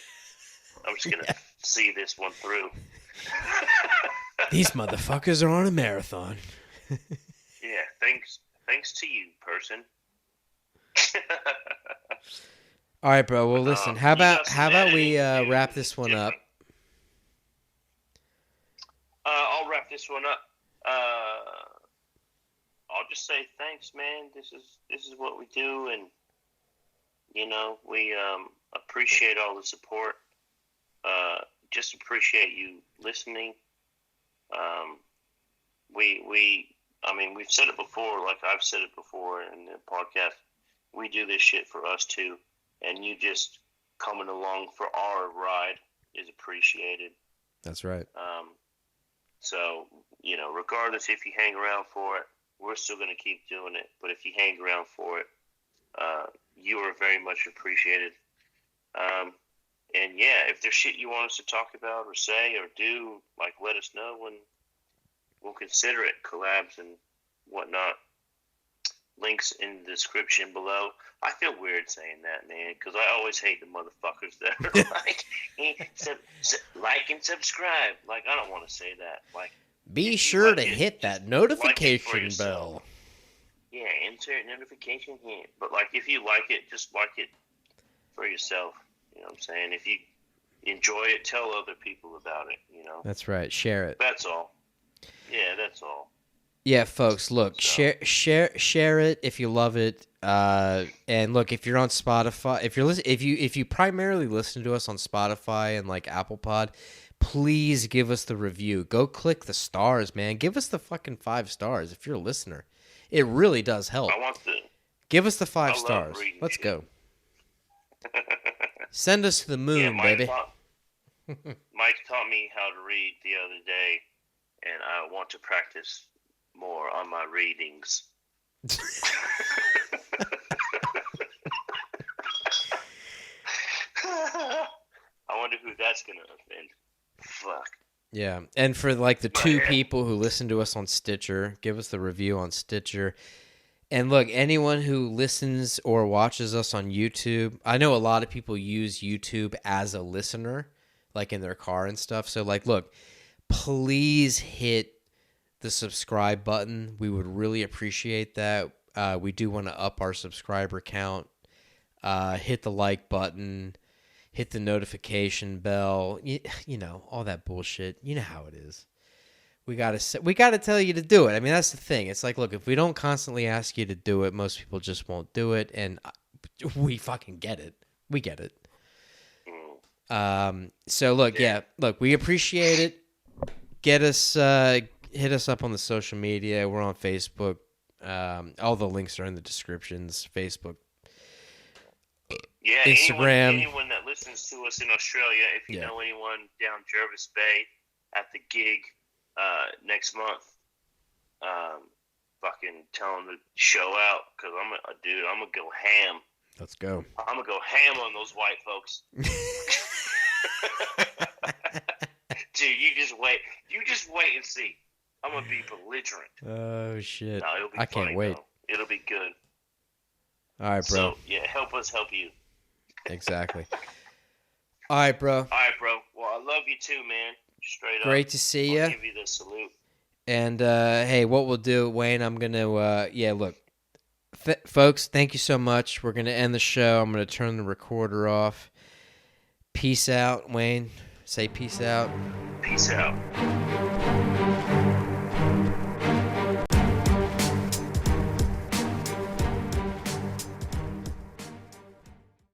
I'm just gonna see this one through. these motherfuckers are on a marathon. Yeah, thanks to you, person. All right, bro. Well, listen. How you got about some how about we editing to do wrap this one up? different. I'll wrap this one up. I'll just say thanks, man. This is what we do, and we appreciate all the support. Just appreciate you listening. We've said it before, like I've said it before in the podcast. We do this shit for us too, and you just coming along for our ride is appreciated. That's right. So, regardless if you hang around for it, we're still going to keep doing it. But if you hang around for it, you are very much appreciated. And yeah, if there's shit you want us to talk about or say or do, like, let us know, and we'll consider it, collabs and whatnot. Links in the description below. I feel weird saying that, man, because I always hate the motherfuckers that are like, like and subscribe. Like, I don't want to say that. Like, be sure to hit that notification bell. Yeah, insert notification here. But, like, if you like it, just like it for yourself. You know what I'm saying? If you enjoy it, tell other people about it, That's right. Share it. That's all. Yeah, that's all. Yeah, folks, look, share it if you love it. And look, if you're on Spotify, if you primarily listen to us on Spotify and like Apple Pod, please give us the review. Go click the stars, man. Give us the fucking 5 stars if you're a listener. It really does help. Give us the 5 stars. Let's go. Send us to the moon, baby. Mike taught me how to read the other day, and I want to practice more on my readings. I wonder who that's going to offend. Fuck. Yeah, and for like the 2 people who listen to us on Stitcher, give us the review on Stitcher. And look, anyone who listens or watches us on YouTube, I know a lot of people use YouTube as a listener, like in their car and stuff. So like, look, please hit the subscribe button. We would really appreciate that. We do want to up our subscriber count. Hit the like button. Hit the notification bell. All that bullshit. You know how it is. We gotta tell you to do it. I mean, that's the thing. It's like, look, if we don't constantly ask you to do it, most people just won't do it, and we fucking get it. We get it. So look, look, we appreciate it. Hit us up on the social media. We're on Facebook. All the links are in the descriptions. Facebook, Instagram. Anyone that listens to us in Australia, if you know anyone down Jervis Bay at the gig next month, fucking tell them to show out, because I'm gonna go ham. Let's go. I'm gonna go ham on those white folks. Dude, you just wait and see. I'm gonna be belligerent. Oh shit! No, it'll be I funny, can't wait. Though. It'll be good. All right, bro. So yeah, help us help you. Exactly. All right, bro. Well, I love you too, man. Straight up. Great to see you. I'll give you the salute. And hey, what we'll do, Wayne, I'm gonna look, folks, thank you so much. We're gonna end the show. I'm gonna turn the recorder off. Peace out, Wayne. Say peace out. Peace out.